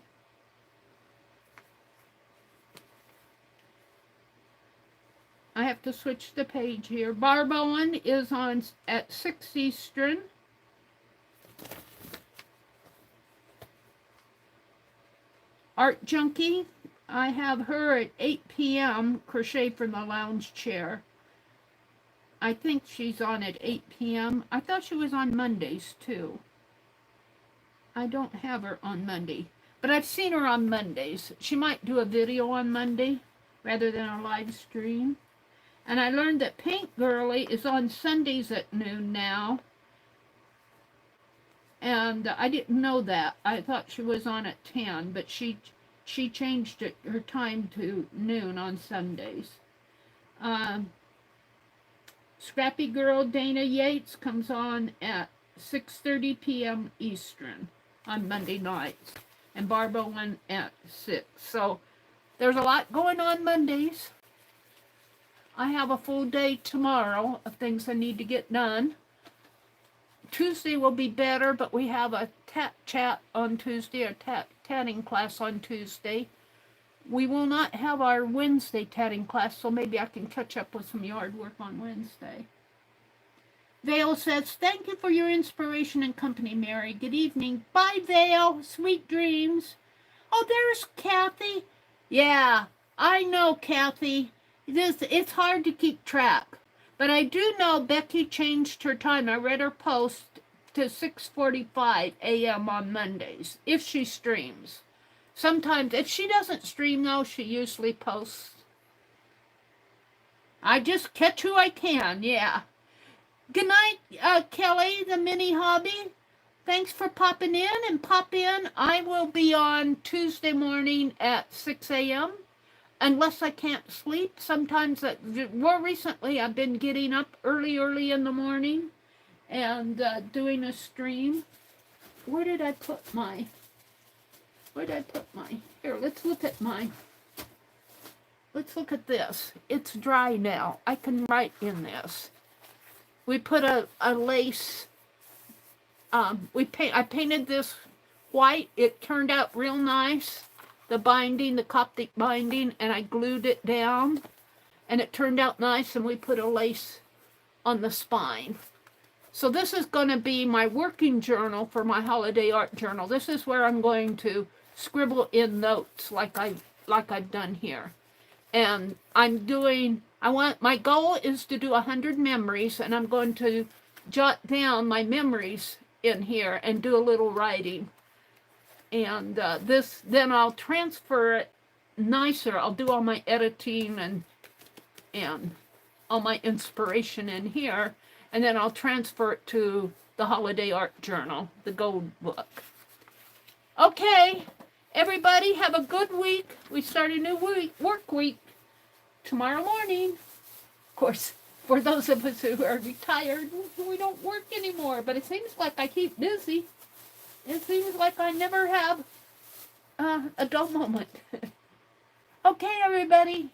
I have to switch the page here. Barb Owen is on at 6 Eastern. Art Junkie, I have her at 8 p.m. Crochet from the Lounge Chair. I think she's on at 8 p.m. I thought she was on Mondays too. I don't have her on Monday, but I've seen her on Mondays. She might do a video on Monday rather than a live stream. And I learned that Paint Girly is on Sundays at noon now. And I didn't know that. I thought she was on at 10, but she changed her time to noon on Sundays. Scrappy Girl Dana Yates comes on at 6:30 p.m. Eastern on Monday nights, and Barb Owen at 6. So there's a lot going on Mondays. I have a full day tomorrow of things I need to get done. Tuesday will be better, but we have a tat chat on Tuesday, a tatting class on Tuesday. We will not have our Wednesday tatting class, so maybe I can catch up with some yard work on Wednesday. Vale says, thank you for your inspiration and company, Meri. Good evening. Bye, Vale. Sweet dreams. Oh, there's Kathy. Yeah, I know, Kathy. It's hard to keep track. But I do know Becky changed her time. I read her post to 6:45 a.m. on Mondays, if she streams. Sometimes, if she doesn't stream, though, she usually posts. I just catch who I can, yeah. Good night, Kelly, the mini hobby. Thanks for popping in, and pop in. I will be on Tuesday morning at 6 a.m. Unless I can't sleep. Sometimes, more recently, I've been getting up early in the morning and doing a stream. Where did I put my... Here, let's look at this. It's dry now. I can write in this. We put a lace, I painted this white. It turned out real nice. The binding, the Coptic binding, and I glued it down. And it turned out nice, and we put a lace on the spine. So this is going to be my working journal for my holiday art journal. This is where I'm going to scribble in notes like I've done here. And my goal is to do 100 memories, and I'm going to jot down my memories in here and do a little writing. And then I'll transfer it nicer. I'll do all my editing and all my inspiration in here, and then I'll transfer it to the holiday art journal, the gold book. Okay, everybody have a good week. We start a new work week tomorrow morning. Of course, for those of us who are retired, we don't work anymore, but it seems like I keep busy. It seems like I never have a dull moment. Okay, everybody.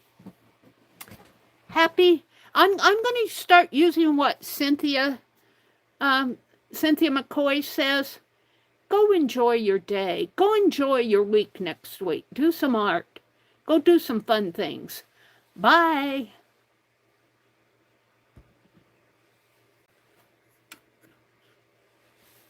Happy. I'm going to start using what Cynthia McCoy says. Go enjoy your day. Go enjoy your week next week. Do some art. Go do some fun things. Bye.